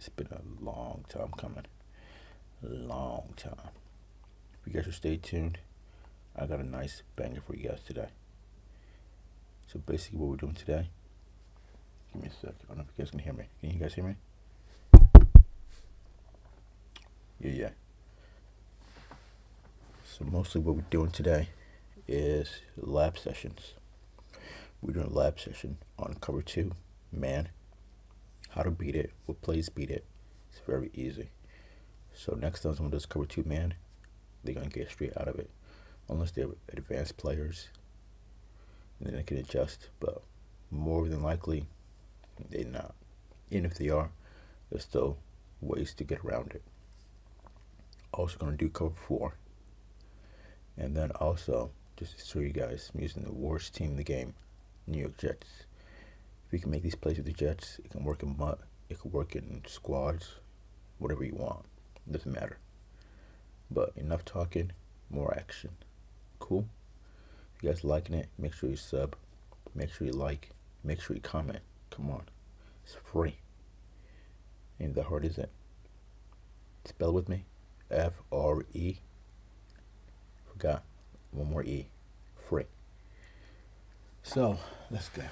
It's been a long time coming. Long time. If you guys should stay tuned, I got a nice banger for you guys today. So basically what we're doing today, give me a sec. I don't know if you guys can hear me. Can you guys hear me? Yeah. So mostly what we're doing today is lab sessions. We're doing a lab session on cover 2, man. How to beat it, what plays beat it. It's very easy. So next time someone does cover 2 man, they're gonna get straight out of it. Unless they're advanced players, and then they can adjust. But more than likely, they're not. Even if they are, there's still ways to get around it. Also gonna do cover 4. And then also, just to show you guys, I'm using the worst team in the game, New York Jets. If you can make these plays with the Jets, it can work in MUT, it can work in squads, whatever you want. It doesn't matter. But enough talking, more action. Cool? If you guys liking it, make sure you sub, make sure you like, make sure you comment. Come on. It's free. Ain't that hard, is it? Spell with me. F-R-E. Forgot. One more E. Free. So, let's go.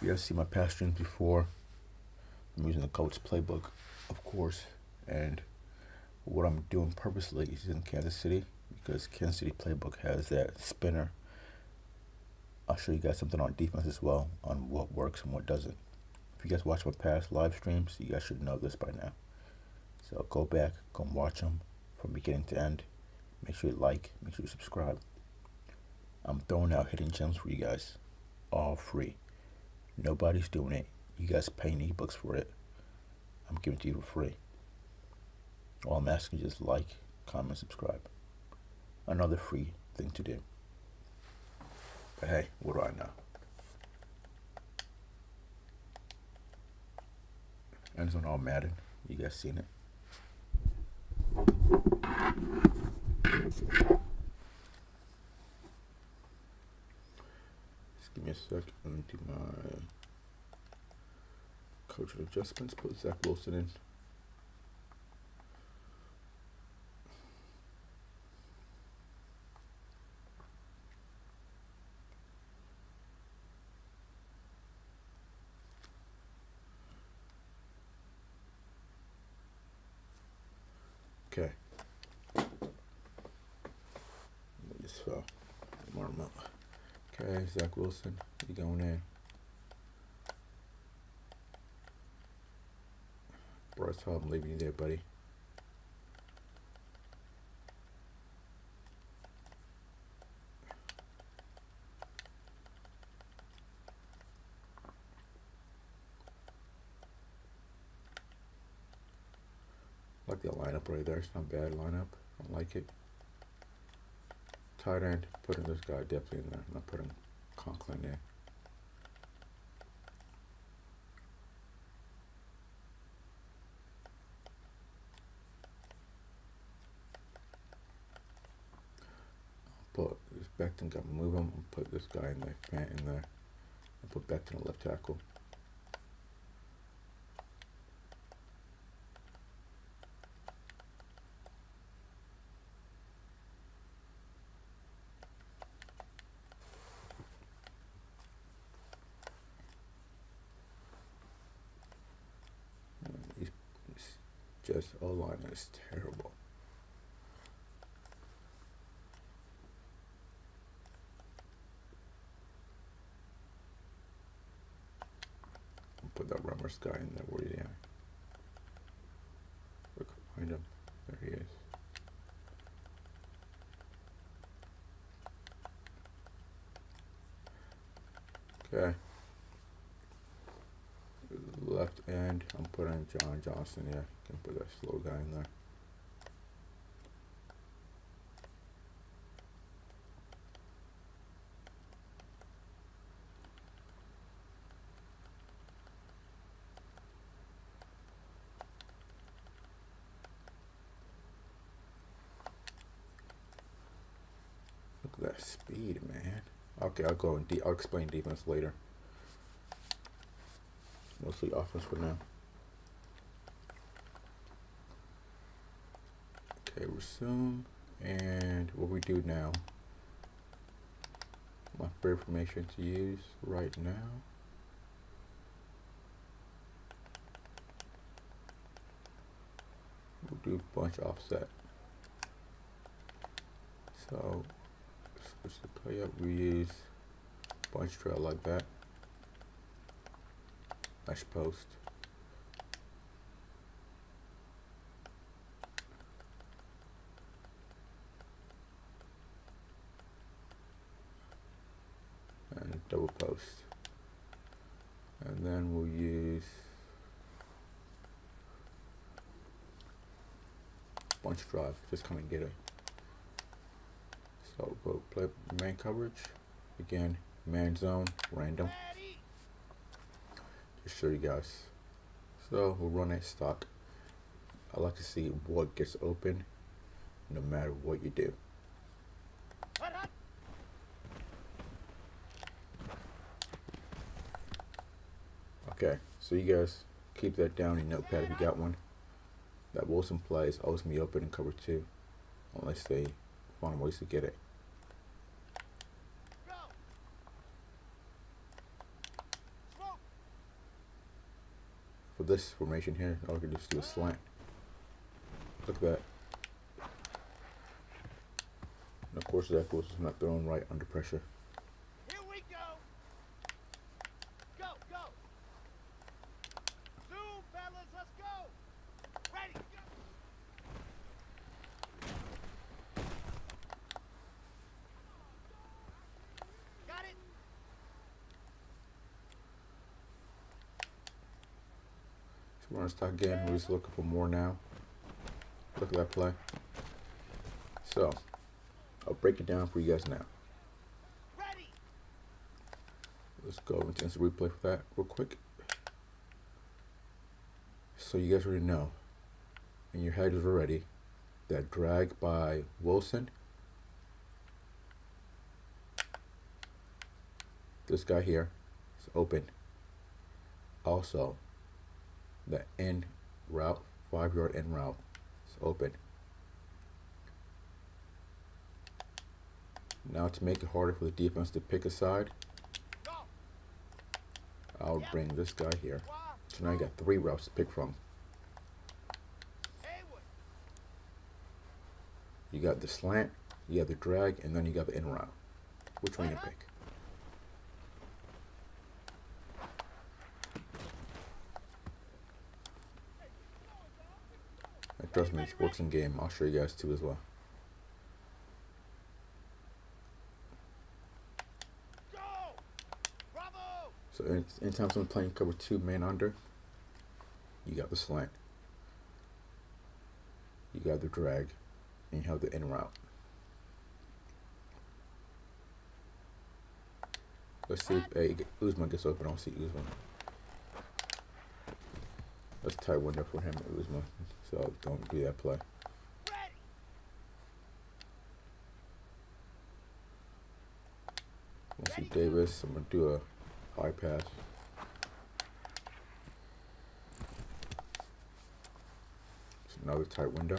You guys see my past streams before. I'm using the coach playbook, of course. And what I'm doing purposely is in Kansas City, because Kansas City playbook has that spinner. I'll show you guys something on defense as well, on what works and what doesn't. If you guys watch my past live streams, you guys should know this by now. So go back, go and watch them from beginning to end. Make sure you like, make sure you subscribe. I'm throwing out hidden gems for you guys, all free. Nobody's doing it. You guys paying ebooks for it. I'm giving it to you for free. All I'm asking is just like, comment, subscribe. Another free thing to do. But hey, what do I know? Ends on all Madden. You guys seen it? Just give me a sec. Let me do my coaching adjustments. Put Zach Wilson in. Okay. I just fell. Warm up. Okay, Zach Wilson, you going in. Bryce Hall, I'm leaving you there, buddy. I like that lineup right there. It's not a bad lineup. I like it. Tight end, putting this guy definitely in there. I'm not putting Conklin there. Put this Becton guy, move him, and put this guy in there, Fant in there. And put Becton at left tackle. Just O-line is terrible. I'll put that Rummers guy in there. Where are you at? Look, find him. There he is. Okay. Left end, I'm putting John Johnson here. Can put that slow guy in there. Look at that speed, man. Okay, I'll explain defense later. Mostly offense for now. Okay, resume, and what we do now, my favorite formation to use right now, we'll do bunch offset. So switch the play up, we use bunch trail like that, mesh post. And double post, and then we'll use bunch drive, just come and get it. So go play man coverage, again man zone, random, just show you guys. So we'll run a stock. I like to see what gets open no matter what you do. Okay, so you guys keep that down in notepad if you got one. That Wilson play is always be open in cover 2 unless they find ways to get it. For this formation here, all I can just do a slant. Look at that. And of course Zach Wilson's not throwing right under pressure. Here we go. Go, go. Zoom, fellas, let's go. Ready, go. Got it. So we're gonna start again. We're just looking for more now. Look at that play. So I'll break it down for you guys now. Ready. Let's go into instant replay for that real quick. So you guys already know, in your head is already, that drag by Wilson, this guy here is open. Also, the end route, 5-yard end route is open. Now to make it harder for the defense to pick a side, I'll bring this guy here. So now you got 3 routes to pick from. You got the slant, you got the drag, and then you got the in route. Which one you pick? And trust me, it works in game. I'll show you guys too as well. So anytime someone's playing cover 2 man under, you got the slant, you got the drag, and you have the in route. Let's see if Uzman gets open. I don't see Uzman. That's a tight window for him, Uzman. So don't do that play. We'll see Davis. I'm gonna do a high pass. It's another tight window.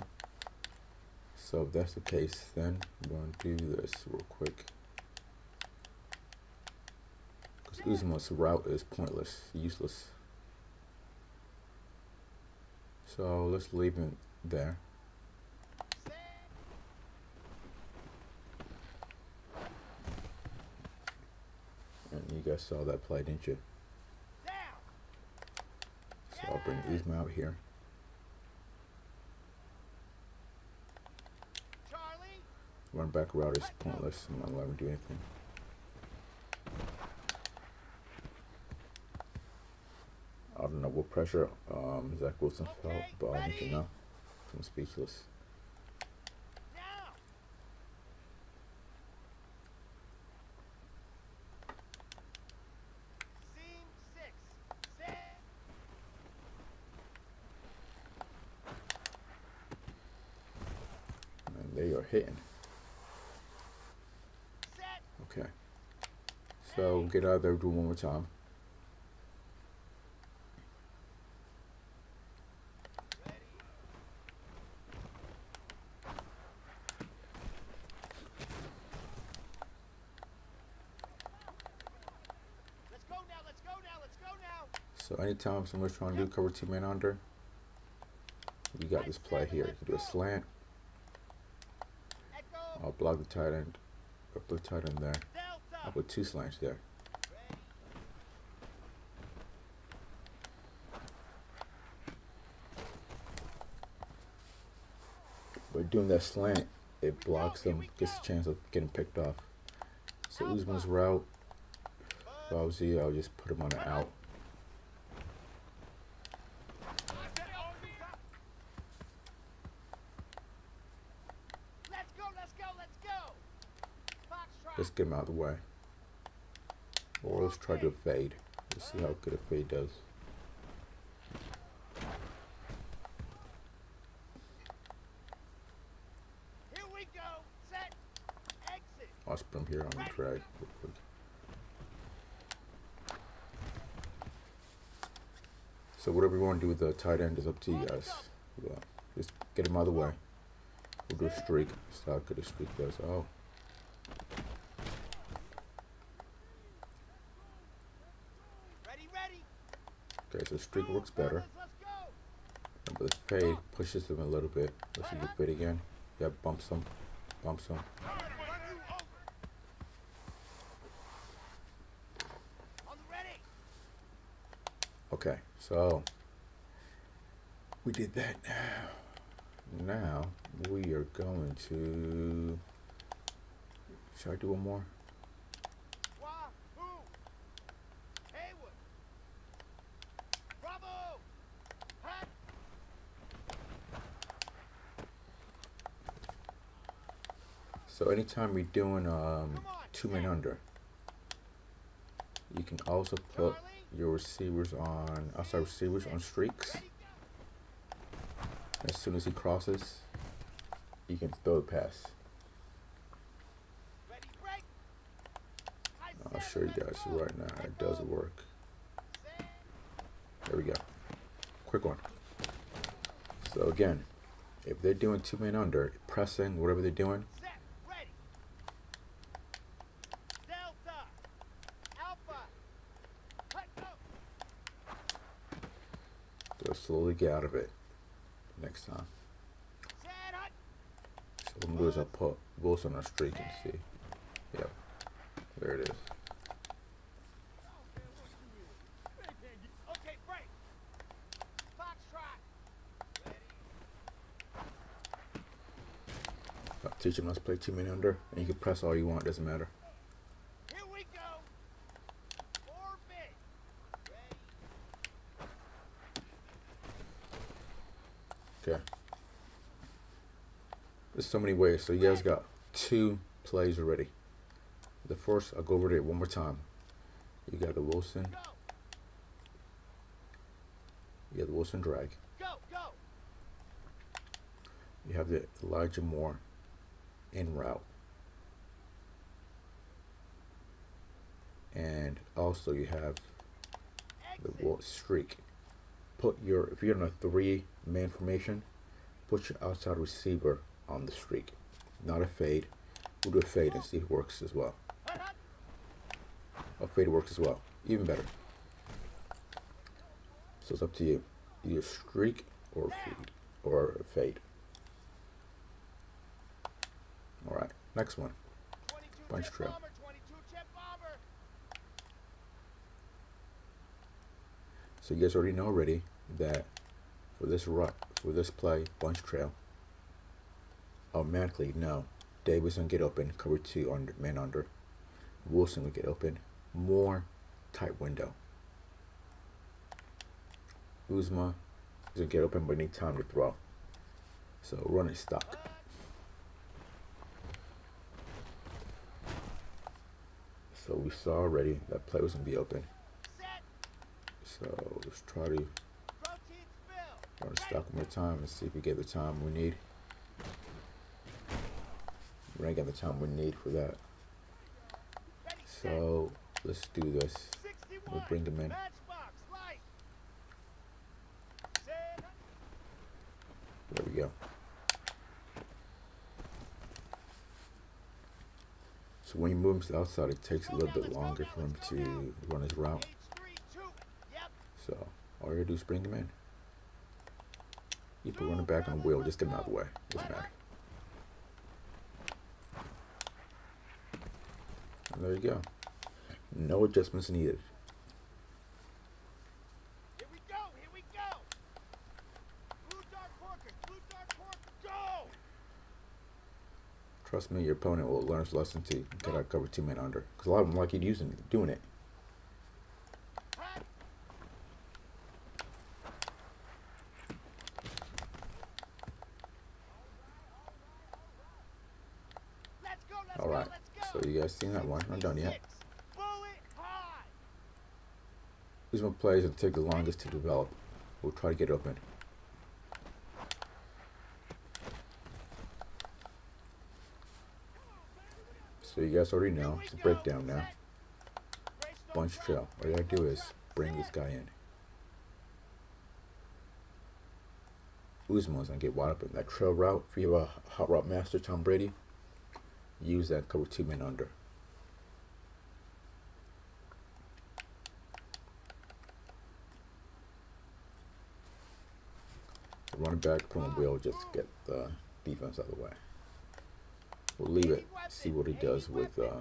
So if that's the case, then I'm going to do this real quick. Because Uzman's route is pointless, useless. So let's leave it there. And you guys saw that play, didn't you? So I'll bring Uzman out here. Run back route is pointless. I'm not letting him do anything. I don't know what pressure Zach Wilson felt, but I need to know. I'm speechless. And they are hitting. Okay. So get out of there, do it one more time. So anytime someone's trying to do cover 2 man under, you got this play here. You can do a slant. Echo. I'll block the tight end. I'll put the tight end there. I'll Delta. put 2 slants there. Ready. By doing that slant, it blocks them, gets a chance of getting picked off. So Usman's route, if I was you, I'll just put him on an out. Let's go, let's go, let's go. Foxtrot. Let's get him out of the way. Or let's try to do a fade. Let's see how good a fade does. Here we go. Set. Exit. I'll put him here on the drag real quick. So whatever you want to do with the tight end is up to you guys. Just get him out of the way. We'll do a streak. See how good a streak does. Oh. Ready, ready. Okay, so streak works better. Fellas, let's go. But this fade pushes them a little bit. Let's see the fade again. Yeah, bumps them. Bumps them. On the ready. Okay, so we did that. Now we are going to. Should I do one more? Wahoo. Haywood. Bravo. Hut. So anytime we're doing 2 men under, you can also put your receivers on outside receivers on streaks. Ready, go. As soon as he crosses, you can throw the pass. Ready, break. I'll show you guys right now. It does work. There we go. Quick one. So again, if they're doing 2 men under, pressing, whatever they're doing, Set. Ready. Delta. Alpha. Hut, go. they'll slowly get out of it next time. Set, hut. So what I'm gonna do is I'll put Wilson on a streak and see. Yep. There it is. Okay, break. Foxtrot. Ready. I'll teach them how to play 2 men under, and you can press all you want, doesn't matter. Here we go. Orbit. Ready. Okay. There's so many ways. So you guys got 2 plays already. The first, I'll go over it one more time. You got the Wilson. Go. You have the Wilson drag. Go, go. You have the Elijah Moore in route. And also you have the Exit. streak. If you're in a 3-man formation, put your outside receiver on the streak, not a fade. We'll do a fade and see if it works as well. Hut, hut. A fade works as well, even better. So it's up to you. Either streak or feed or a fade. All right, next one. 22 Bunch jet trail. bomber, 22 jet bomber. So you guys already know already that for this play, bunch trail, automatically no. Davis gonna get open, cover 2 under, man under. Wilson will get open, more tight window. Uzma is gonna get open but need time to throw. So run it stock. Hut. So we saw already that play was gonna be open. Set. So let's try to Rotate spill. run it stock one more time and see if we get the time we need. We're gonna get the time we need for that. Ready, set. So let's do this. 61. We'll bring them in. Matchbox, light. Set. There we go. So when you move him to the outside, it takes a little bit longer for him to run his route. H3, 2. Yep. So all you gotta do is bring him in. You put running back on the wheel, just get him out of the way. Doesn't matter. And there you go. No adjustments needed. Here we go, here we go! Blue dark porker, go! Trust me, your opponent will learn his lesson to get out cover 2 men under. Because a lot of them like you doing it. Hot. Let's go, let's Alright, go, let's so go! you guys seen that one? Not done yet. 66. Bullet high! These one plays will take the longest to develop. We'll try to get open. So you guys already know, it's a breakdown now. Bunch trail. All you gotta do is bring this guy in. Uzma's gonna get wide open. That trail route, if you have a hot route master, Tom Brady, use that cover 2 men under. The running back, put on the wheel, just get the defense out of the way. We'll leave it, see what he does with, Yes!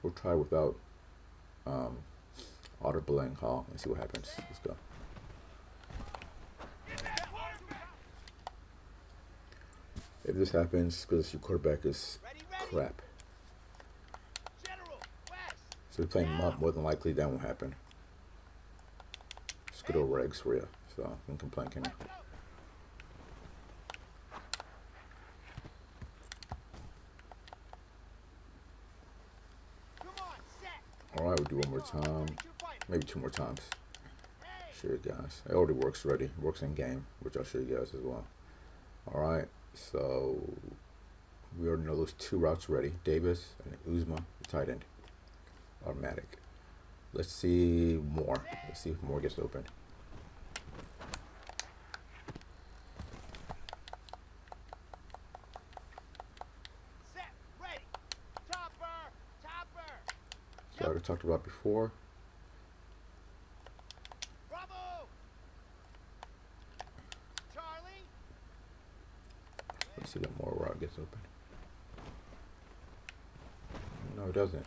we'll try without auto-belaying Hall and see what happens. Let's go. If this happens, because your quarterback is Ready. crap. General, west! So we're playing him up, more than likely that won't happen. It's good old regs for you, so I can complain, can you? Let's go! Come on, set! Alright, we'll do one more time. Finish your fight. Maybe 2 more times. Hey! Show you guys. It already works already. It works in game, which I'll show you guys as well. Alright, so we already know those 2 routes already. Davis and Uzma, the tight end. Automatic. Let's see more. Let's see if more gets open. Set! Ready! Topper! So I already talked about before. Bravo! Charlie! Let's see that more route gets open. No, it doesn't.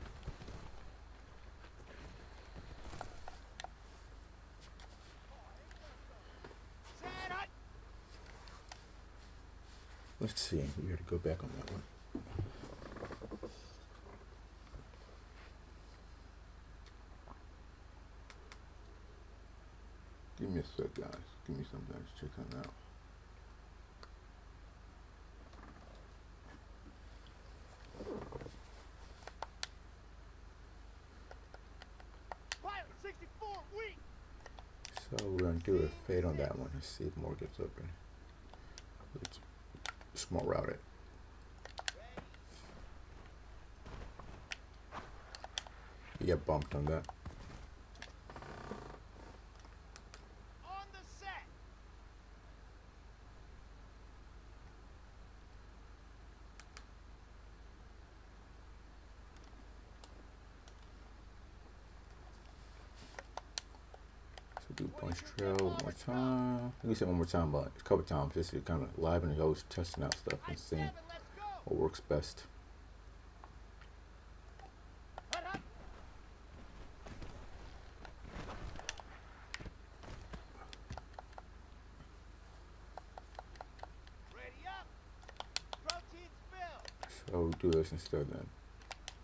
Set up! Let's see. We got to go back on that one. Give me a sec, guys. Give me something. Let's check something out. Pilot 64, weak! So we're gonna do a fade on that one. Let's see if more gets open. Let's small route it. You get bumped on that. On the set! So do punch trail one more time. Let me say one more time, but a couple times just to kind of liven and always testing out stuff and seeing I-7, let's go! what works best. Hut, hut. Ready up! Protein spill! So we'll do this instead then.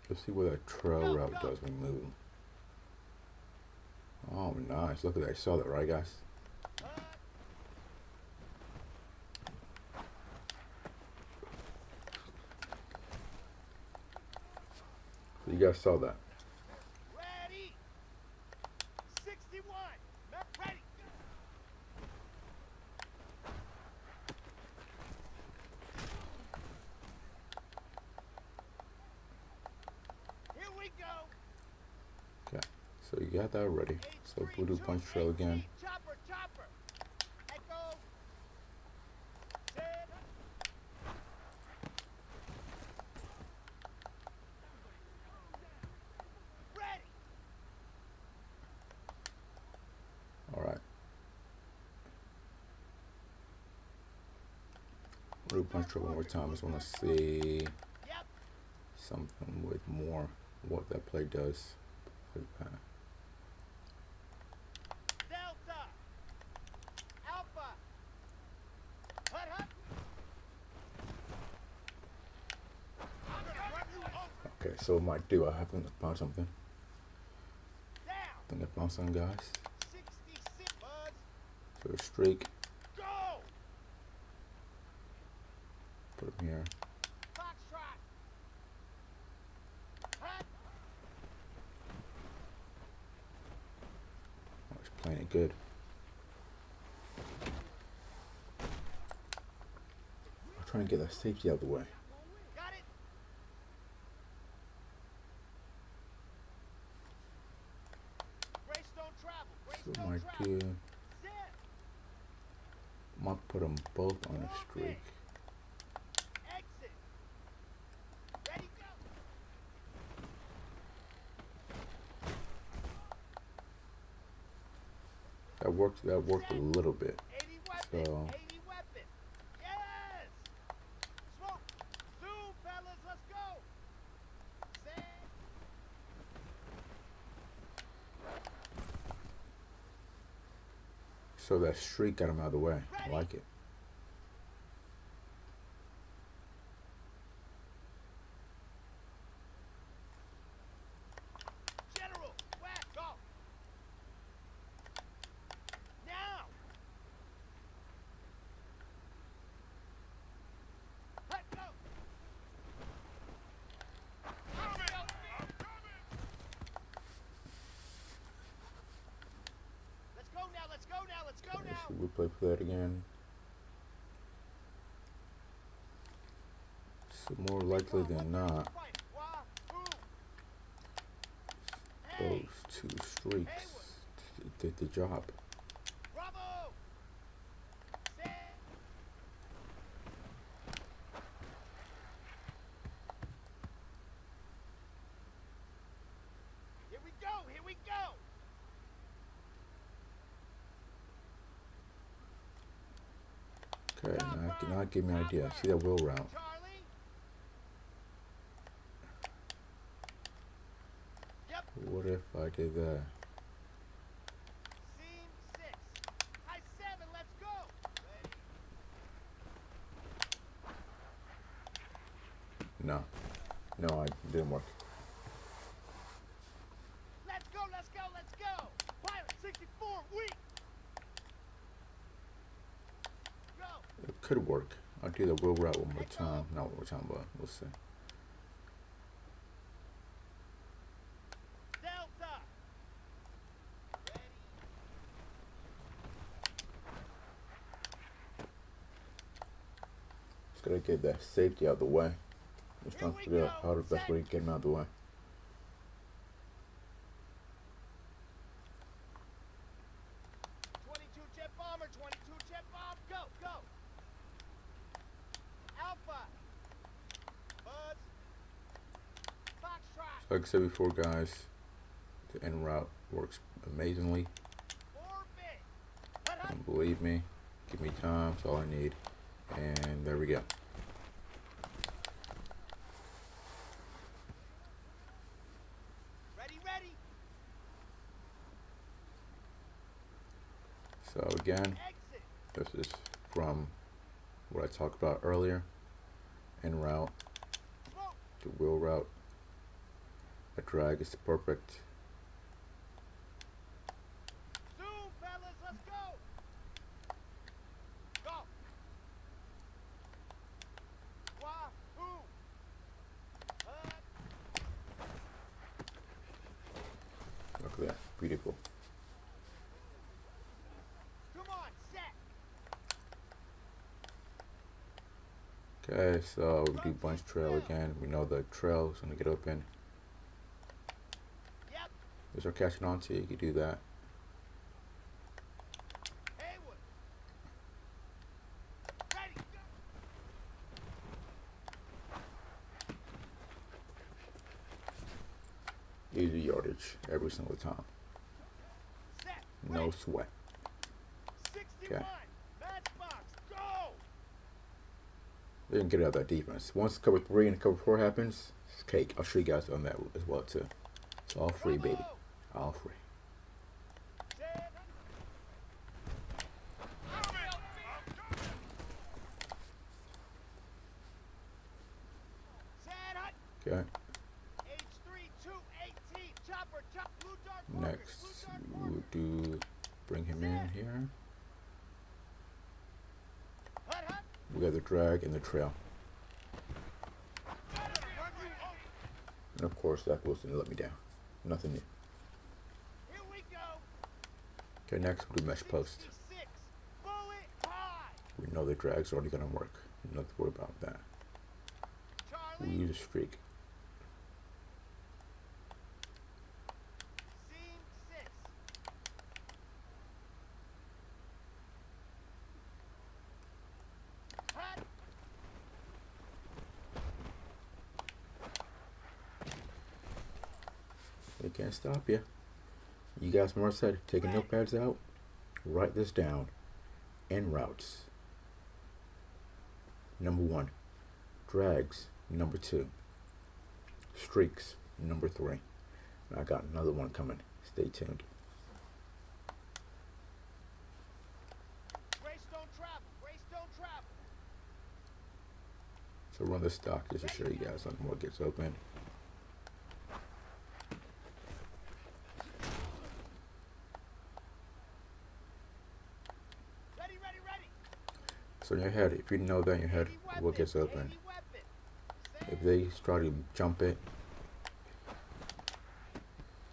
Let's see what that trail route does when we move. Oh, nice. Look at that. You saw that, right, guys? Hut. You guys saw that. Ready! 61! Ready! Here we go! Okay. So you got that ready. So we'll do punch trail again. Chopper, chopper! Echo! Set! Ready! do punch throw one more time. I just want to see Yep. something with more what that play does. Delta. Alpha. Hut, hut. I'm gonna run you over. Okay, so what I might do, I happen to find something. Down. I think I found something, guys. 66, Buzz. So a streak, Go. put him here. Foxtrot. Hut. Oh, he's playing it good. I'm trying to get that safety out of the way. Got it. Grace don't travel. Grace So what I don't might travel. do, Zip. might put them both on a streak. Exit. Ready, go. That worked a little bit. 80 weapon. So 80 weapon. Yes. Smoke. Zoom, fellas. Let's go. Set. so that streak got him out of the way. I like it. General. Whack. Go. Now. Let go. Let's go now. Let's go now. Let's go Okay, now. so we play for that again. So more likely than not, those two streaks did the job. Bravo! Set. Here we go! Here we go! Okay, now give me an idea. See that wheel route. Charlie? Yep. What if I did that? Scene 6. High 7, let's go! Ready? No. No, it didn't work. Let's go, let's go, let's go! Pilot 64, weak! Go! It could work. I'll do the wheel route one more time. Not one more time, but we'll see. Delta! Ready? Just gotta get that safety out of the way. Just trying to figure out how the best way to get him out of the way. 22 jet bomber, 22 jet bomb, go, go! Alpha! Buzz! Foxtrot! Like I said before, guys, the en route works amazingly. Orbit! Hut, hut. And believe me, give me time, that's all I need. And there we go. Ready, ready! So again, Exit! this is from what I talked about earlier. En route, Smoke! the wheel route. A drag is perfect. Zoom, fellas, let's go! Go! Wahoo! Hut! Look at that, beautiful. Come on, set! Okay, so we do bunch trail again. We know the trail is gonna get open. Yep! Those are catching on to you. You can do that. Haywood! Ready, go! Easy yardage every single time. Set! No Ready. sweat. 61! Matchbox, go! They can get out of that defense. Once cover 3 and cover 4 happens, it's cake. I'll show you guys on that as well too. It's all free, baby. All free. Okay. Next, we'll do bring him in here. We got the drag and the trail. And of course, that Wilson let me down. Nothing new. Okay, next we'll do mesh post. We know the drag's already gonna work. Not to worry about that. We use a streak. They can't stop you. You guys more said, taking notepads out, write this down. En routes. Number 1. Drags. Number 2. Streaks. Number 3. And I got another one coming. Stay tuned. So run the stock just to show you guys on what gets open. So in your head, if you know that in your head, what gets open. If they try to jump it,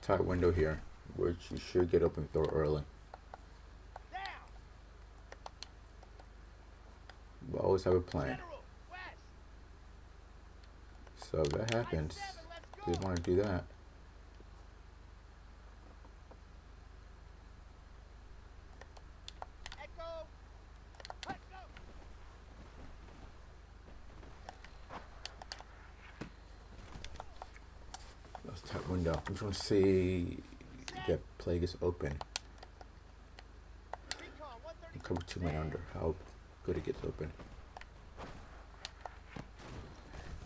tight window here, which you should get open throw early. But always have a plan. So if that happens, they want to do that. That's tight window. I'm just want to see that play gets open. And cover 2 men under. How good it gets open.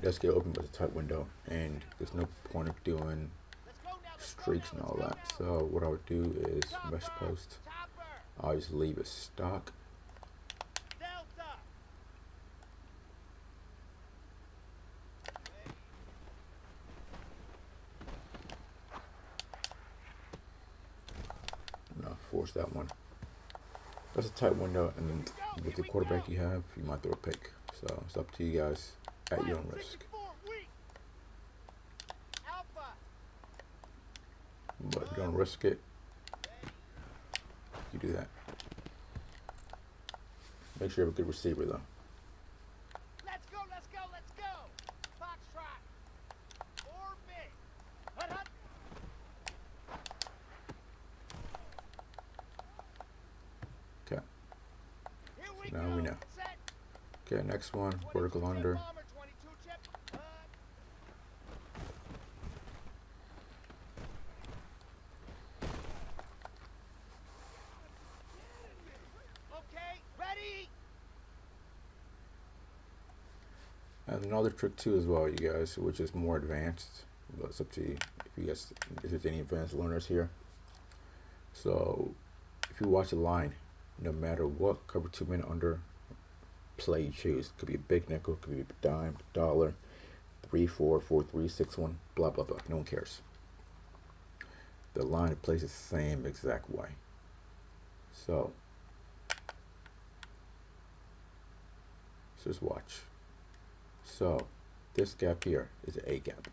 It does get open with a tight window, and there's no point of doing streaks and all that. So what I would do is mesh post. I'll just leave it stock. No, force that one. That's a tight window, and then with the quarterback you have, you might throw a pick. So it's up to you guys at your own risk. But if you don't risk it, you do that. Make sure you have a good receiver though. Let's go, let's go, let's go! Foxtrot! Orbit! Hut, hut! Okay. Here Now we know. Set. Okay, next one, vertical under. Bomber, 22 chip. Okay, ready? And another trick too as well, you guys, which is more advanced. But it's up to you if you guys, if there's any advanced learners here. So if you watch the line, no matter what cover 2 men under play you choose, could be a big nickel, could be a dime, dollar, 3-4, 4-3, 6-1, blah blah blah. No one cares. The line plays the same exact way. So just watch. So this gap here is an A gap.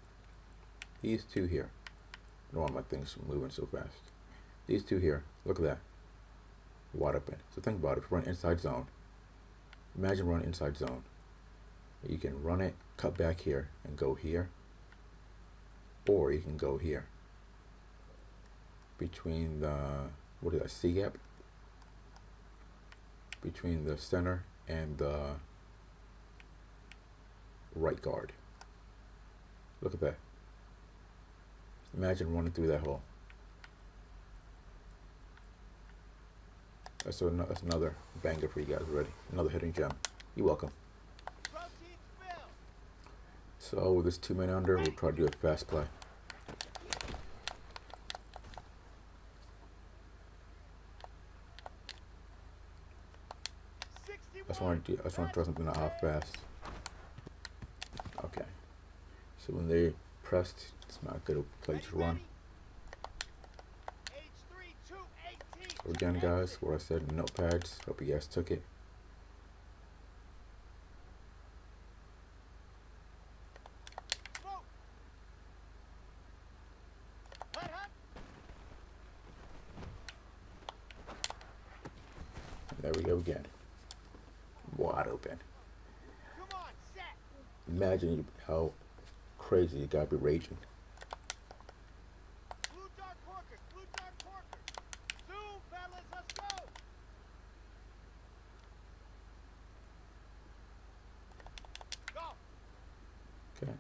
These two here. I don't want my things moving so fast. These two here, look at that. Wide open. So think about it. If you run inside zone, imagine running inside zone. You can run it, cut back here, and go here. Or you can go here. Between the, what is that, C gap? Between the center and the right guard. Look at that. Imagine running through that hole. That's another banger for you guys already. Another hidden gem. You're welcome. Rotate So with this 2 men under, we'll try to do a fast play. I just want to try something out fast. Okay. So when they pressed, it's not a good place to run. So again, guys, what I said in notepads. Hope you guys took it. There we go again. Wide open. Imagine how crazy you gotta be raging. Blue dark corkers, blue dark corkers. Zoom, fellas, let's go. Go. Okay.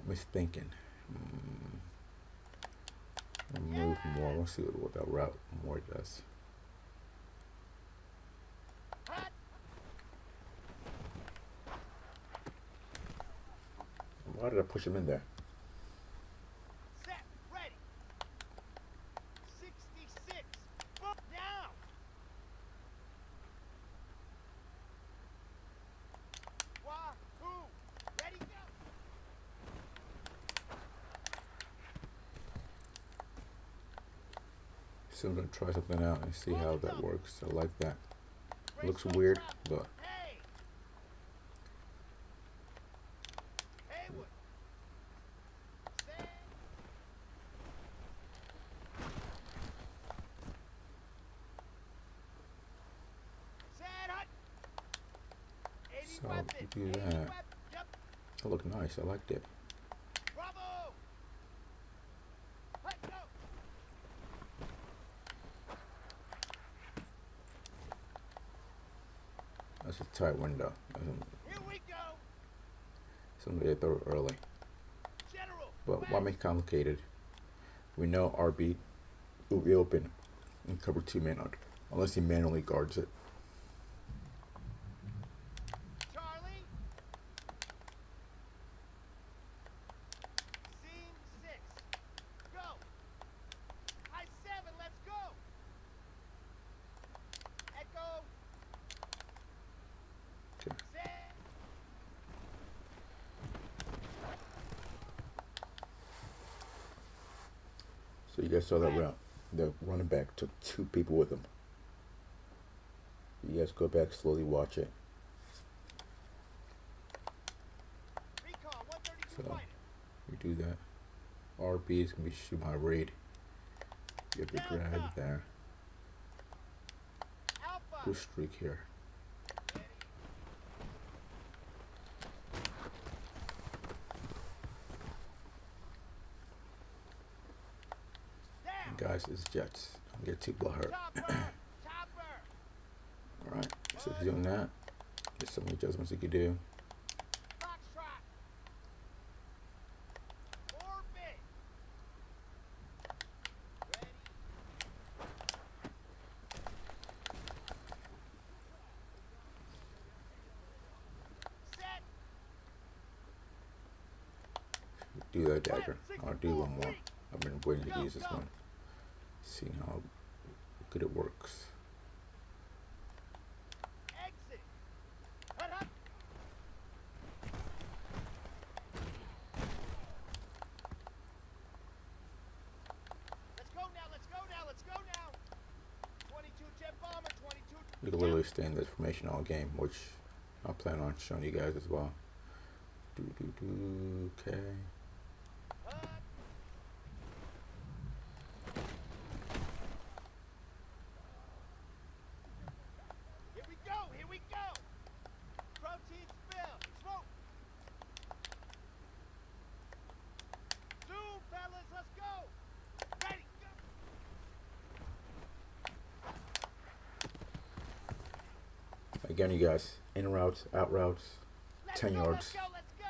I was thinking. Move more. Let's see what that route more does. Hot. Why did I push him in there? Set. Ready. 66. Book now. Wahoo. Ready, go. So I'm gonna try something out and see how that works. I like that. It looks weird, but Hey. Haywood. Set. Set. Hut. 80 So, weapon. we do 80 that. weapon. Yep. it looked nice. I liked it. Bravo. Hut, go. That's a tight window. Here we go. Somebody throw it early. General. But why make it complicated? We know RB will be open and cover 2 men under, unless he manually guards it. Charlie. Scene 6. Go. I-7, let's go. Echo. Okay. Set. So you guys saw that route. The running back took 2 people with him. You guys go back, slowly watch it. Recon 132 So fighter. we do that. RB is gonna be shoot my raid. You have to drag there. Alpha. Push streak here. Ready. Down. And guys, it's Jets. Don't get too hurt. Chopper. Chopper. Alright, so if you're doing that, there's some adjustments you can do. Foxtrot. Orbit. Ready. Set. Do that dagger. I'll do one more. I've been waiting to use this one. Seeing how good it works. Exit. Hut, hut. Let's go now, let's go now, let's go now. 22 jet bomber, 22. You can literally stay in this formation all game, which I plan on showing you guys as well. Okay. Hut. Here we go, here we go. Protein spill. Smoke. Zoom, fellas, let's go. Ready, go. Again, you guys, in routes, out routes, Let's 10 go, yards. Let's go, let's go.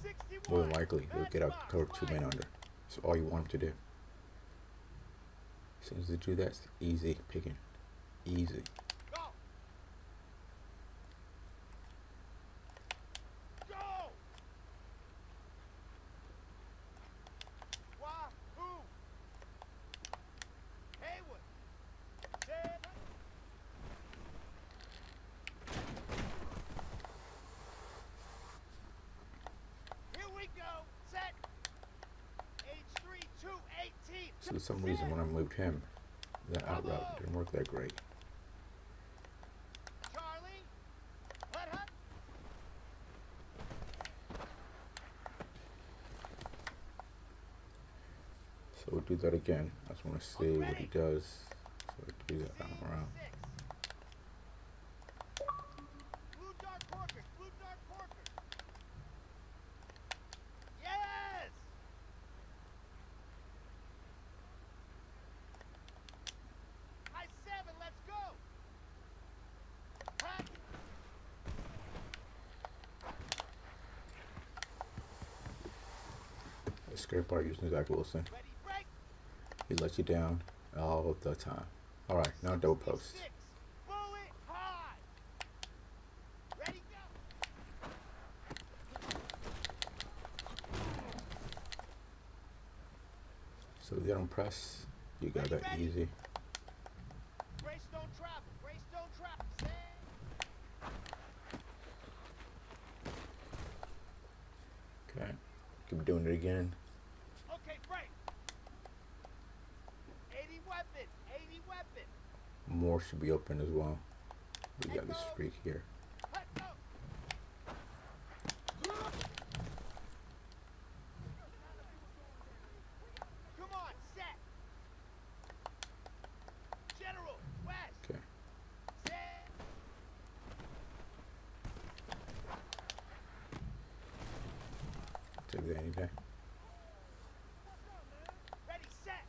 61. More than likely, they'll get out Matchbox, cover 2 men fire. under. That's all you want them to do. As soon as they do that, it's easy picking. Easy. Go. So for some reason when I moved him, that out route didn't work that great. Charlie. Hut, hut. So we'll do that again. I just want to see what he does. So I do that around. Blue dart corkers. Blue dart corkers. Yes. High 7. Let's go. Hut. The scary part using Zach Wilson. Ready, break. He lets you down all the time. All right, now double post. 66. Bullet high. Ready, go. So if they don't press, you got that easy. Greystone travel. Greystone travel. Send. Okay, keep doing it again. Okay, break. 80 weapon. 80 weapon. More should be open as well. We got this streak here. Let go. Come on, set. General, west. Okay, Set. take that any day. Ready, set.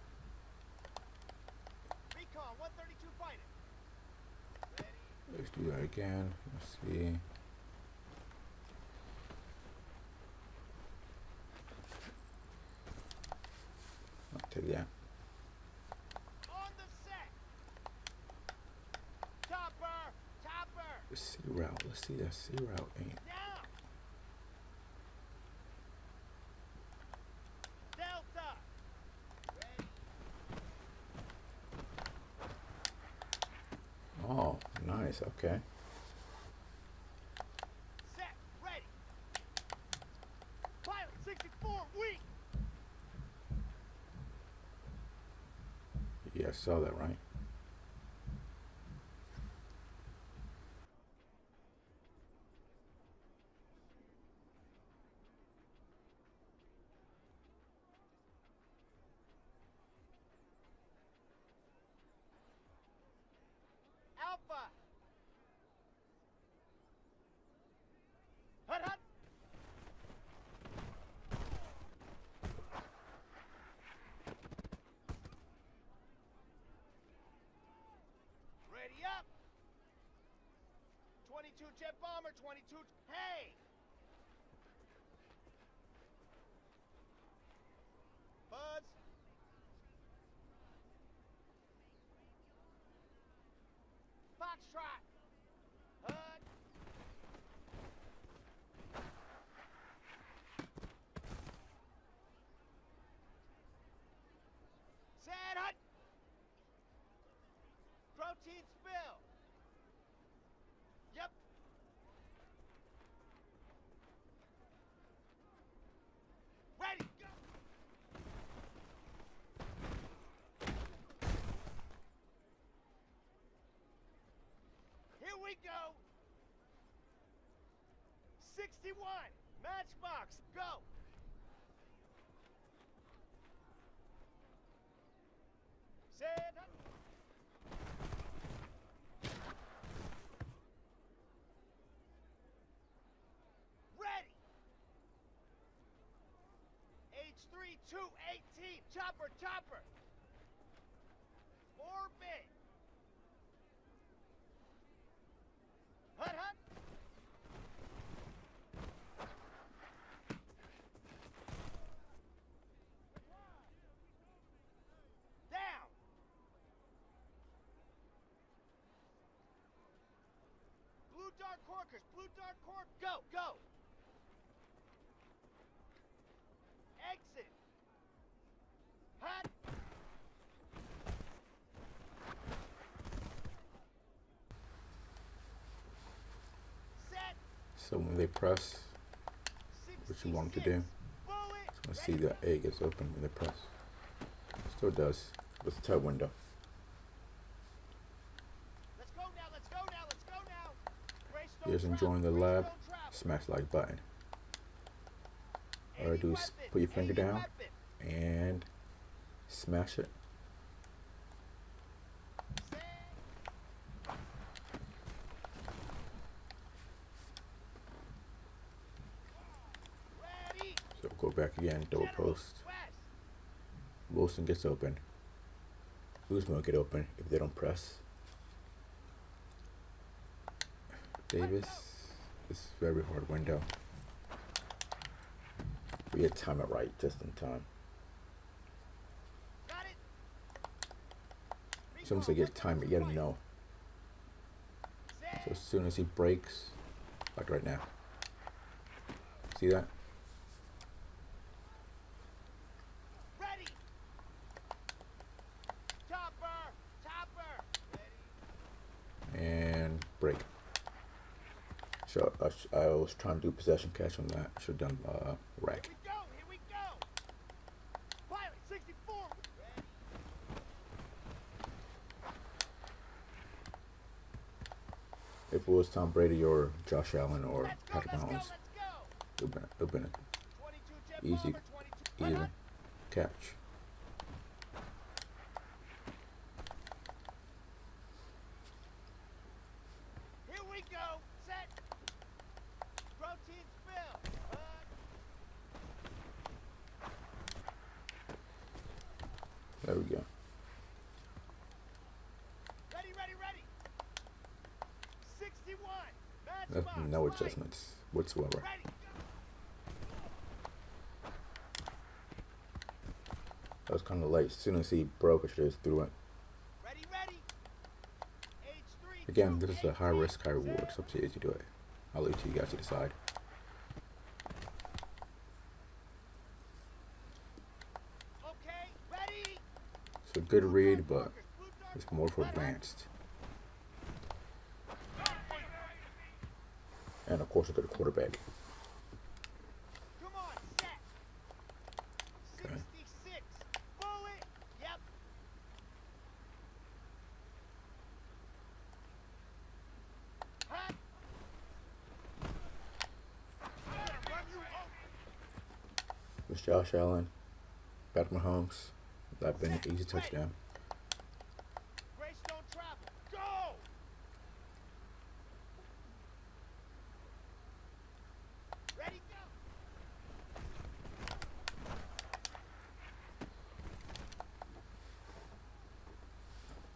Recon 132 fighter. Ready. Let's do that again. Let's see. I'll take that. On the set. Topper. Topper. The C route. Let's see that C route ain't. Down. Delta. Ready. Oh, nice. Okay. Set. Ready. Pilot 64. Weak. Yeah, I saw that, right? Alpha. Hut, hut. Ready up. 22 jet bomber, 22. Hey. Buzz. Foxtrot. Hut. Set hut. Protein spill. Yep. Ready, go. Here we go. 61. Matchbox. Go. Set up. Ready. H3 218. Chopper, chopper. Orbit. Hut, hut. Down. Blue dart corkers. Blue dart cork. Go, go. Exit. Hut. Set. So when they press, what you want them to do, 66. Bullet. let's see that A gets open when they press. So it does. With a tight window. Let's go now, let's go now, let's go now. Grace If you're just don't enjoying the travel, Grace lab, don't travel. smash the like button. All I Any do is weapon, put your finger any down weapon. and smash it. Ready. So go back again, double General, post. west. Wilson gets open. Uzma will get open if they don't press. Davis, this is a very hard window. We had time it right, just in time. Got it. As soon as they get time it, you gotta know. So as soon as he breaks, like right now. See that? Ready. Topper, topper. Ready. And break. So I was trying to do possession catch on that. Should have done rack. Here we go, here we go. Pilot 64. Ready. If it was Tom Brady or Josh Allen or Let's go, Patrick let's go, Mahomes, let's go. it would have been 22 jet Easy. bomber, 22. an easy catch. Here we go. Set. Protein spill. There we go. Ready, ready, ready. 61. That's Matchbox. no light. adjustments whatsoever. Ready. Go. That was kind of late. As soon as he broke, I should have just threw it. Ready, ready. H3. Again, this is a high risk, high reward. It's up to you to do it. I'll leave it to you guys to decide. Okay, ready. It's a good read, but it's more for advanced. And of course, a good quarterback. Come on, set. Okay. 66. Bullet. Yep. Hot. I'm gonna run you over. It was Josh Allen, Patrick Mahomes. That been an easy touchdown. Grace don't travel. Go. Ready, go.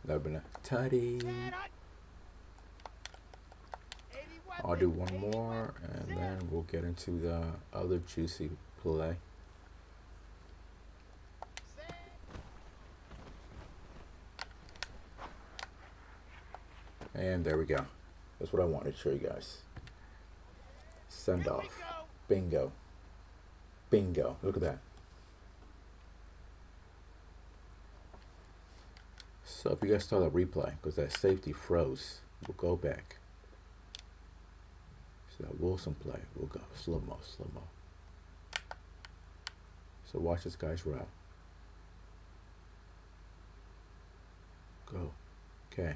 That would been a tutty. Head hut. 80 I'll do weapon, one 80 more, weapon. and Set. then we'll get into the other juicy play. Set. And there we go. That's what I wanted to show you guys. Send Here we off. go. Bingo. Bingo. Look at that. So if you guys saw the replay, because that safety froze, we'll go back. So that Wilson play, we'll go slow-mo, slow-mo. So watch this guy's route. Go. Okay.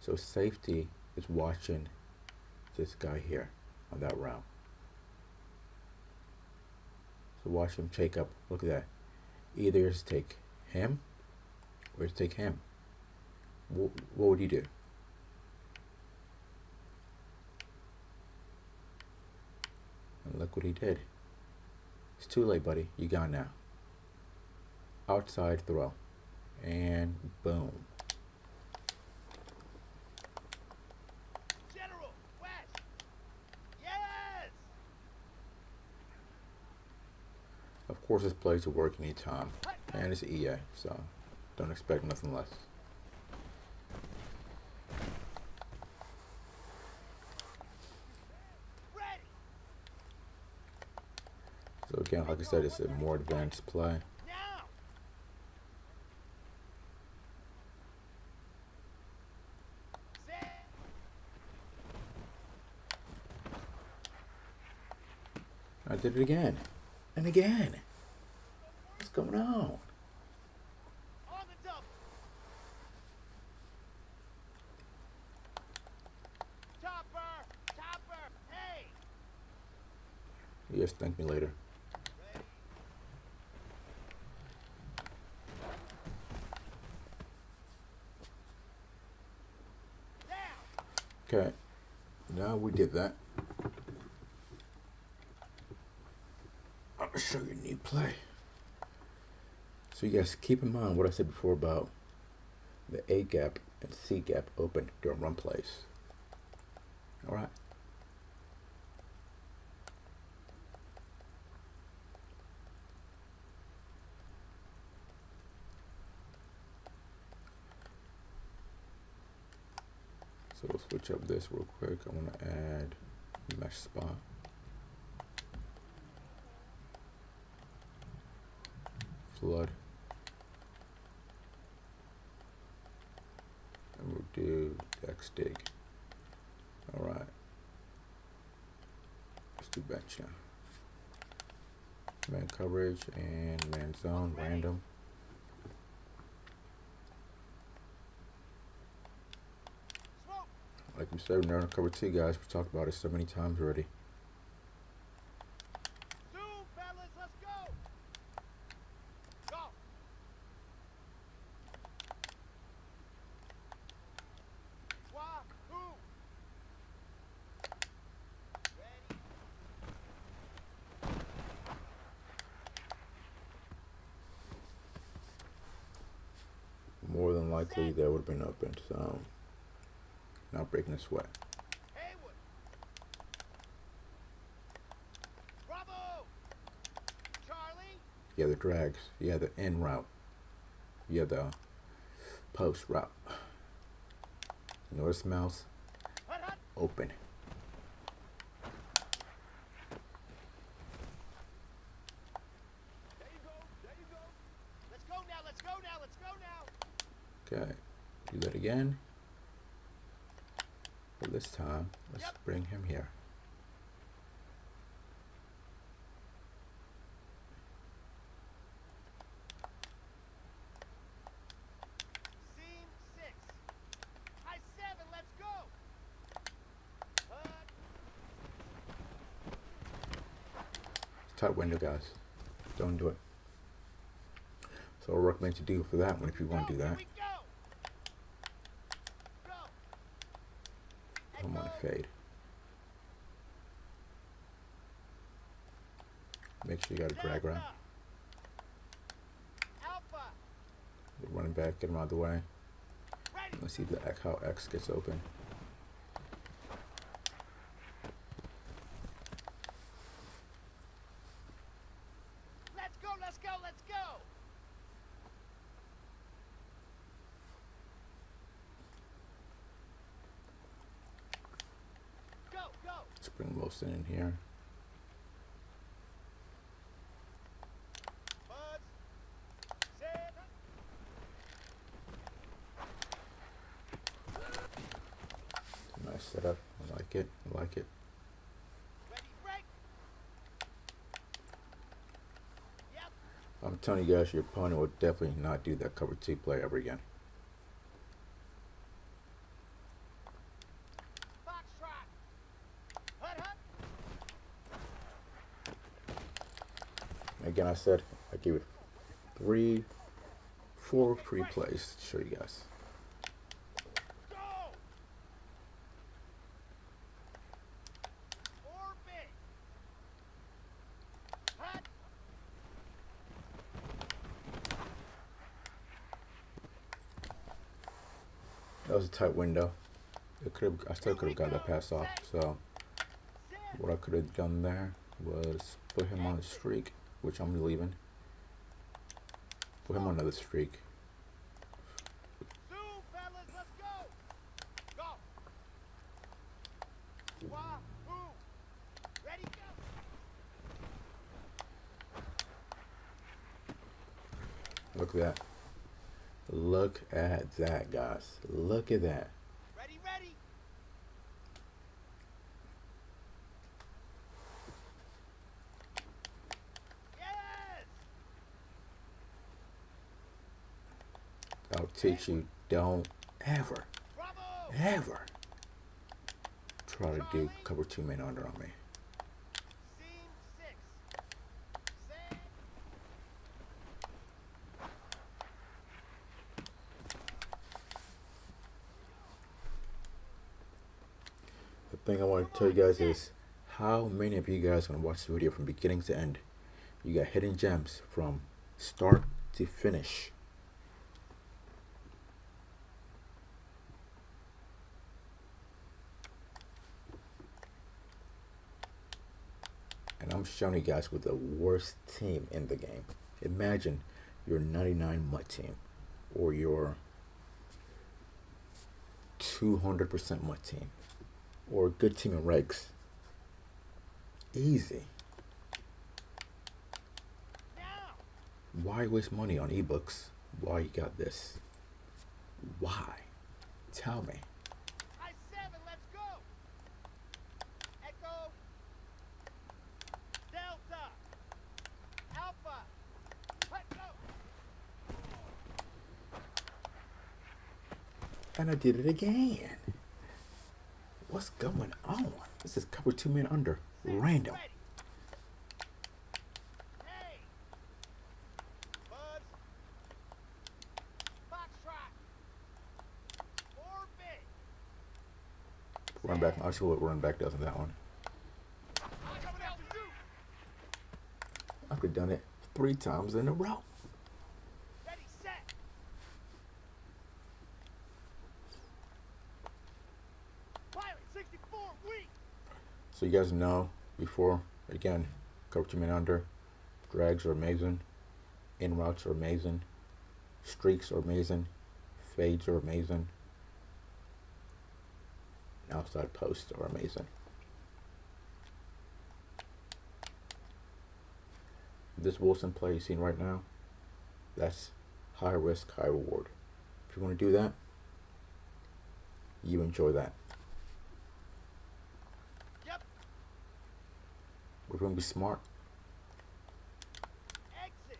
So safety is watching this guy here on that route. So watch him take up. Look at that. Either is take him or is take him. What would you do? And look what he did. It's too late, buddy. You gone now. Outside throw. And boom. General, west. Yes. Of course, this plays to work anytime. And it's EA, so don't expect nothing less. Ready. So again, like I said, it's a more advanced play. Now. Set. I did it again. And again. What's going on? You guys thank me later. Okay, now we did that. I'll show you a new play. So you guys keep in mind what I said before about the A gap and C gap open during run plays. All right. So we'll switch up this real quick. I want to add mesh spot. Flood. And we'll do X dig. All right. Let's do bench now. Man coverage and man zone, random. Like we said, we're on cover 2, guys. We've talked about it so many times already. Zoom, fellas, let's go. Go. Wahoo. Ready. More than likely, that would have been open, so not breaking a sweat. Haywood. Bravo. Charlie. You have the drags, you have the in route, you have the post route. Notice mouse, Hut, hut. open. There you go. There you go. Let's go now. Let's go now. Let's go now. Okay, do that again. But this time, let's bring him here. Seam 6. High 7. Let's go. Hut. Tight window, guys. Don't do it. So I'll recommend you do for that one if you want to do Here that. we go. Go. I'm on a fade. Make sure you got a drag route. Alpha. We're running back, get him out of the way. Ready. Let's see how X gets open. Let's go. Let's go. Let's go. Go. Go. Let's bring Wilson in here. Buds. Set. Nice setup. I like it. I like it. Ready. Break. Yep. I'm telling you guys, your opponent will definitely not do that cover 2 play ever again. Foxtrot. Hut, hut. Again, I said I gave it 4 free plays to show you guys. Go. Orbit. Hut. That was a tight window. I still could have got that pass off. So Set. what I could have done there was put him on a streak, which I'm leaving. Put him on another streak. Zoom, fellas, let's go. Go. Wahoo. Ready, go. Look at that. Look at that, guys. Look at that. Ready, ready. Yes. I'll teach you, don't ever, Bravo. ever try to do cover 2 man under on me. Seam 6. thing I want to tell you guys is how many of you guys are gonna watch the video from beginning to end. You got hidden gems from start to finish. And I'm showing you guys with the worst team in the game. Imagine your 99 mutt team or your 200% mutt team or a good team in regs. Easy. Now! Why waste money on ebooks? Why you got this? Why? Tell me. I-7, let's go! Echo! Delta! Alpha! Let's go! And I did it again. What's going on? This is cover 2 men under. Random. Ready. Hey! Buzz! Foxtrot! Orbit! Run back. I'll see what run back does on that one. I'm coming after you! I could have done it 3 times in a row. Ready, set! Pilot 64, weak! So you guys know before, again, cover 2 men under. Drags are amazing. In routes are amazing. Streaks are amazing. Fades are amazing. Outside posts are amazing. This Wilson play you're seeing right now, that's high risk, high reward. If you want to do that, you enjoy that. Yep, We're going to be smart. exit!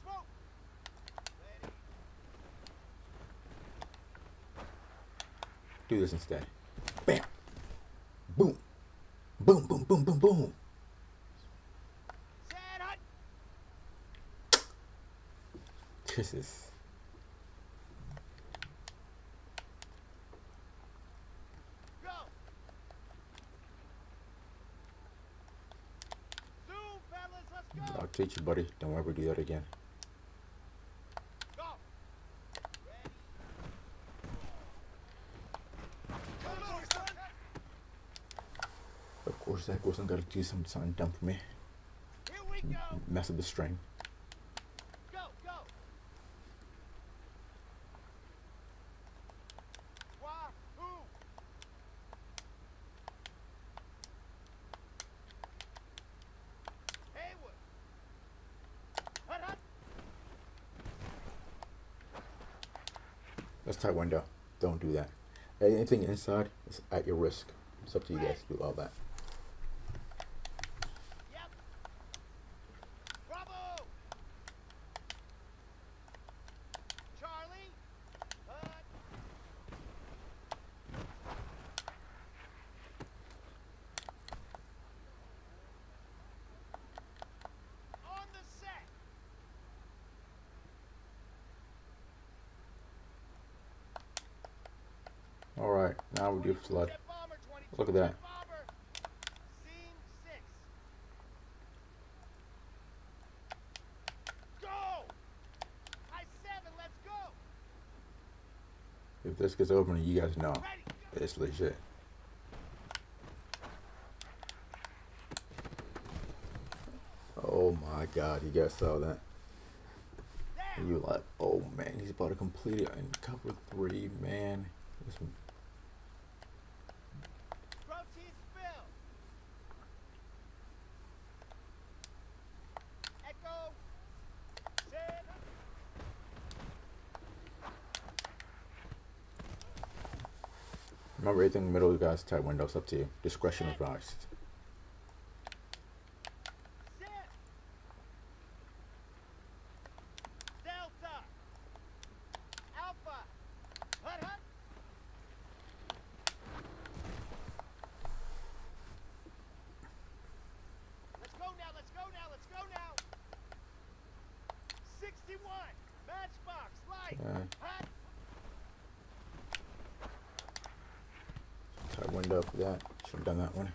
Smoke! Ready. Do this instead. Bam! Boom! Boom, boom, boom, boom, boom. Set hut! Kisses. Go! Zoom, fellas, let's go! I'll teach you, buddy. Don't ever do that again. Go! Ready. Go, son! Of course, Zach Wilson got to do something dumb for me. Here we go! Mess up the string. Go, go! Wahoo! Haywood! Hut, hut! That's tight window. Don't do that. Anything inside is at your risk. It's up to you guys to do all that. Yep! Bravo! Charlie! Hut! On the set! All right, now we do flood. Jet bomber, 22 Look at that. jet bomber. Scene 6. Go! I-7, let's go! If this gets open, you guys know Ready, go! it's legit. Oh my God, you guys saw that? There! You like, oh man, he's about to complete it in cover 3, man. This Protein spill! Echo! Set! Remember, everything in the middle, you guys, tight windows, up to you. Discretion advised. Set! Delta! Alpha! Hut, hut! Let's go now, let's go now, let's go now! 61! Matchbox, light! Okay. Hut! window for that. Should have done that one.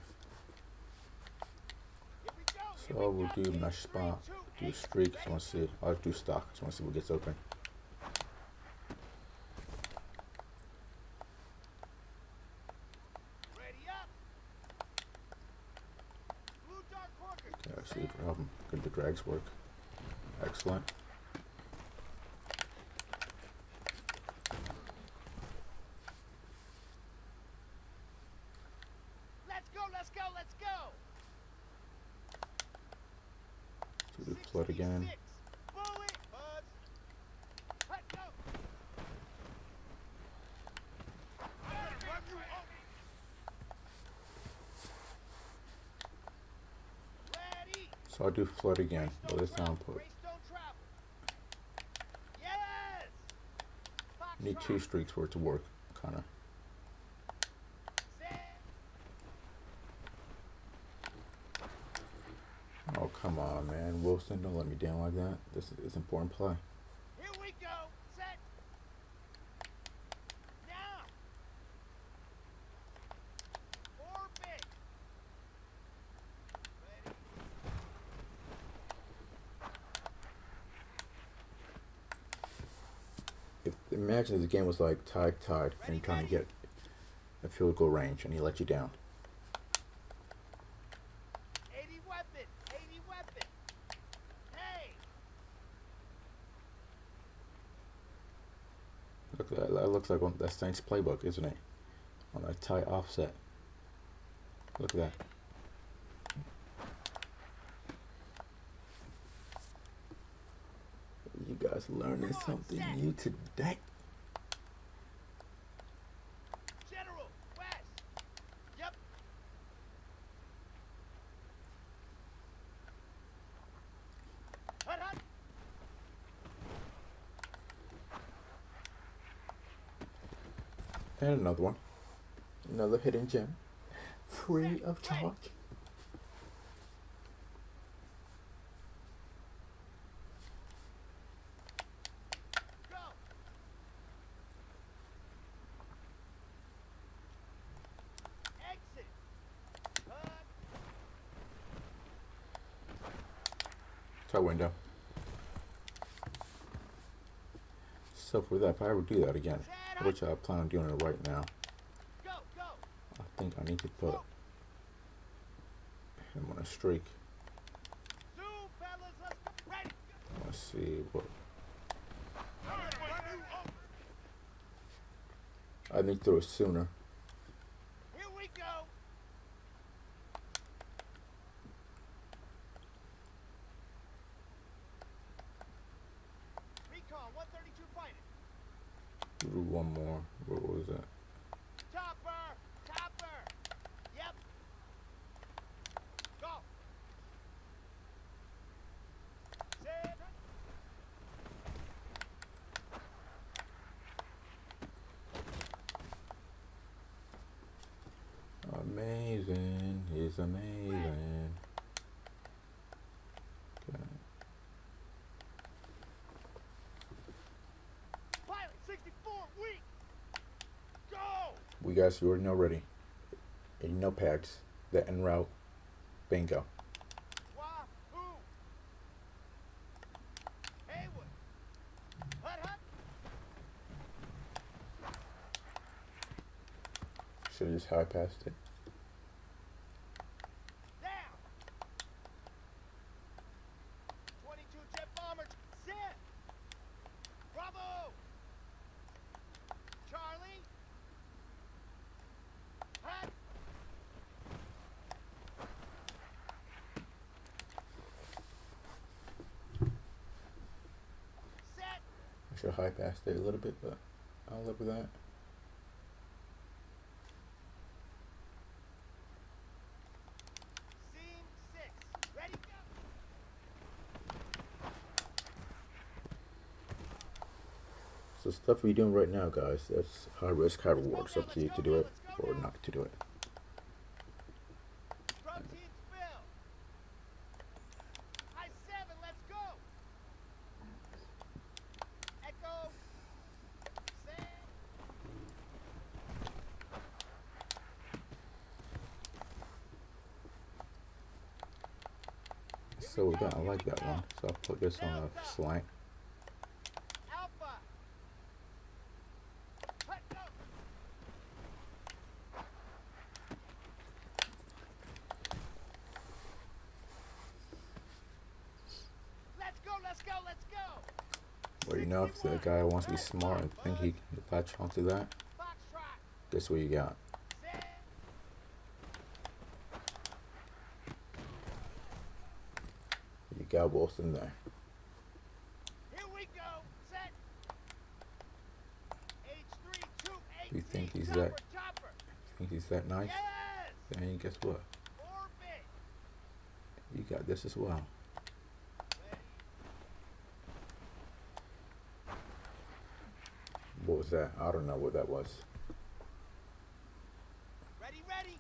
Here we go. Here So we we'll go. do mesh spot, do streak. I want to see. I'll do stock. I want to see what gets open. Ready up. Blue dark corker. Yeah, I see. Good. The drags work. Excellent. Let's go. Let's go. Let's go. So we do flood again. 66. Bully. Buzz. Let go. Run you over. Ready. So I'll do flood again, but this time I'll put. Race don't travel. Yes. Need 2 streaks for it to work, kind of. Oh, come on, man. Wilson, don't let me down like that. This is important play. Here we go. Set. Now. Orbit. Ready. Imagine if the game was like tied, and you're trying to get a field goal range, and he let you down. 80 weapon. 80 weapon. Hey. Look, that looks like that Saints playbook, isn't it? On a tight offset. Look at that. You guys learning something new today. General. West. Yep. Hut, hut. And another one. Another hidden gem. Free of charge. Go. Exit. Hut. Tight window. So for that, if I ever do that again, which I plan on doing it right now, Go. Go. I think I need to put him on a streak. Zoom, fellas. Let's go. Ready. Let's see what Run you over. I need to throw it sooner. Here we go. Recon 132 fighting. Do one more. What was that? Chopper. Chopper. Yep. Go. Sit. Amazing. He's amazing. Okay. Pilot 64 weak. Go. We guys, you already know ready. And you know pads. The en route. Bingo. Wahoo. Haywood. Hut, hut. Should have just high passed it. Down. 22 jet bombers. Sit. Bravo. Charlie. Hut. Set. I should have high passed it a little bit, but I'll live with that. Scene 6. Ready, go. So stuff we're doing right now, guys, that's high risk, high reward. It's up to you to do it or not to do it. Protein spill. I-7, let's go. Echo. Set. So with that, I like that one. So I'll put this on a slant. Alpha. Let go. Let's go, let's go, let's go. Well, you know, if the guy wants to be smart and think he can latch onto that, Foxtrot. guess what you got? Set. You got Wilson there. Here we go. Set. H328. You think he's chopper, that? chopper. Think he's that nice? Yes. Then guess what? Orbit. You got this as well. Ready. What was that? I don't know what that was. Ready, ready.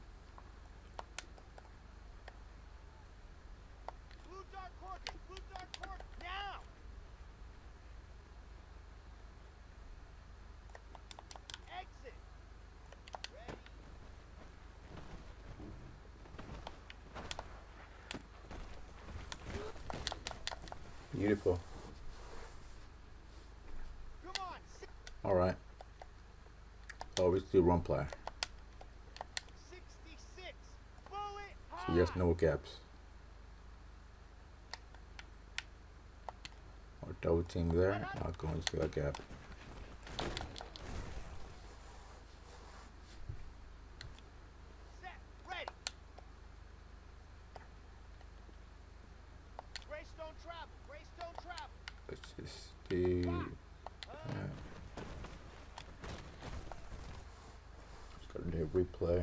Blue dart corking, blue dart cork, now. Exit. Ready. Beautiful. Come on. All right. Always do run play. 66. Bullet. So yes, no gaps. Or double team there. I'll go into that gap. Set. Ready. Greystone travel. Greystone travel. Let's just do. Just gotta do a replay.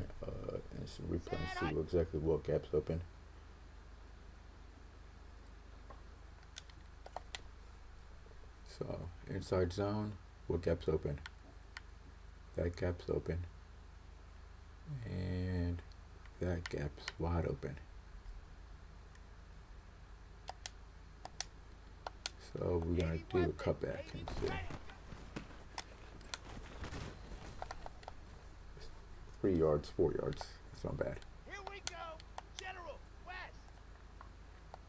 Instant replay and see exactly what gaps open. So inside zone, what gaps open? That gap's open, and that gap's wide open. So we're gonna do a cutback and see. 3 yards, 4 yards. That's not bad. Here we go. General. West.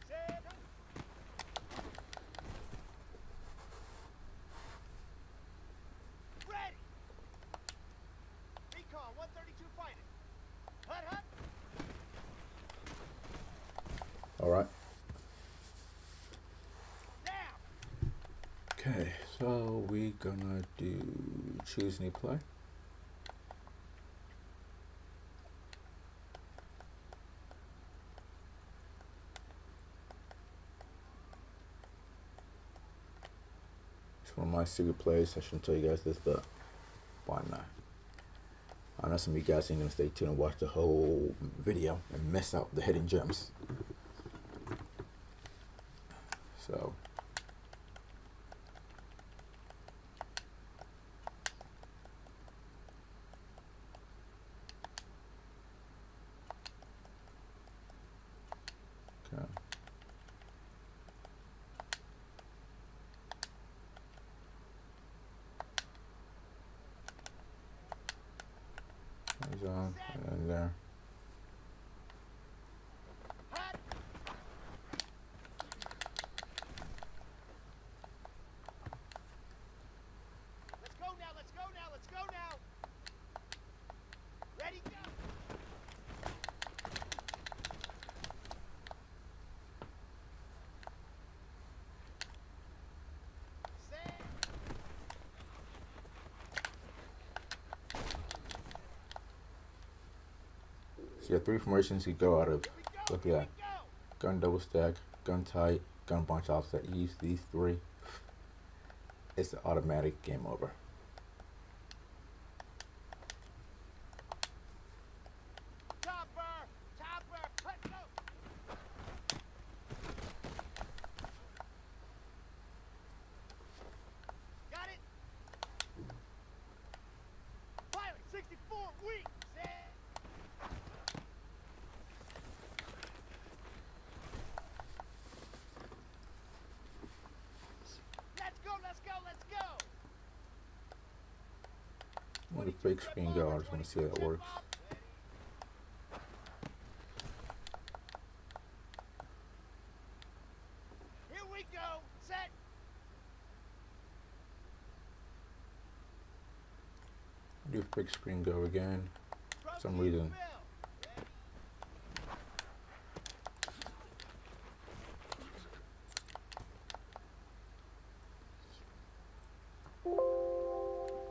Set. Ready. Recon 132 fighter. Hut, hut. All right. Now. Okay, so we're gonna do choose new play. It's one of my secret plays. I shouldn't tell you guys this, but why not? I know some of you guys ain't gonna stay tuned and watch the whole video and miss out the hidden gems. So okay. Zone and there. Hut. Let's go now. Let's go now. Let's go now. Ready, go. Set. So you have 3 formations you go out of. Here we go. Look at Here that. we go. Gun double stack, gun tight, gun bunch offset. Use these 3. It's an automatic game over. Chopper. Chopper. Let go. Got it. Pilot 64 weak. Set. Let's go. Let's go. Let's go. Let the fake screen go. I just want to see how that works. Do big screen go again. For some reason.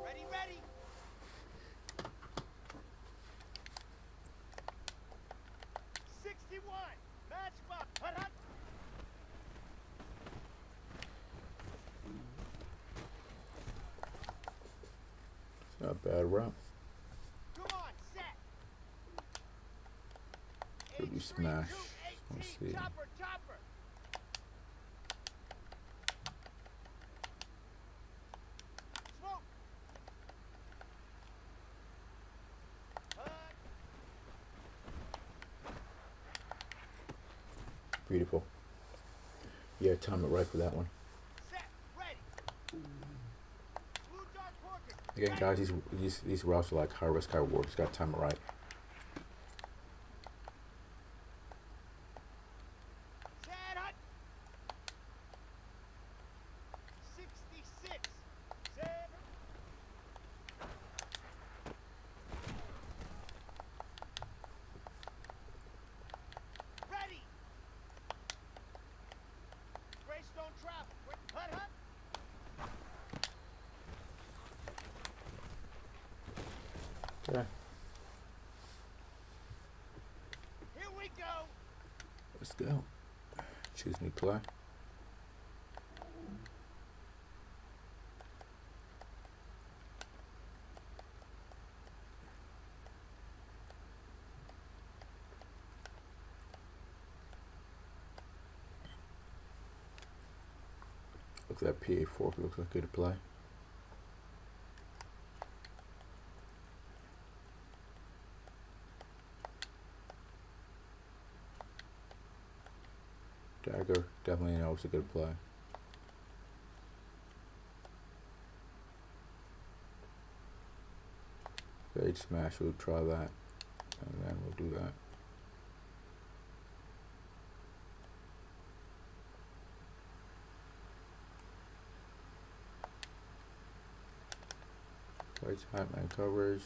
Ready, ready. 61. Match box. Hut, hut. It's not a bad route. Come on, set. Could we smash? Let's see. Chopper, chopper. Smoke. Hut. Beautiful. Yeah, time it right for that one. Set. Ready. Blue dart porker. Again, guys, these routes are like high risk, high reward. Just got to time it right. Set, hut. 66. Set. Ready. Greystone trap. Hut, hut. Okay, Here we go. let's go. Choose new play. Looks like PA4 looks like good play. Dagger, definitely knows a good play. Fade smash, we'll try that. And then we'll do that. Right tight man coverage.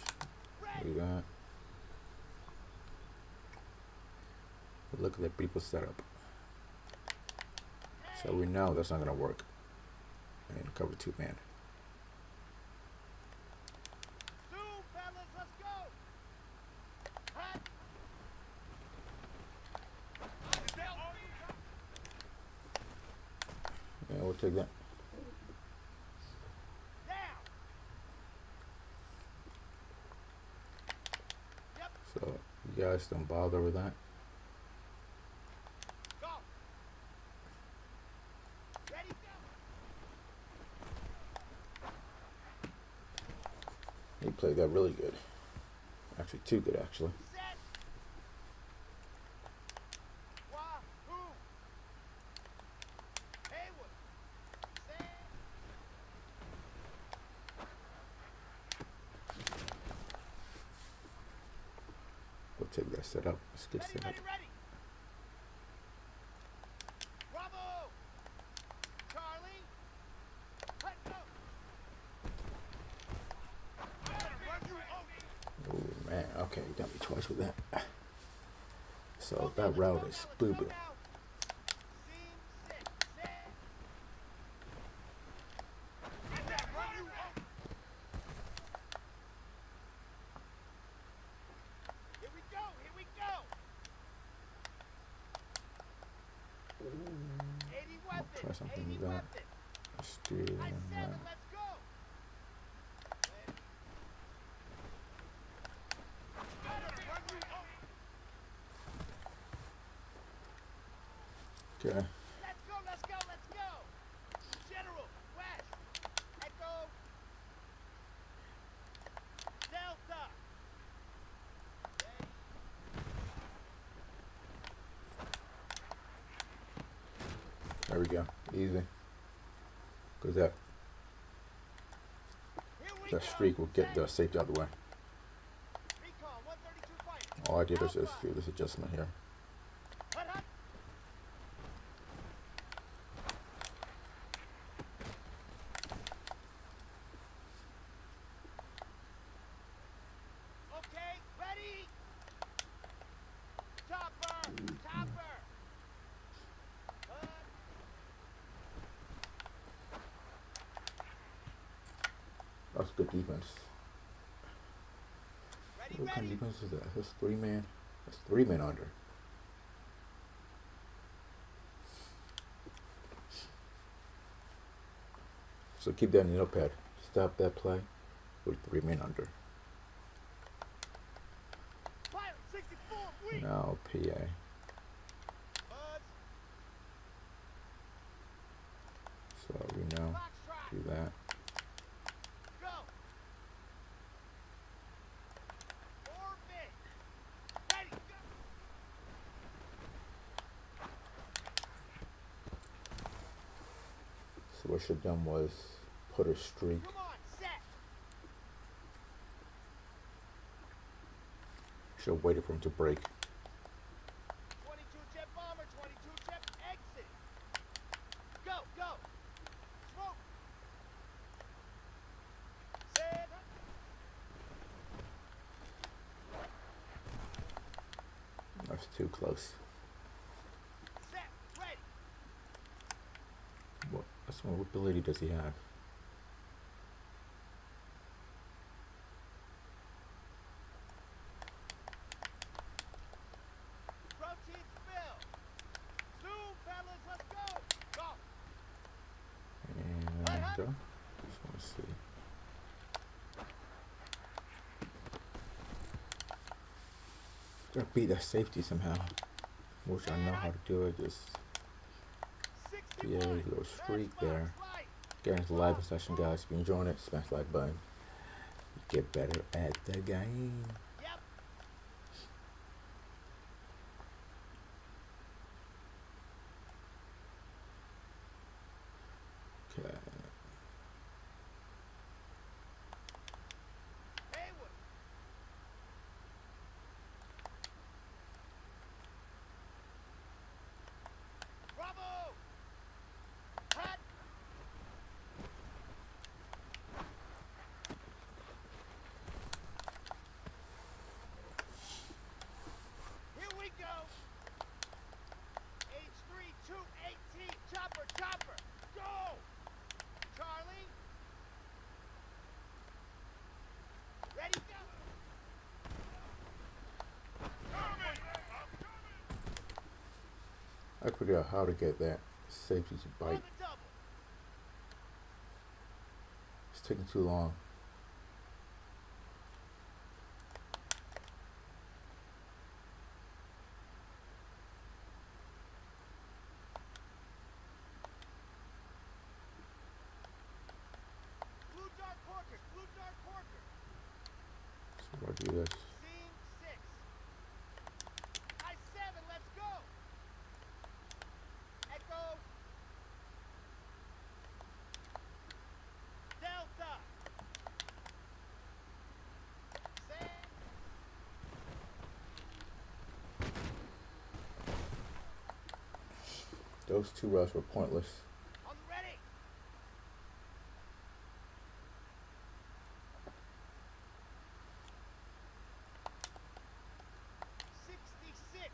Do that. Look at the people setup. So we know that's not gonna work. And cover 2 man. Zoom, fellas, let's go. Hut. Yeah, we'll take that. Down. Yep. So you guys don't bother with that. Go. Ready, go. He played that really good. Actually, too good, actually. Set. Wahoo. Haywood. Set. We'll take that setup. It's good Ready, setup. ready, ready. Bravo. Charlie. Hut, go. Oh man, okay, you got me twice with that. So that route is boo boo. Seam 6. Set. Here we go, here we go. 80 weapon. Try something 80 with that. weapon. Let's do I that. said it, let's go. Okay. Let's go, let's go, let's go. General, west. Echo. Delta. There we go. Easy. Because that Here we that go. streak will get the safety out of the way. Recon 132 fight. All I did was just do this adjustment here. Hut, hut. That's good defense. Ready, What kind of ready. defense is that? That's 3 man. That's 3 men under. So keep that in your notepad. Stop that play with 3 men under. Pilot 64, weak. Now PA. Buzz. So we know Foxtrot. do that. Go. Orbit. Ready, go. So what should have done was put a streak. Come on, set. Should have waited for him to break. 22 jet bomber, 22 jet exit. Go, go. Smoke. Set. That's too close. Set. Ready. What ability does he have? Protein spill. Zoom, fellas, let's go. Go. And just want to see. Gotta beat that safety somehow. Wish I know how to do it. Just 61. yeah, a little streak there. Right. Getting to live session, guys. If you enjoying it, smash the like button. Get better at the game. Yep. Okay. Haywood. Bravo. Hot. Here we go. H3 218. Chopper, chopper. Go. Charlie. Ready, go. I figured out how to get that safety to On bite. the double. It's taking too long. Blue dark porkers. Blue dark porkers. So I do this. Scene 6. I-7, let's go. Echo. Delta. Sam. Those 2 routes were pointless. On the ready. '66.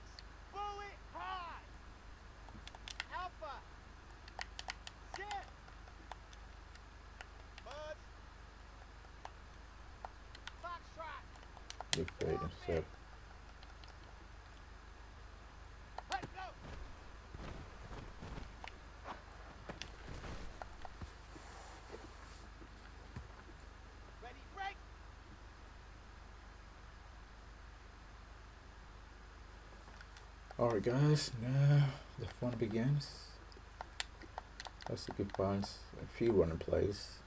Bullet high. Alpha. Zip. Buzz. Foxtrot. Big fade and set. Let go. Ready, break. Alright guys, now the fun begins. Let's see if we can find a few running plays.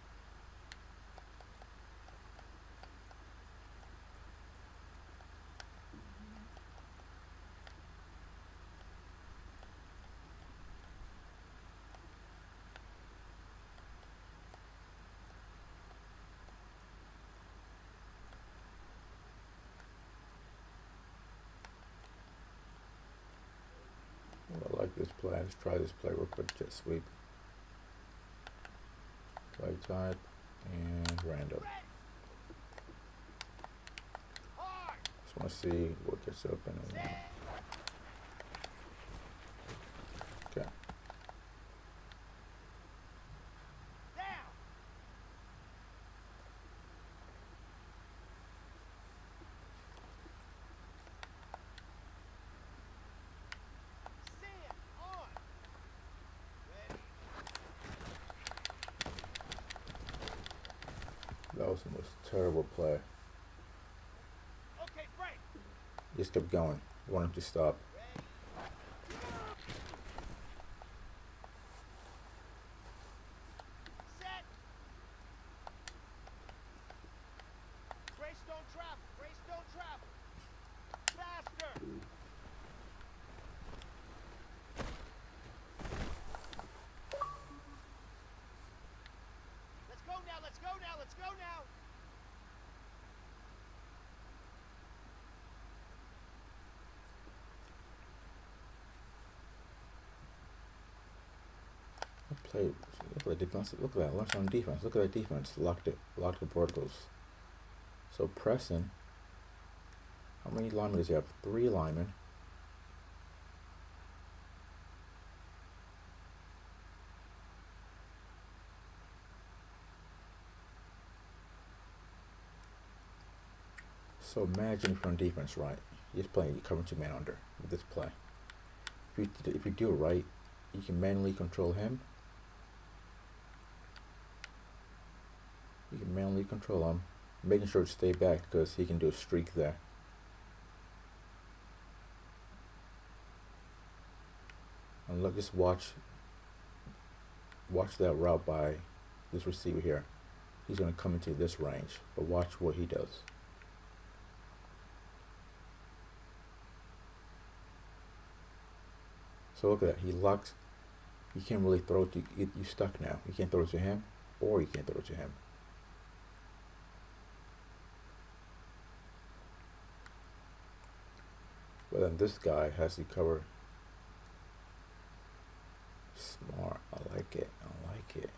I like this play. Let's try this play real quick. Jet sweep. Play type and random. Red. Hard. Just want to see what gets open. And Set. okay. Down. was the most terrible play. Okay, break. Just kept going. You want him to stop. Ready. Set. Brace don't travel. Brace don't travel. Faster. Let's go now. Let's go now. Let's go now. Look at that defense. Look at that. Lunch on defense. Look at that defense. Locked the verticals. So pressing. How many linemen does he have? 3 linemen. So imagine if you're on defense, right? You're just playing, you're covering 2 men under with this play. If you do it right, you can manually control him. You can manually control him, making sure to stay back because he can do a streak there. And look, just watch that route by this receiver here. He's going to come into this range, but watch what he does. So look at that. He locks. You can't really throw it to you. You're stuck now. You can't throw it to him, or you can't throw it to him. But then this guy has to cover. Smart. I like it. I like it.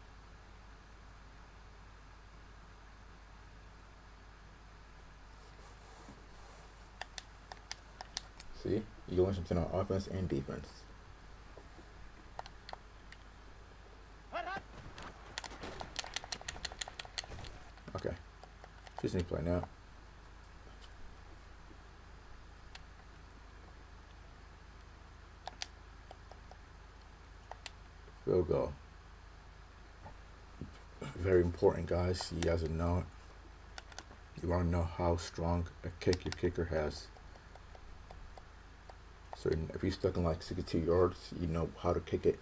See? You learn something on offense and defense. Hut, hut. Okay. Just need to play now. Field goal. Very important, guys. You guys know it. You want to know how strong a kick your kicker has. So if you're stuck in like 62 yards, you know how to kick it.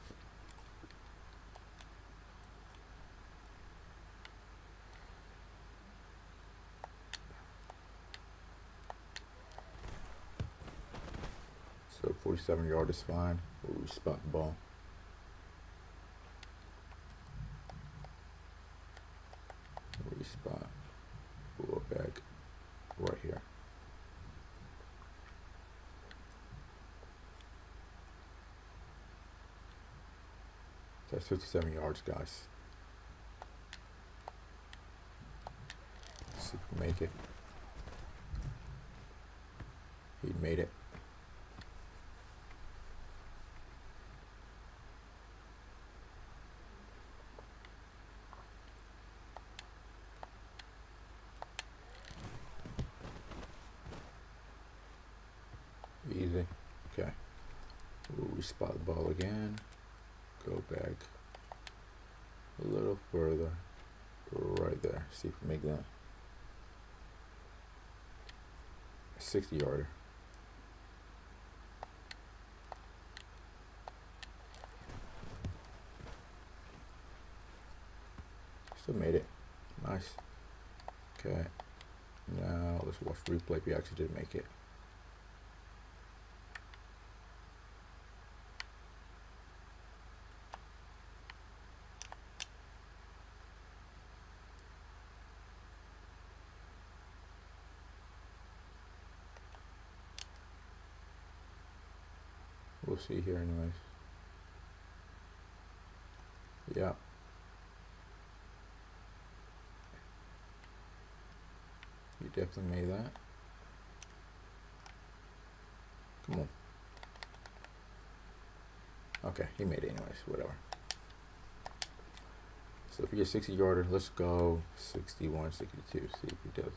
So 47 yard is fine. We'll spot the ball. Spot. We'll go back right here. That's 57 yards, guys. Let's see if we make it. He made it. Easy. Okay. We spot the ball again. Go back a little further. Right there. See if we make that. 60 yarder. Still made it. Nice. Okay. Now let's watch the replay if we actually did make it. We'll see here anyways. Yeah. You definitely made that. Come on. Okay, he made it anyways, whatever. So if you get 60 yarder, let's go 61, 62, see if he does.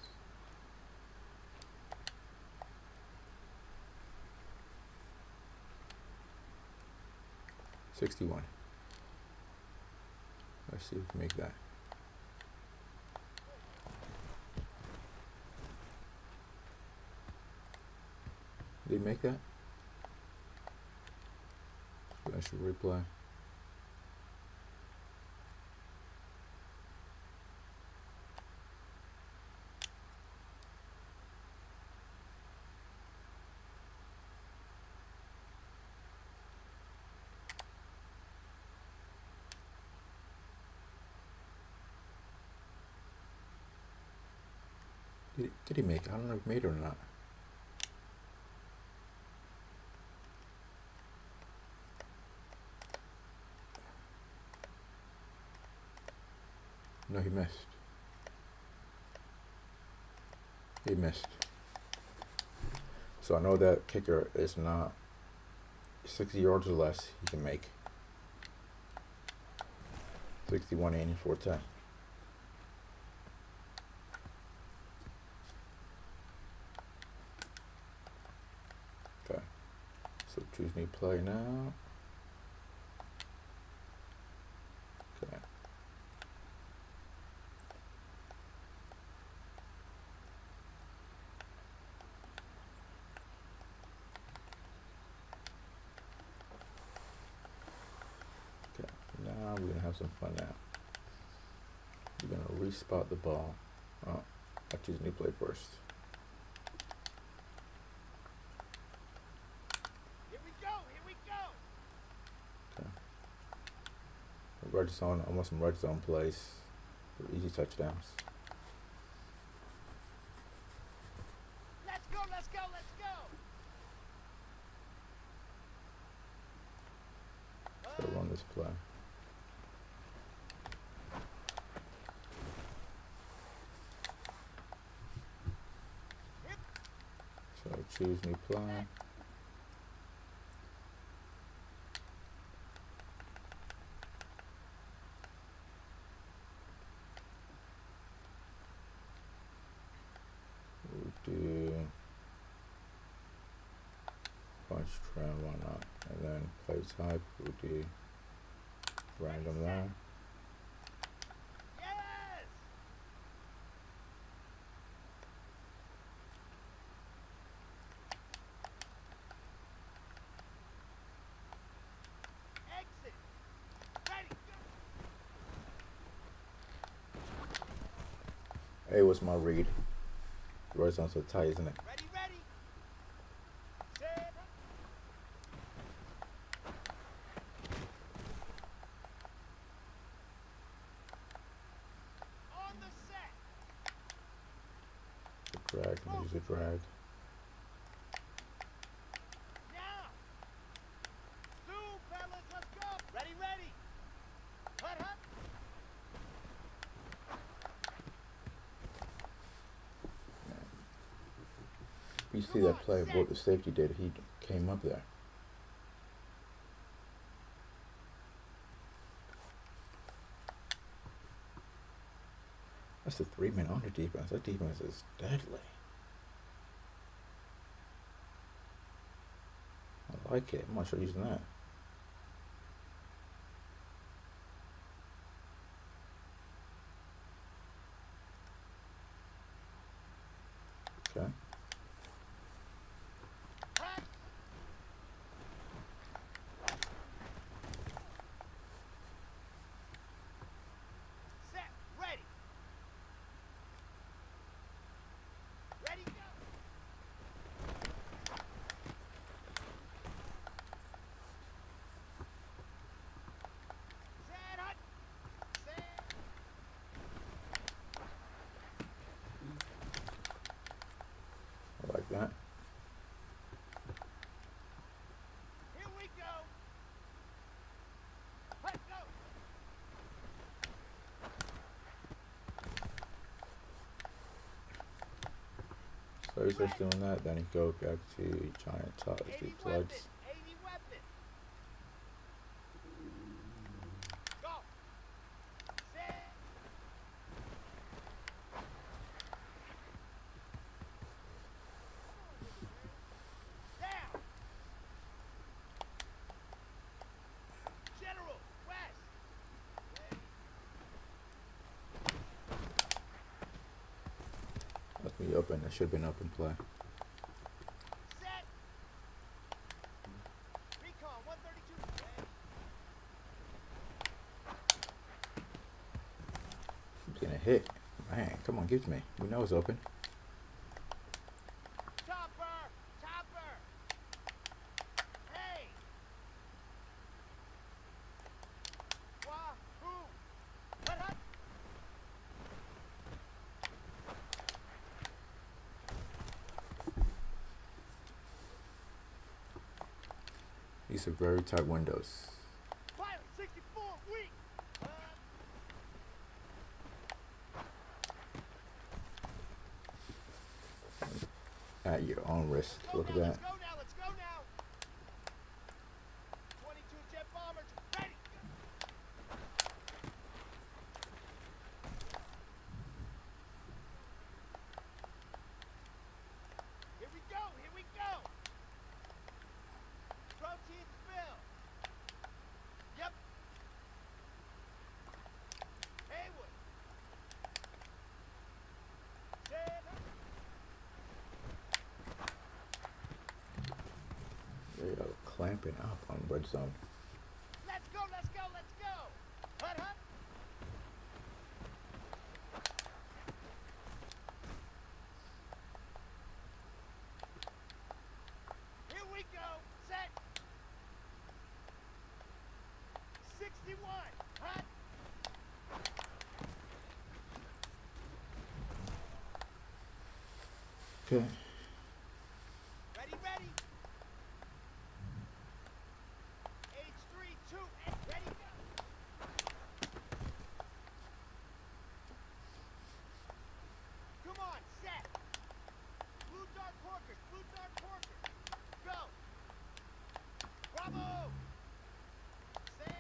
$61. Let's see if we can make that. he make that? I should replay. Did he make it? I don't know if he made it or not. No, he missed. He missed. So I know that kicker is not 60 yards or less. He can make 61, 84, 10. Okay. So choose new play now. Okay. Okay. Now we're gonna have some fun now. We're gonna respot the ball. Oh, I choose new play first. Here we go, here we go. Okay. Red zone, almost some red zone plays for easy touchdowns. Let's go, let's go, let's go. So run this play. So choose new play. We'll do punch trend, why not? And then play type, we'll do random there. Yes. Exit. Ready, go. Hey, what's my read? Red zone's so tight, isn't it? Ready, ready. Set. On the set. The drag, I'm gonna use a drag. Now. Two, fellas, let's go. Ready, ready. Hut, hut. You see that play, what the safety did, he came up there. That's the 3-man under defense. That defense is deadly. I like it. I'm gonna start using that. Okay. Hut. Set. Ready. Ready, go. Set, hut. Set. I like that. Here we go. Hut, go. So he starts doing that, then he goes back to giant toss, 80 do weapon. floods. 80 weapon. Go. Set. Down. General. West. Ready. Left me open. That should have been open play. Set. hit. Man, come on, give it to me. We know it's open. Chopper! Chopper! Hey! Wahoo! Hut, hut! These are very tight windows. Pilot 64, weak! At your own risk. Go Look now, at that. let's go now, let's go now! 22 jet bombers, ready! Here we go, here we go! Protein spill! Yep! Haywood! Set up! They are clamping up on red zone. Let's go, let's go, let's go! Hut, hut! Here we go! Set! 61! Hut! Okay. Ready, ready! H3, 2, and ready, go! Come on, set! Blue dart porkers, blue dart porkers! Go! Bravo! Set!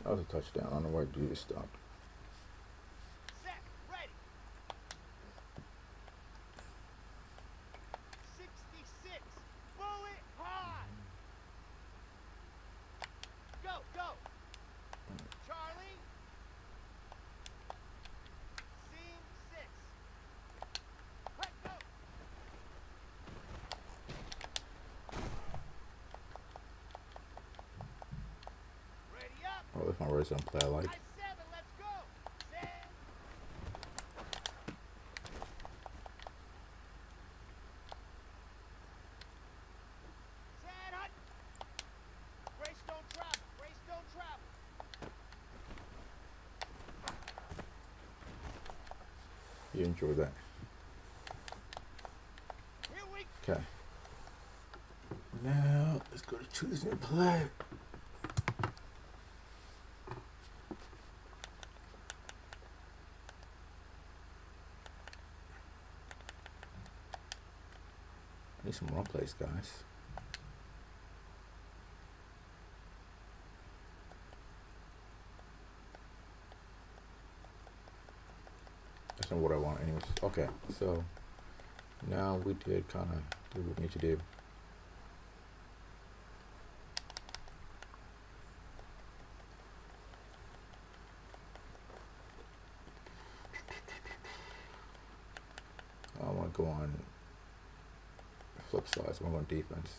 That was a touchdown. I don't know why dude just stopped. Set! Ready! 66! Bullet high! Go, go! Charlie! Scene 6! Let go! Ready up! Oh, that's my red zone play I like. I 7, let's go! Set! Set, hut! Greystone travel, Greystone travel! You enjoy that. Here we Okay. Now, let's go to choose new play. I need some run plays, guys. That's not what I want anyways. Okay, so now we did kind of do what we need to do. I want to go on flip sides. I want to go on defense.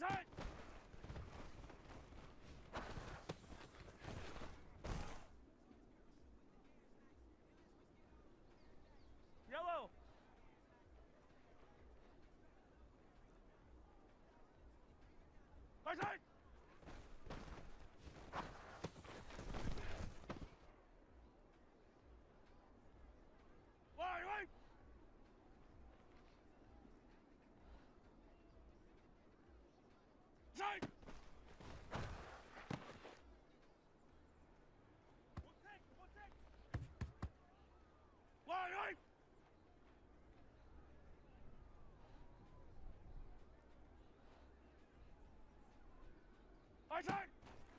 Fight! Yellow! Fight! Wait! Fight! One take!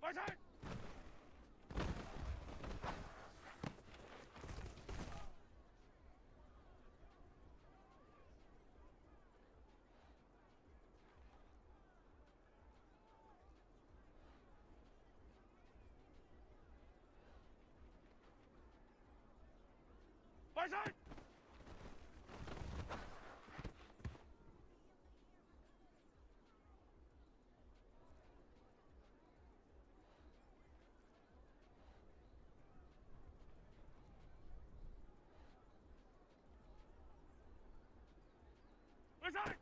Wait! Fight! Fight! Fight! Fight!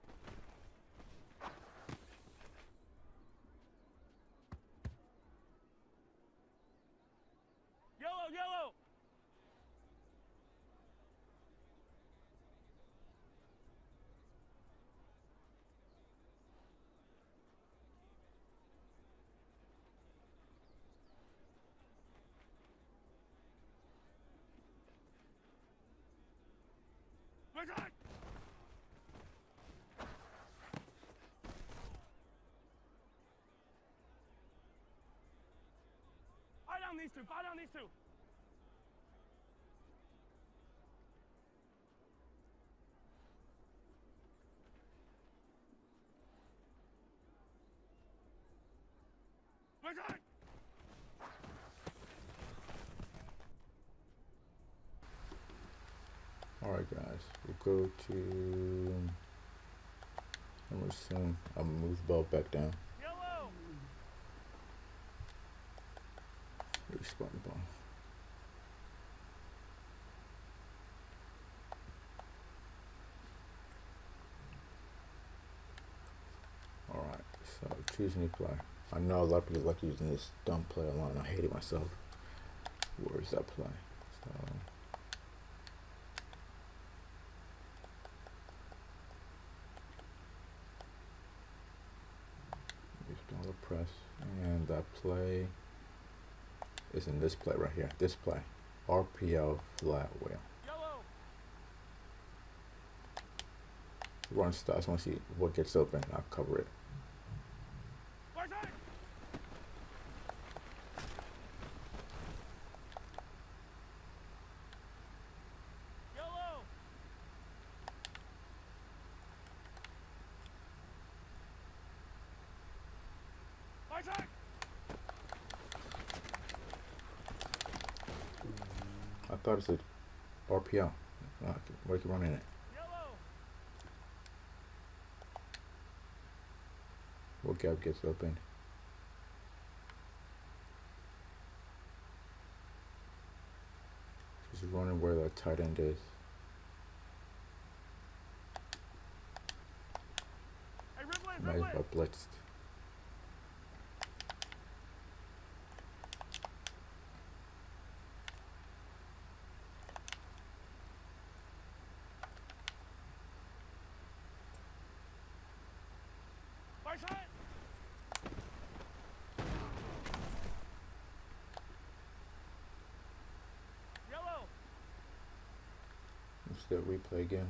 Yellow! Fight! Fight down these two! Fight! Alright guys, we'll go to number soon. I'll move the ball back down. Yellow! Respawn the ball. Alright, so choose new play. I know a lot of people like using this dumb play a lot and I hate it myself. Where's that play? So dollar press, and that play is in this play right here. This play, RPO flat wheel. Yellow! Run starts. I want to see what gets open. I'll cover it. Fight! Yellow! Fight! I thought it said RPO. Why keep running it? Yellow! What gap gets open? Just running where the tight end is. Hey, Might as Ridley! well blitzed. Fight! Yellow! Let's do replay again.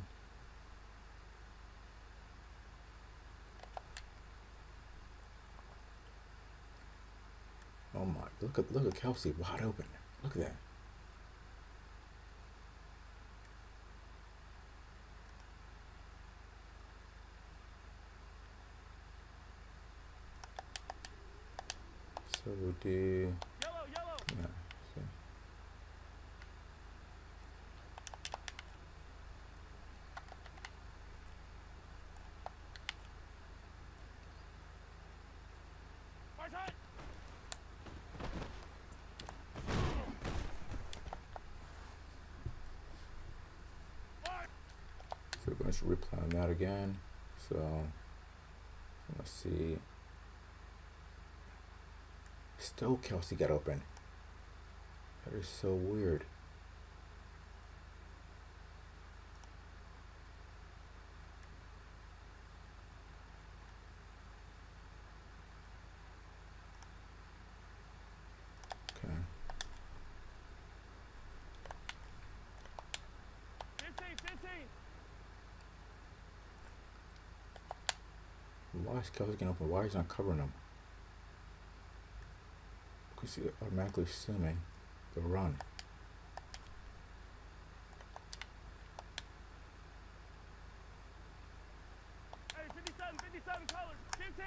Oh my! Look at Kelsey wide open. Look at that. So we'll do. Yellow, yellow. Yeah, see. Right side. Fire. So we're going to replan that again. So let's see. Still Kelsey got open. That is so weird. Okay. 15. Why is Kelsey getting open? Why is he not covering him? Because he's automatically assuming the run. Hey, 57 colors. 15.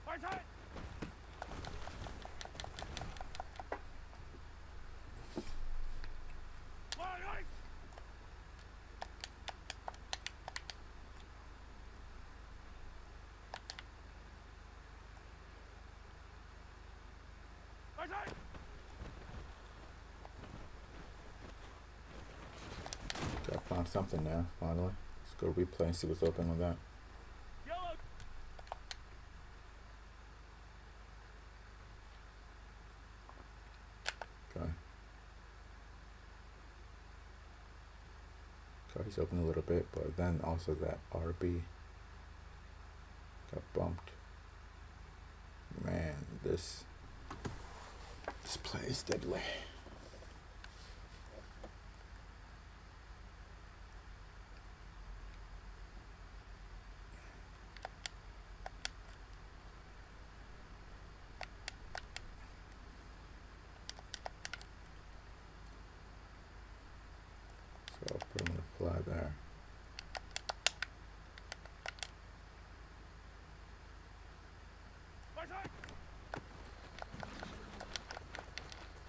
Right side. Line ice. Right side. Got found something now, finally. Let's go replay and see what's open with that. Yellow. Okay. Okay, he's open a little bit, but then also that RB got bumped. Man, this play is deadly. So I'll put him in the fly there. Right side.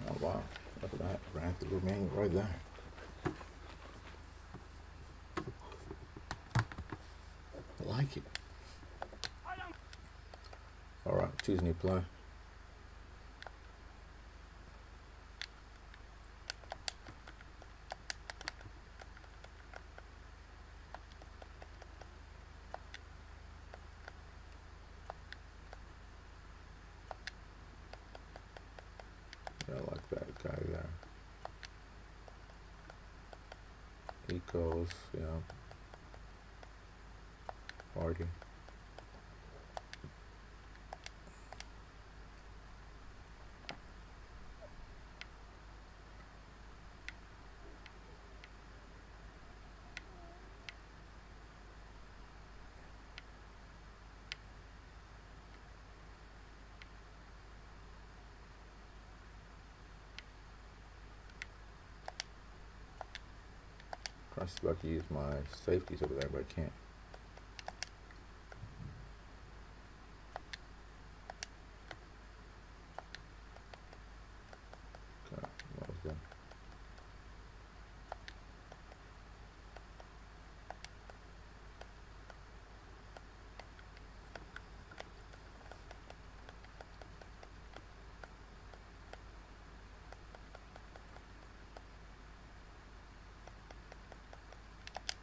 Oh wow, look at that, ran through me right there. I like it. I don't. Alright, choose new play. Yeah, I like that guy there. He goes, yeah. Party. Trying to see if I can use my safeties over there, but I can't. Okay, what was that?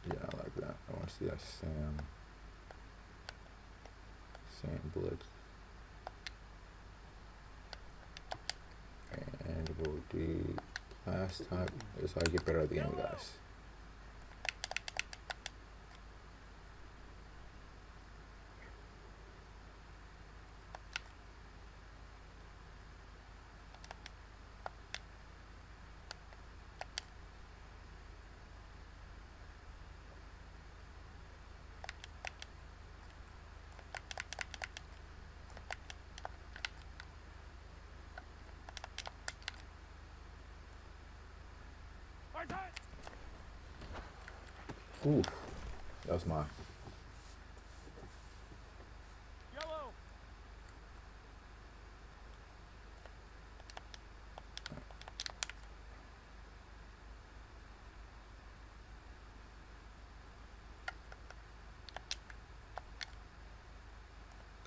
Yeah, I like that. I want to see that Sam Blitz. And we'll do last time. This is how you get better at the game, guys. Ooh, that was mine. Yellow.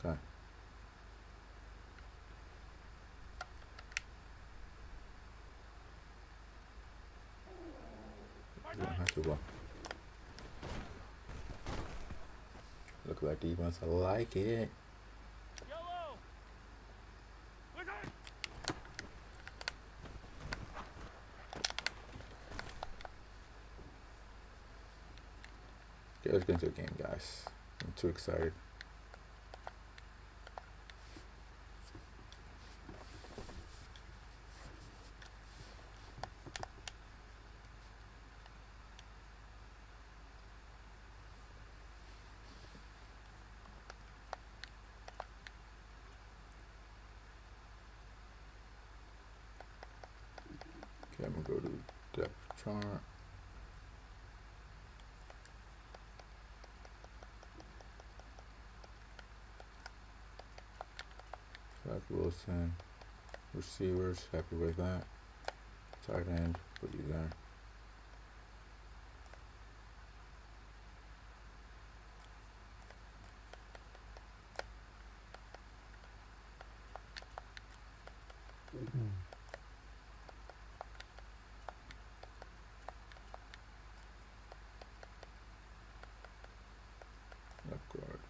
Okay. You don't have to go. Look like defense. I like it. Yellow. With it. Okay, let's get into the game, guys. I'm too excited. Okay, I'm gonna go to depth chart. Zach Wilson, receivers, happy with that. Tight end, put you there. Left guard.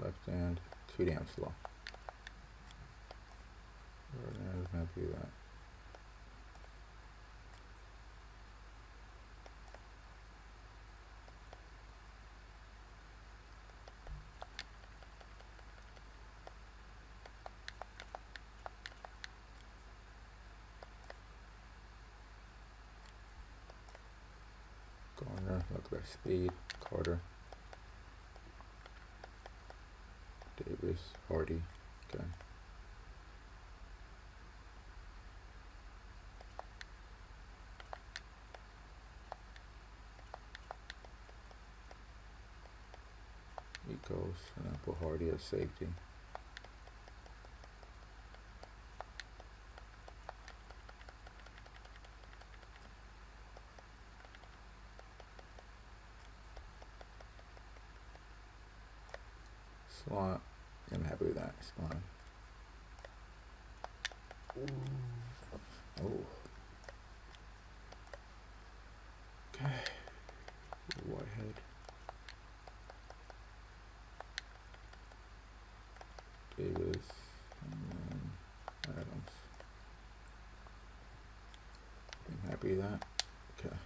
Left hand, too damn slow. Right hand, happy with that. Corner, look at that speed. Carter, Davis, Hardy. Okay. Ecos, and I put Hardy at safety. Slot, I'm happy with that. Slot. Oh. Okay. Whitehead. Davis. And then Adams. I'm happy with that. Okay.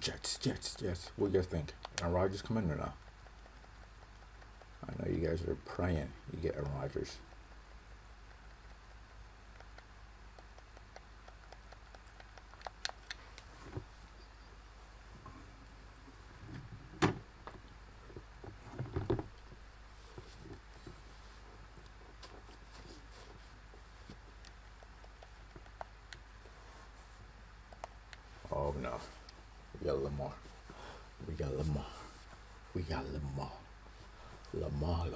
Jets. What do you guys think? Aaron Rodgers coming or not? I know you guys are praying you get Aaron Rodgers. Oh no. We got Lamar. We got Lamar. We got Lamar. Lamar.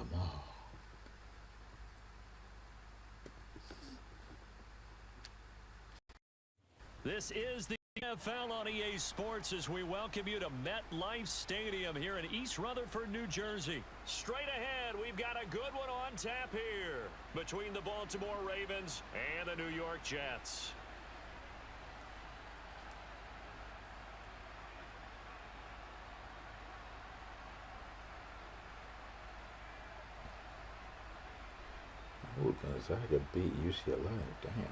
This is the NFL on EA Sports as we welcome you to MetLife Stadium here in East Rutherford, New Jersey. Straight ahead, we've got a good one on tap here between the Baltimore Ravens and the New York Jets. Oh, Gonzaga beat UCLA. Damn.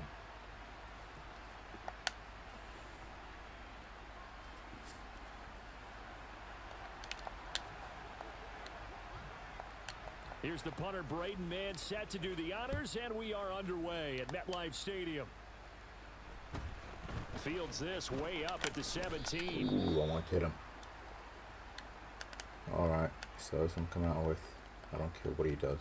Here's the punter, Braden Mann, set to do the honors, and we are underway at MetLife Stadium. Fields this way up at the 17. Ooh, I want to hit him. Alright, so that's what I'm coming out with. I don't care what he does.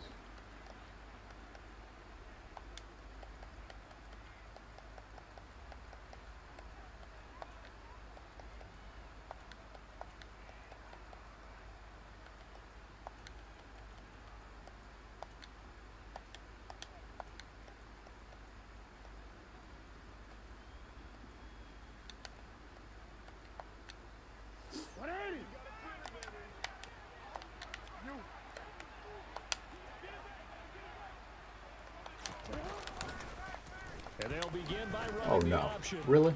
And they'll begin by running Oh the no. option. Really?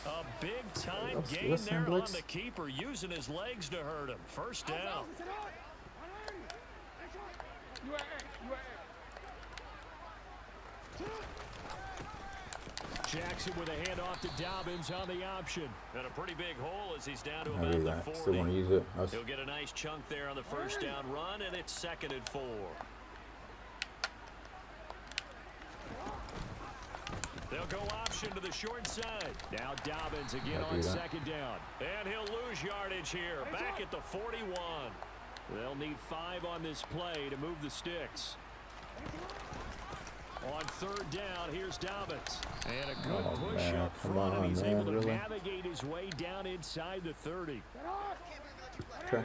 A big time Let's gain send there on blitz. the keeper, using his legs to hurt him. First down. Jackson with a handoff to Dobbins on the option. And a pretty big hole as he's down to I about really the like. 40. Still want to use it. He'll get a nice chunk there on the first down run, and it's 2nd and 4. They'll go option to the short side. Now Dobbins again on 2nd down. And he'll lose yardage here, back at the 41. They'll need 5 on this play to move the sticks. On 3rd down, here's Dobbins. And a good push man, up come front, and on, he's man, able to really? navigate his way down inside the 30. Okay.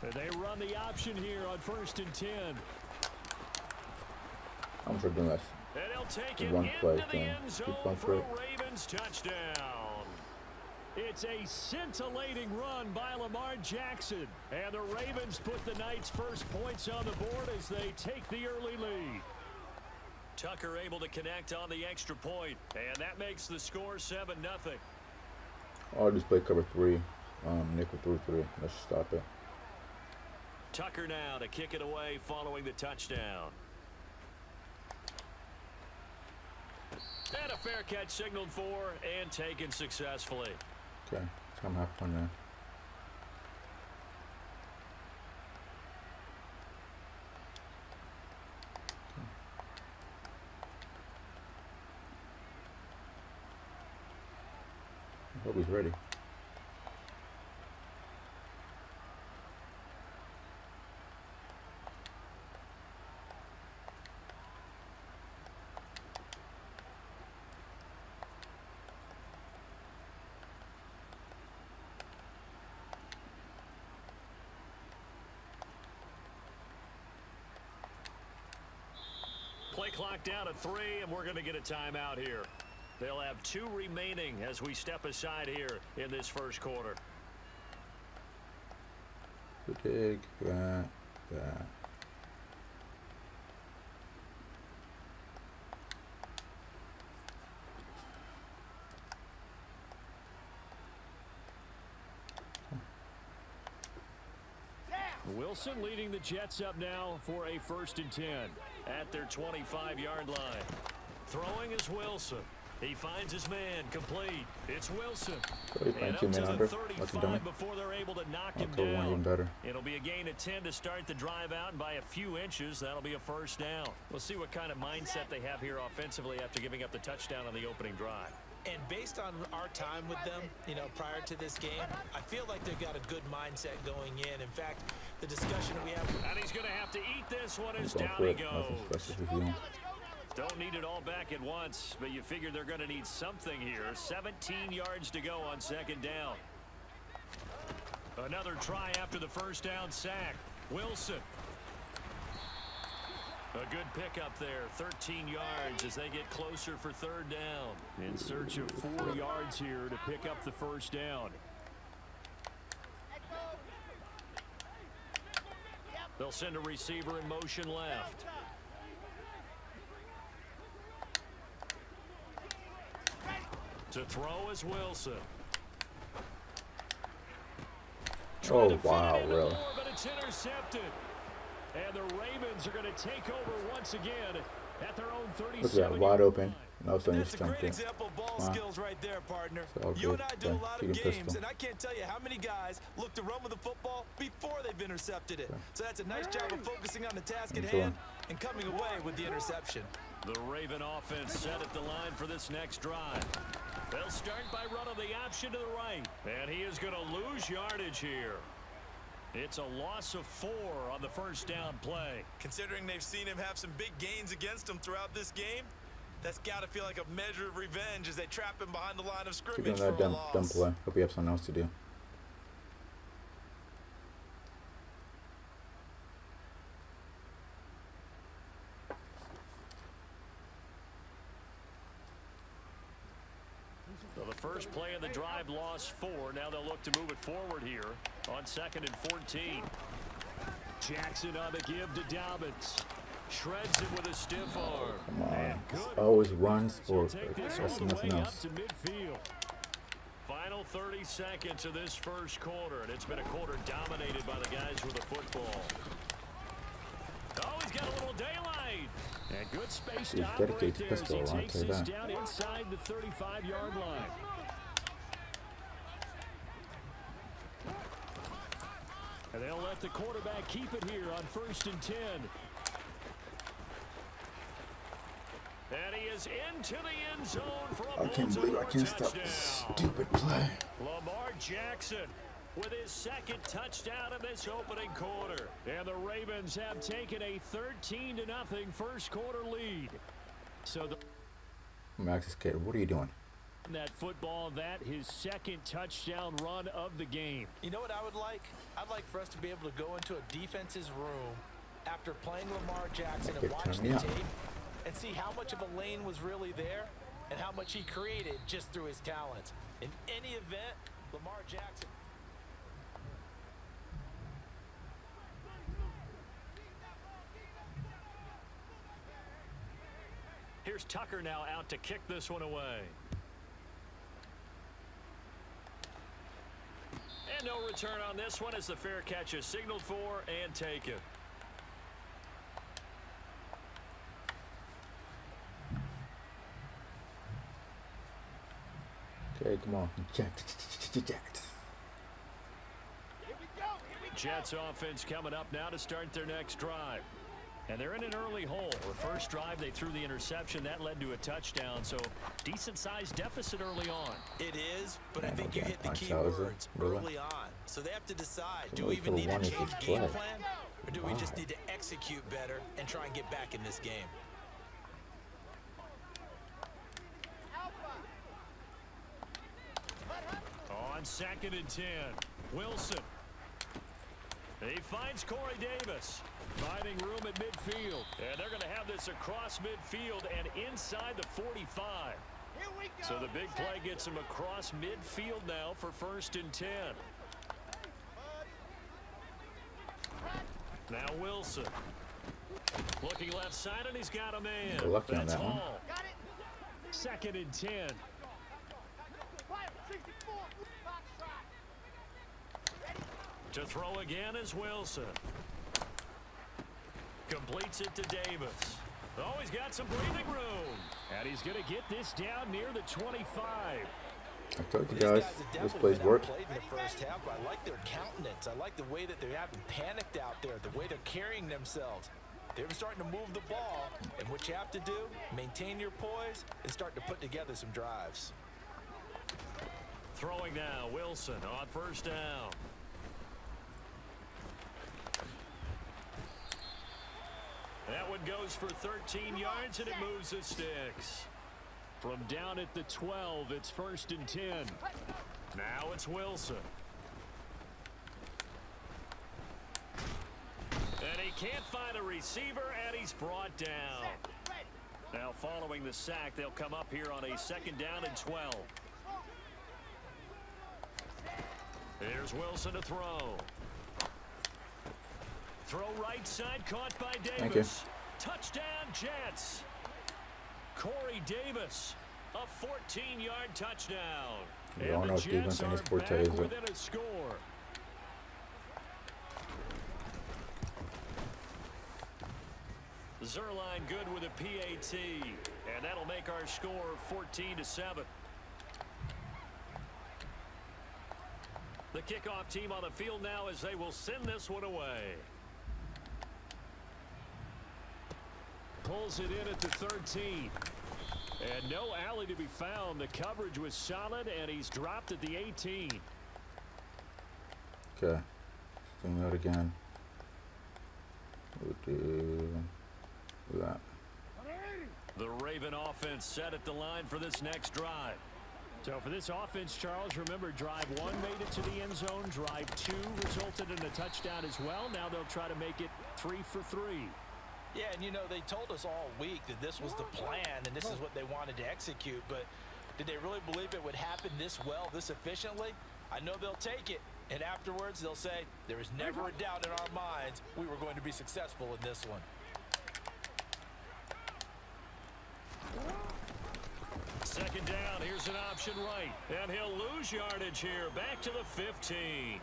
And they run the option here on 1st and 10. I'm sure doing this. And he'll take The it one into play the thing. end Keep zone going for for a it. Ravens touchdown. It's a scintillating run by Lamar Jackson. And the Ravens put the Knights' first points on the board as they take the early lead. Tucker able to connect on the extra point, and that makes the score 7-0. I'll just play cover 3. Nickel 3-3. Let's stop it. Tucker now to kick it away following the touchdown. And a fair catch signaled for and taken successfully. Okay. Time to have fun now. I hope he's ready. Play clock down to 3, and we're going to get a timeout here. They'll have 2 remaining as we step aside here in this first quarter. Dig that. Wilson leading the Jets up now for a 1st and 10 at their 25-yard line. Throwing is Wilson. He finds his man complete. It's Wilson. He's playing 2 men under. What's he doing? Before they're able to knock I'll him throw one even down. better. It'll be a gain of 10 to start the drive out, and by a few inches, that'll be a first down. We'll see what kind of mindset they have here offensively after giving up the touchdown on the opening drive. And based on our time with them, prior to this game, I feel like they've got a good mindset going in. In fact, the discussion we have... And he's going to have to eat this one as Going down for he it. goes. That's what he's doing. Don't need it all back at once, but you figure they're going to need something here. 17 yards to go on 2nd down. Another try after the first down sack. Wilson. A good pickup there, 13 yards as they get closer for 3rd down. In search of 4 yards here to pick up the first down. They'll send a receiver in motion left. To throw is Wilson. Oh, wow, really? But it's intercepted. And the Ravens are going to take over once again at their own 37. Look at that, wide open. No, so That's just a jumped great it. example of ball Wow. skills right there, partner. It's all You good. and I do a Yeah, lot keep of it games, pistol. and I can't tell you how many guys look to run with the football before they've intercepted it. Okay. So that's a nice job of focusing on the task at Enjoy. hand and coming away with the interception. The Raven offense set at the line for this next drive. They'll start by running the option to the right. And he is going to lose yardage here. It's a loss of 4 on the first down play. Considering they've seen him have some big gains against them throughout this game, that's got to feel like a measure of revenge as they trap him behind the line of Keep doing scrimmage that for a dumb loss. play. Hope you have something else to do. So the first play of the drive lost 4. Now they'll look to move it forward here on 2nd and 14. Jackson on the give to Dobbins. Shreds him with a stiff arm. Come on. And It's good. always runs He'll or take this that's all the nothing way up else. to midfield. Final 30 seconds of this first quarter, and it's been a quarter dominated by the guys with the football. Oh, he's got a little daylight. And good space He's to operate dedicated to there as he pistol, I'll takes tell you this that. down inside the 35-yard line. And they'll let the quarterback keep it here on 1st and 10. And he is into the end zone for a I can't believe I can't stop touchdown. this stupid play. Lamar Jackson with his 2nd touchdown in this opening quarter. And the Ravens have taken a 13-0 first quarter lead. So Max is scared. What are you doing? that football, that his 2nd touchdown run of the game. You know what I would like? I'd like for us to be able to go into a defense's room after playing Lamar Jackson and Okay, watch turn the me up. tape and see how much of a lane was really there and how much he created just through his talents. In any event, Lamar Jackson. Here's Tucker now out to kick this one away. And no return on this one as the fair catch is signaled for and taken. Okay, come on. Jack. Jets offense coming up now to start their next drive. And they're in an early hole. The first drive, they threw the interception. That led to a touchdown. So, decent-sized deficit early on. It is, but I Man, think you okay, hit the punch key out, is it? words Really? early on. So they have to decide, do Somebody we even could've need won to if change it's game play. plan? Or do we just Wow. need to execute better and try and get back in this game? On 2nd and 10, Wilson. He finds Corey Davis. Finding room at midfield. And they're going to have this across midfield and inside the 45. Here we go. So the big play gets him across midfield now for 1st and 10. Now Wilson. Looking left side, and he's got a man. You're lucky on That's that one. Hall. Got it. 2nd and 10. Fire, 64. Box shot. Ready? To throw again is Wilson. Completes it to Davis. Oh, he's got some breathing room. And he's going to get this down near the 25. I told you These guys, have this definitely plays been work. outplayed in the first half, but I like their countenance. I like the way that they haven't panicked out there, the way they're carrying themselves. They're starting to move the ball, and what you have to do, maintain your poise and start to put together some drives. Throwing now, Wilson on 1st down. That one goes for 13 yards, and it moves the sticks. From down at the 12, it's 1st and 10. Now it's Wilson. And he can't find a receiver, and he's brought down. Now following the sack, they'll come up here on a 2nd down and 12. Here's Wilson to throw. Throw right side, caught by Thank you. Davis. Touchdown, Jets. Corey Davis, a 14-yard touchdown. We all And know the defense Jets and his are forte back is it. within a score. Zerline good with a PAT. And that'll make our score 14-7. The kickoff team on the field now as they will send this one away. Pulls it in at the 13. And no alley to be found. The coverage was solid, and he's dropped at the 18. Okay. Doing that again. We'll do that. The Raven offense set at the line for this next drive. So for this offense, Charles, remember drive 1 made it to the end zone. Drive 2 resulted in a touchdown as well. Now they'll try to make it 3 for 3. Yeah, and you know, they told us all week that this was the plan and this is what they wanted to execute, but did they really believe it would happen this well, this efficiently? I know they'll take it, and afterwards they'll say, there is never a doubt in our minds we were going to be successful in this one. Second down, here's an option right, and he'll lose yardage here, back to the 15.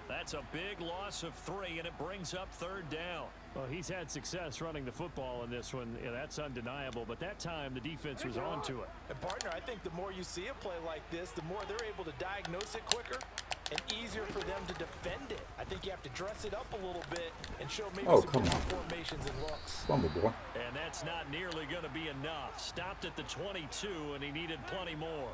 That's a big loss of 3, and it brings up third down. Well, he's had success running the football in this one. Yeah, that's undeniable, but that time the defense was on to it. And partner, I think the more you see a play like this, the more they're able to diagnose it quicker and easier for them to defend it. I think you have to dress it up a little bit and show maybe some different formations and looks. Fumble, boy. And that's not nearly going to be enough. Stopped at the 22, and he needed plenty more.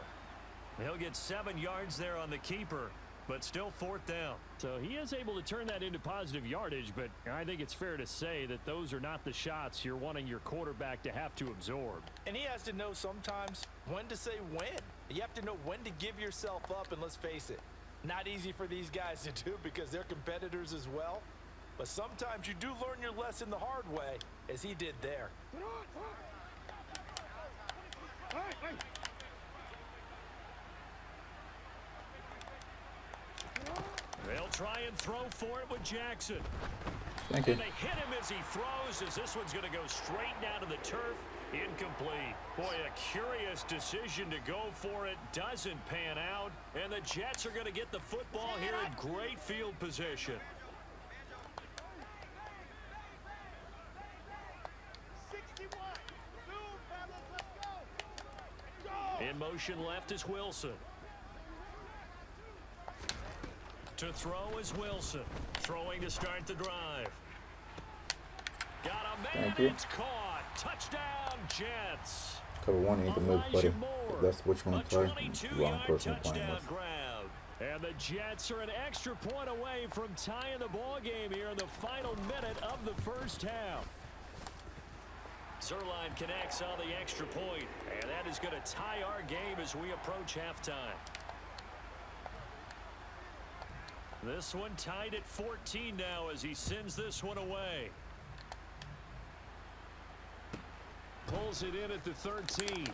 He'll get 7 yards there on the keeper, but still fourth down. So he is able to turn that into positive yardage, but I think it's fair to say that those are not the shots you're wanting your quarterback to have to absorb. And he has to know sometimes when to say when. You have to know when to give yourself up, and let's face it, not easy for these guys to do because they're competitors as well. But sometimes you do learn your lesson the hard way, as he did there. They'll try and throw for it with Jackson. Thank you. And they hit him as he throws, as this one's going to go straight down to the turf. Incomplete. Boy, a curious decision to go for it. Doesn't pan out. And the Jets are going to get the football here in great field position. 61. Move, fellas, let's go. In motion left is Wilson. To throw is Wilson. Throwing to start the drive. Got a man, it's caught. Touchdown, Jets. Cover 1 ain't the move, buddy. If that's what you want to play, wrong person playing with. Grab. And the Jets are an extra point away from tying the ball game here in the final minute of the first half. Zerline connects on the extra point, and that is going to tie our game as we approach halftime. This one tied at 14 now as he sends this one away. Pulls it in at the 13.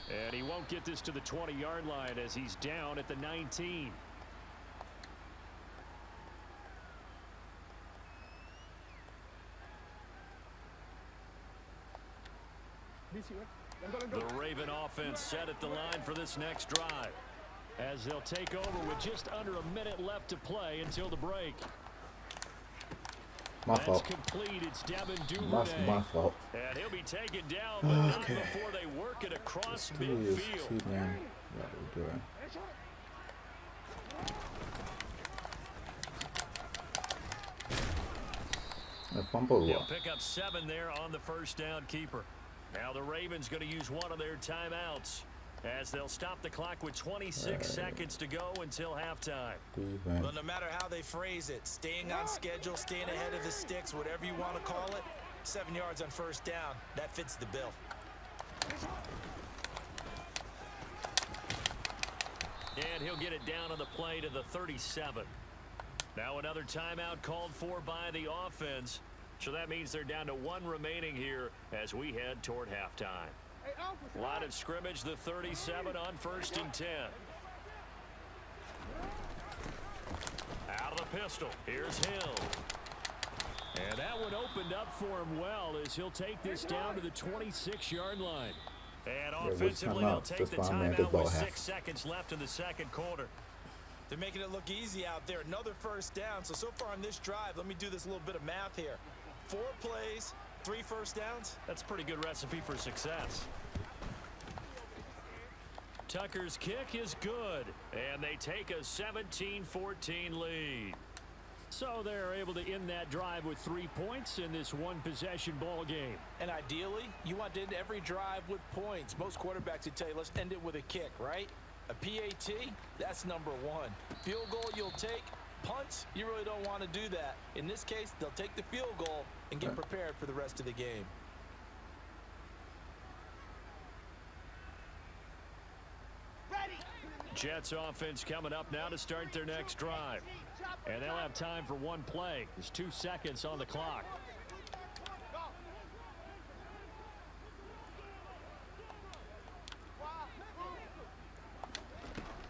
And he won't get this to the 20-yard line as he's down at the 19. The Raven offense set at the line for this next drive, as they'll take over with just under a minute left to play until the break. My fault. Complete. It's Devin Duvernay. My fault. And he'll be taken down, but not before they work it across midfield. Man. Yeah, we're doing. A fumble. He'll pick up 7 there on the first down keeper. Now the Ravens going to use one of their timeouts, as they'll stop the clock with 26 seconds to go until halftime. Well, no matter how they phrase it, staying on schedule, staying ahead of the sticks, whatever you want to call it, 7 yards on first down, that fits the bill. And he'll get it down on the play to the 37. Now another timeout called for by the offense. So that means they're down to 1 remaining here as we head toward halftime. Line of scrimmage, the 37 on 1st and 10. Out of the pistol. Here's Hill. And that one opened up for him well as he'll take this down to the 26-yard line. And offensively, they'll take the timeout with 6 seconds left in the second quarter. They're making it look easy out there. Another first down. So far on this drive, let me do this little bit of math here. 4 plays, 3 first downs? That's a pretty good recipe for success. Tucker's kick is good, and they take a 17-14 lead. So they're able to end that drive with 3 points in this one-possession ball game. And ideally, you want to end every drive with points. Most quarterbacks would tell you, let's end it with a kick, right? A PAT, that's number 1. Field goal you'll take. Punts, you really don't want to do that. In this case, they'll take the field goal and get prepared for the rest of the game. Jets offense coming up now to start their next drive. And they'll have time for one play. There's 2 seconds on the clock.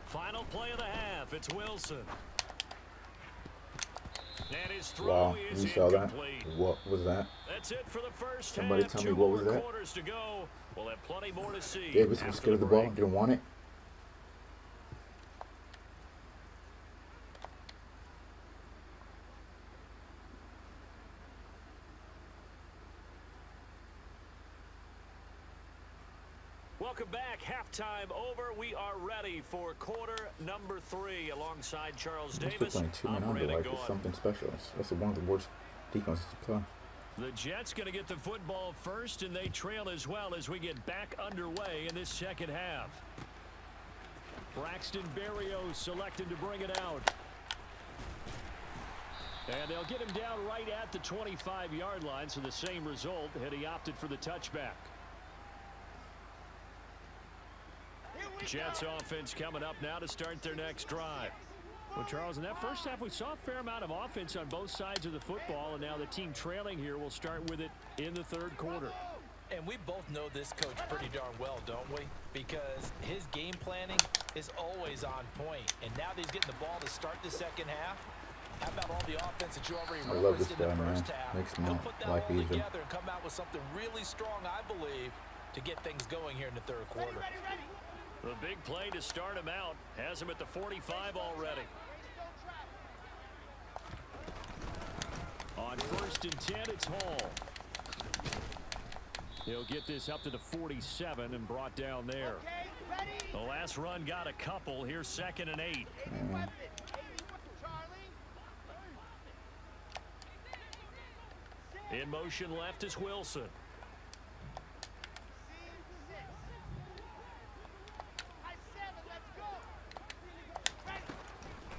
Final play of the half. It's Wilson. And his throw Wow, is you saw that? incomplete. What was that? That's it for the first Somebody half. tell me 2 what was more that? quarters to go. We'll have plenty more to see. Davis was after scared of the ball. break. Didn't want it. Welcome back. Halftime over. We are ready for quarter number 3 alongside Charles Must be Davis. playing 2 I'm men under Brandon like it's Gaughan. something special. That's one of the worst defenses to play. The Jets going to get the football first, and they trail as well as we get back underway in this second half. Braxton Berrios selected to bring it out. And they'll get him down right at the 25-yard line, so the same result had he opted for the touchback. Jets offense coming up now to start their next drive. Well, Charles, in that first half, we saw a fair amount of offense on both sides of the football, and now the team trailing here will start with it in the third quarter. And we both know this coach pretty darn well, don't we? Because his game planning is always on point. And now that he's getting the ball to start the second half, how about all the offense that you already I love referenced this in the guy, man. first half? Makes my He'll put that life all easier. together and come out with something really strong, I believe, to get things going here in the third quarter. The big play to start him out has him at the 45 already. On 1st and 10, it's Hall. He'll get this up to the 47 and brought down there. The last run got a couple. Here's 2nd and 8. In motion left is Wilson.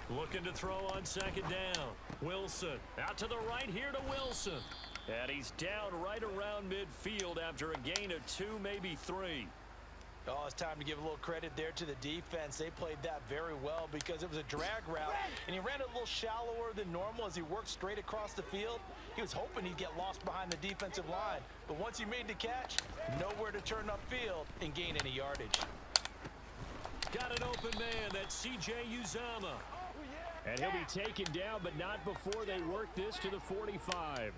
Looking to throw on 2nd down. Wilson out to the right here to Wilson. And he's down right around midfield after a gain of 2, maybe 3. Oh, it's time to give a little credit there to the defense. They played that very well because it was a drag route, and he ran it a little shallower than normal as he worked straight across the field. He was hoping he'd get lost behind the defensive line, but once he made the catch, nowhere to turn upfield and gain any yardage. Got an open man. That's C.J. Uzama. And he'll be taken down, but not before they work this to the 45.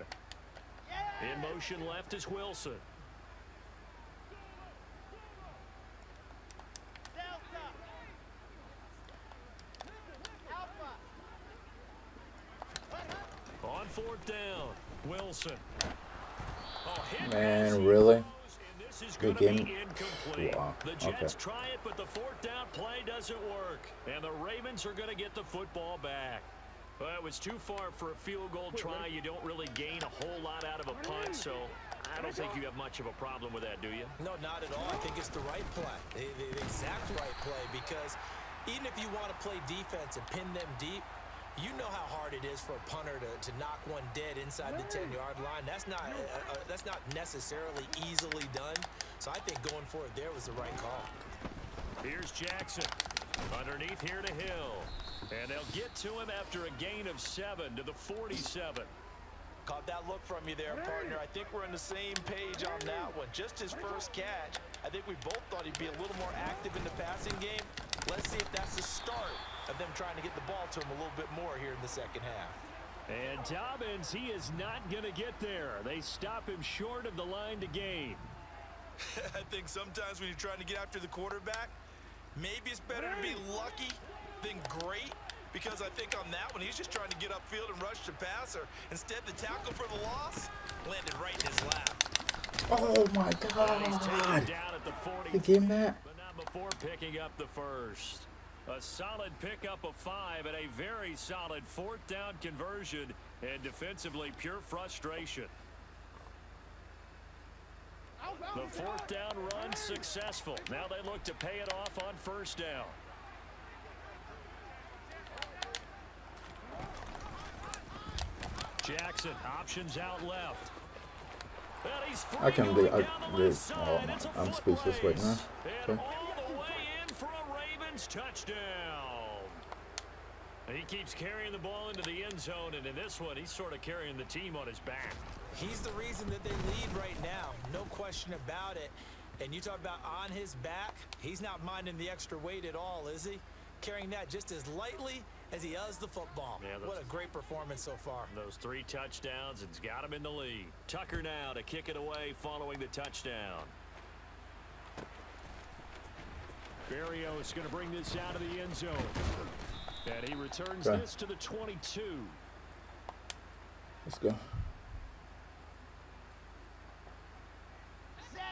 In motion left is Wilson. On 4th down, Wilson. Oh, hit Man, really? and this is Good gonna be game. incomplete. Wow. The Jets Okay. try it, but the 4th down play doesn't work. And the Ravens are going to get the football back. Well, it was too far for a field goal try. You don't really gain a whole lot out of a punt, so I don't think you have much of a problem with that, do you? No, not at all. I think it's the right play, the exact right play, because even if you want to play defense and pin them deep, you know how hard it is for a punter to knock one dead inside the 10-yard line. That's not necessarily easily done. So I think going for it there was the right call. Here's Jackson. Underneath here to Hill. And they'll get to him after a gain of 7 to the 47. Caught that look from you there, partner. I think we're on the same page on that one. Just his first catch. I think we both thought he'd be a little more active in the passing game. Let's see if that's the start of them trying to get the ball to him a little bit more here in the second half. And Dobbins, he is not going to get there. They stop him short of the line to gain. I think sometimes when you're trying to get after the quarterback, maybe it's better to be lucky than great, because I think on that one, he's just trying to get upfield and rush the passer. Instead, the tackle for the loss, landed right in his lap. Oh my And he's taken God! down at the 40. He gave him that. But not before picking up the first. A solid pickup of 5 and a very solid 4th down conversion, and defensively pure frustration. The 4th down run successful. Now they look to pay it off on 1st down. Jackson options out left. And he's free I can't believe going down the left side. It's a I'm foot speechless right race. now. And Okay. all the way in for a Ravens touchdown. And he keeps carrying the ball into the end zone, and in this one, he's sort of carrying the team on his back. He's the reason that they lead right now. No question about it. And you talk about on his back, he's not minding the extra weight at all, is he? Carrying that just as lightly as he does the football. Yeah, what a great performance so far. Those 3 touchdowns, it's got him in the lead. Tucker now to kick it away following the touchdown. Barrio is going to bring this out of the end zone. And he returns Okay. this to the 22. Let's go.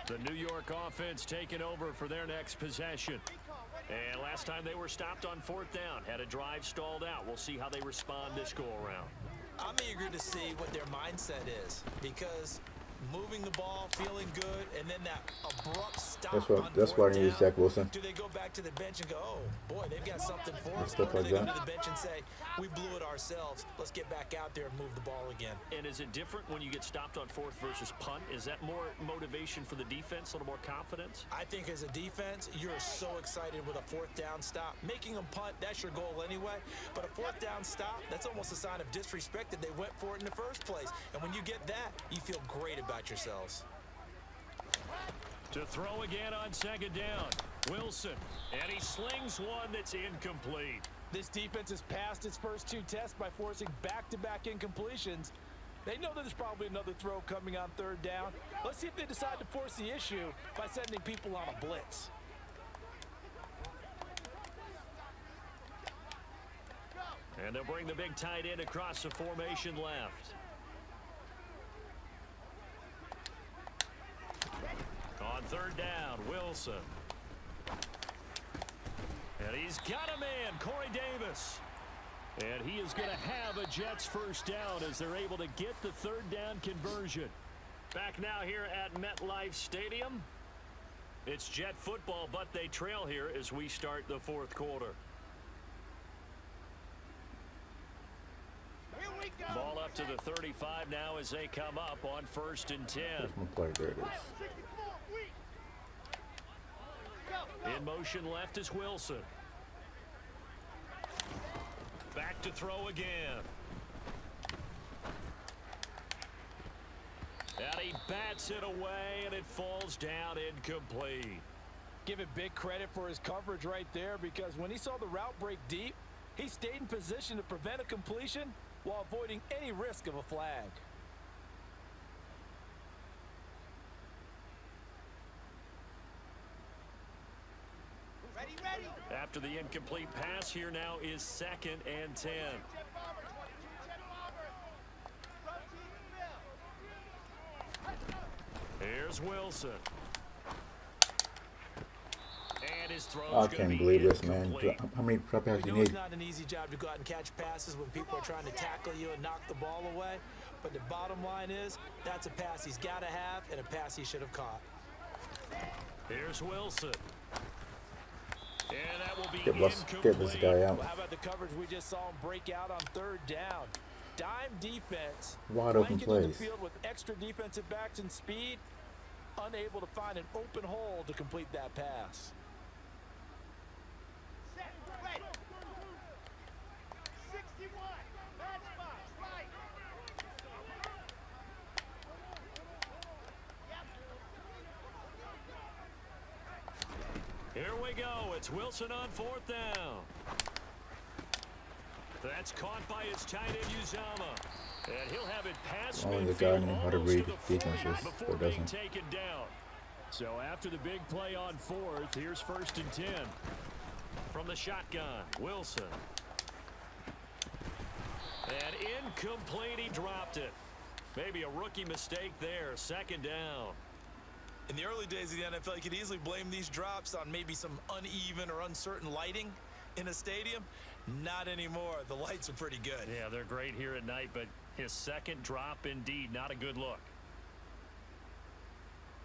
The New York offense taking over for their next possession. And last time they were stopped on 4th down, had a drive stalled out. We'll see how they respond this go-around. I'm eager to see what their mindset is, because moving the ball, feeling good, and then that abrupt stop. That's why I need down. Zach Wilson. Do they go back to the bench and go, oh boy, they've got something for us? Stuff Or do like they go that. to the bench and say, we blew it ourselves, let's get back out there and move the ball again? And is it different when you get stopped on 4th versus punt? Is that more motivation for the defense, a little more confidence? I think as a defense, you're so excited with a 4th down stop. Making them punt, that's your goal anyway. But a 4th down stop, that's almost a sign of disrespect that they went for it in the first place. And when you get that, you feel great about yourselves. To throw again on 2nd down. Wilson. And he slings one that's incomplete. This defense has passed its first 2 tests by forcing back-to-back incompletions. They know that there's probably another throw coming on 3rd down. Let's see if they decide to force the issue by sending people on a blitz. And they'll bring the big tight end across the formation left. On 3rd down, Wilson. And he's got a man, Corey Davis. And he is going to have a Jets 1st down as they're able to get the 3rd down conversion. Back now here at MetLife Stadium. It's Jet football, but they trail here as we start the 4th quarter. Here we go. Ball up to the 35 now as they come up on 1st and 10. There's my play. There it is. 64, weak. Go. In motion left is Wilson. Back to throw again. And he bats it away, and it falls down incomplete. Give it big credit for his coverage right there, because when he saw the route break deep, he stayed in position to prevent a completion while avoiding any risk of a flag. Ready, ready. After the incomplete pass, here now is 2nd and 10. Jet bomber, 22, jet bomber. Front team, Bill. Here's Wilson. And his throw's I gonna can't be believe this, man. incomplete. How many drop passes I you know it's need? not an easy job to go out and catch passes when people are trying to tackle you and knock the ball away. But the bottom line is, that's a pass he's got to have and a pass he should have caught. Here's Wilson. And that will be Get this guy out. Well, how about the coverage we just saw him break out on 3rd down? Dime defense. Wide open blanketing the plays. field with extra defensive backs and speed. Unable to find an open hole to complete that pass. Set, ready. 61, matchbox, right. Here we go. It's Wilson on 4th down. That's caught by his tight end, Uzama. And he'll have it past Only the midfield guy knew how to almost read to the 40 defenses, before but being doesn't. taken down. So after the big play on 4th, here's 1st and 10. From the shotgun, Wilson. And incomplete, he dropped it. Maybe a rookie mistake there. Second down. In the early days of the NFL, you could easily blame these drops on maybe some uneven or uncertain lighting in a stadium. Not anymore. The lights are pretty good. Yeah, they're great here at night, but his second drop, indeed, not a good look.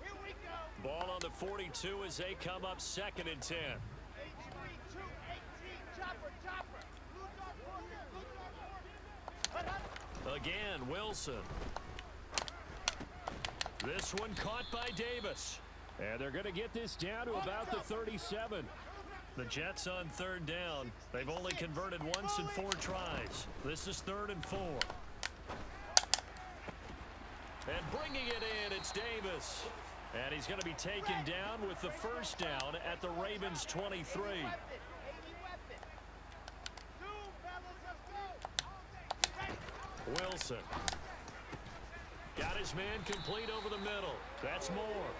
Here we go. Ball on the 42 as they come up 2nd and 10. 8-3, 2-18. Chopper, chopper. Lose our force. Lose our force. Again, Wilson. This one caught by Davis. And they're going to get this down to about the 37. The Jets on 3rd down. They've only converted once in 4 tries. This is 3rd and 4. And bringing it in, it's Davis. And he's going to be taken down with the first down at the Ravens' 23. Wilson. Got his man complete over the middle. That's Moore.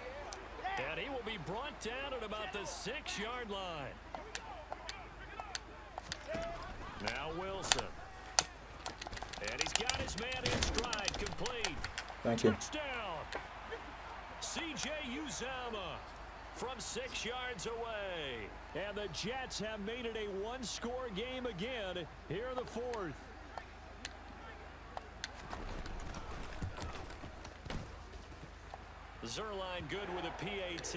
And he will be brought down at about the 6-yard line. Now Wilson. And he's got his man in stride, complete. Thank you. Touchdown. C.J. Uzama from 6 yards away. And the Jets have made it a one-score game again here in the 4th. Zerline good with a PAT.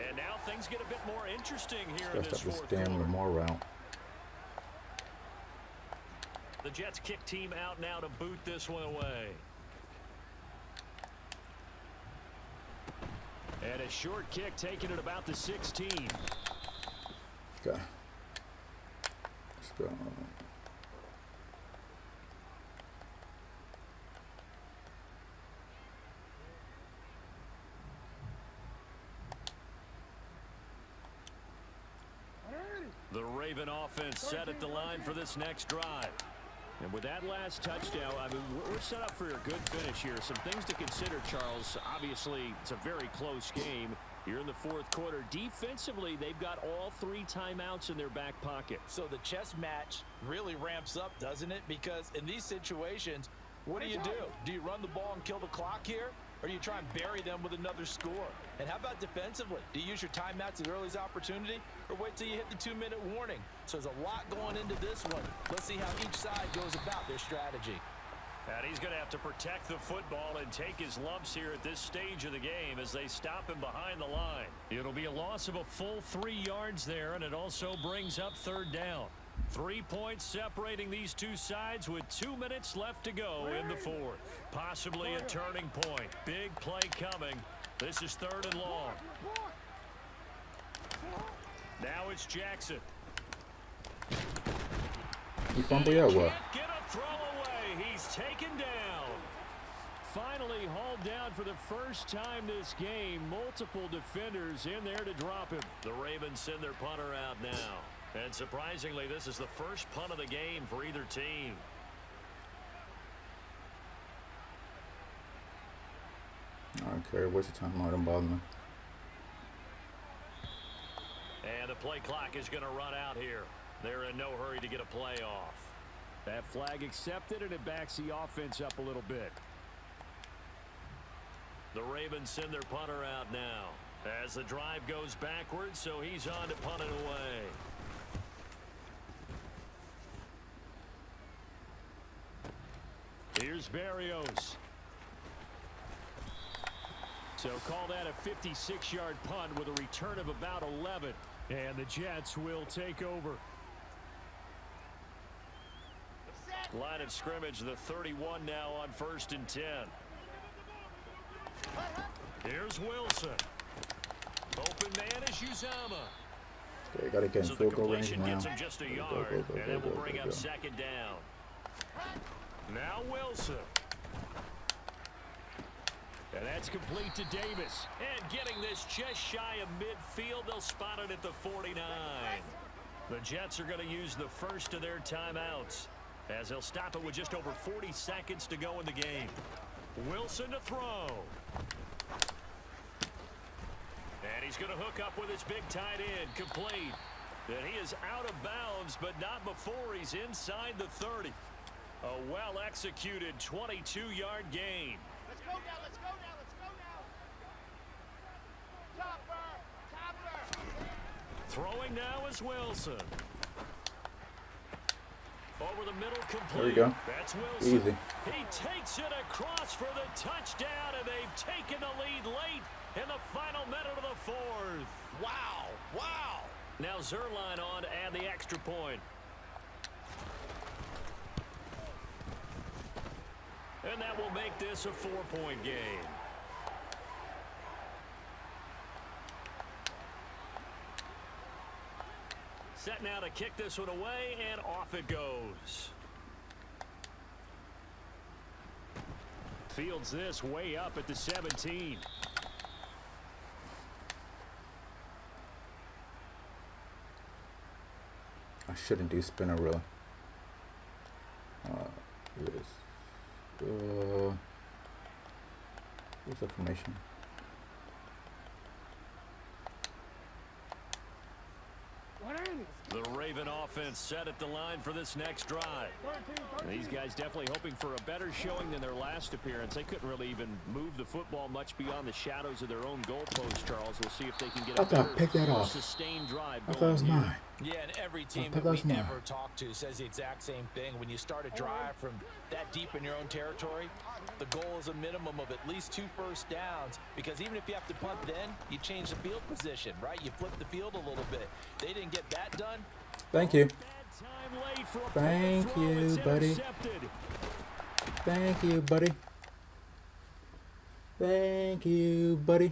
And now things get a bit more interesting here in Stuffed this up this 4th damn quarter. Lamar route. The Jets kick team out now to boot this one away. And a short kick taken at about the 16. Okay. Let's go. The Raven offense set at the line for this next drive. And with that last touchdown, I mean, we're set up for a good finish here. Some things to consider, Charles. Obviously, it's a very close game. You're in the 4th quarter. Defensively, they've got all 3 timeouts in their back pocket. So the chess match really ramps up, doesn't it? Because in these situations, what do? Do you run the ball and kill the clock here? Or do you try and bury them with another score? And how about defensively? Do you use your timeouts as early as opportunity? Or wait till you hit the 2-minute warning? So there's a lot going into this one. Let's see how each side goes about their strategy. And he's going to have to protect the football and take his lumps here at this stage of the game as they stop him behind the line. It'll be a loss of a full 3 yards there, and it also brings up 3rd down. 3 points separating these two sides with 2 minutes left to go in the 4th. Possibly a turning point. Big play coming. This is 3rd and long. Now it's Jackson. You fumble yet or what? Can't get a throw away. He's taken down. Finally hauled down for the first time this game. Multiple defenders in there to drop him. The Ravens send their punter out now. And surprisingly, this is the first punt of the game for either team. I don't care. What's the time? I don't bother me. And the play clock is going to run out here. They're in no hurry to get a play off. That flag accepted, and it backs the offense up a little bit. The Ravens send their punter out now as the drive goes backwards, so he's on to punt it away. Here's Berrios. So call that a 56-yard punt with a return of about 11. And the Jets will take over. Line of scrimmage, the 31 now on 1st and 10. Here's Wilson. Open man is Uzama. Okay, gotta get in So the field goal range completion now. gets him just a Go, yard, go, go, and it go, will go, bring go, up go. 2nd down. Now Wilson. And that's complete to Davis. And getting this just shy of midfield, they'll spot it at the 49. The Jets are going to use the first of their timeouts as they'll stop it with just over 40 seconds to go in the game. Wilson to throw. And he's going to hook up with his big tight end, complete. And he is out of bounds, but not before he's inside the 30. A well-executed 22-yard gain. Let's go now, let's go now, let's go now. Topper, topper. Throwing now is Wilson. Over the middle, complete. There we go. That's Wilson. Easy. He takes it across for the touchdown, and they've taken the lead late in the final minute of the fourth. Wow, wow. Now Zerline on to add the extra point. And that will make this a 4-point game. Set now to kick this one away, and off it goes. Fields this way up at the 17. I shouldn't do spinner really. Yes. What's the formation? The Raven offense set at the line for this next drive. These guys definitely hoping for a better showing than their last appearance. They couldn't really even move the football much beyond the shadows of their own goalpost, Charles. We'll see if they can get a better, sustained drive I thought it going was here. 9. Yeah, and every team thought that that was we 9. ever talk to says the exact same thing. When you start a drive from that deep in your own territory, the goal is a minimum of at least 2 first downs, because even if you have to punt then, you change the field position, right? You flip the field a little bit. They didn't get that done. Thank you. Bad time late for a Thank throw. you, It's buddy. intercepted. Thank you, buddy. Thank you, buddy.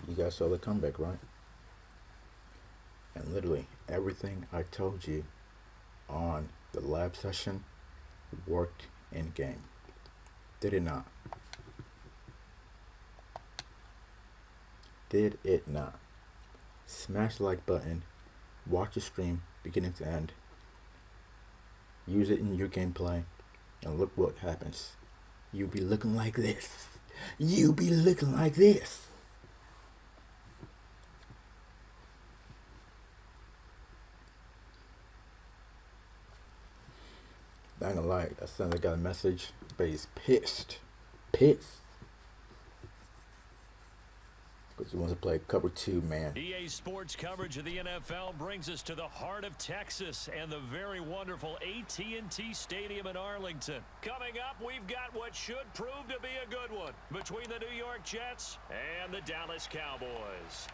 You guys saw the comeback, right? And literally everything I told you on the lab session worked in game. Did it not? Did it not? Smash the like button. Watch the stream beginning to end. Use it in your gameplay. And look what happens. You be looking like this. You be looking like this. Not gonna lie, that son got a message, but he's pissed. Pissed. Because he wants to play cover 2, man. EA Sports coverage of the NFL brings us to the heart of Texas and the very wonderful AT&T Stadium in Arlington. Coming up, we've got what should prove to be a good one between the New York Jets and the Dallas Cowboys.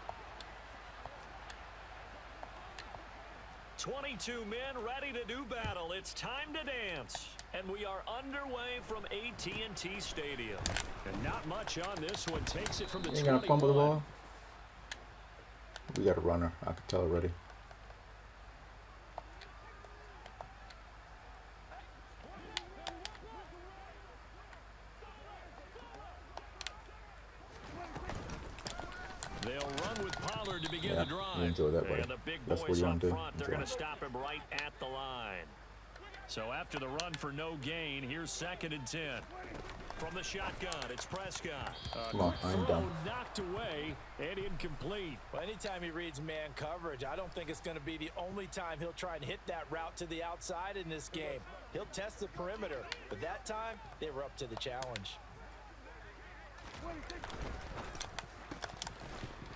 22 men ready to do battle. It's time to dance. And we are underway from AT&T Stadium. And not much on this one. Takes it from the 21. You gonna fumble the ball? We got a runner. I can tell already. They'll run with Pollard to begin the drive. You enjoy that, buddy. And the big That's what boys you up want to do. front, they're going to stop him right at the line. So after the run for no gain, here's 2nd and 10. From the shotgun, it's Prescott. Come on, I'm done. Knocked away and incomplete. Well, anytime he reads man coverage, I don't think it's going to be the only time he'll try and hit that route to the outside in this game. He'll test the perimeter, but that time, they were up to the challenge.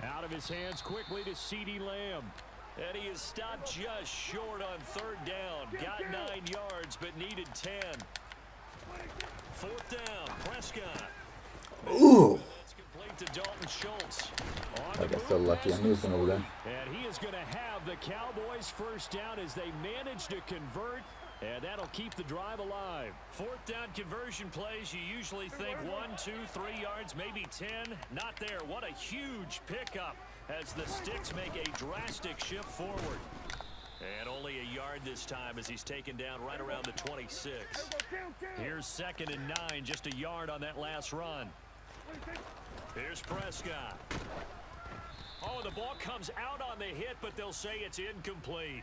Out of his hands quickly to CeeDee Lamb. And he is stopped just short on 3rd down. Got 9 yards, but needed 10. 4th down, Prescott. Ooh! That's complete to Dalton Schultz. I got so lucky. I knew it was over there. And he is going to have the Cowboys 1st down as they manage to convert. And that'll keep the drive alive. 4th down conversion plays, you usually think 1, 2, 3 yards, maybe 10. Not there. What a huge pickup as the Sticks make a drastic shift forward. And only a yard this time as he's taken down right around the 26. Here's 2nd and 9, just a yard on that last run. Here's Prescott. Oh, the ball comes out on the hit, but they'll say it's incomplete.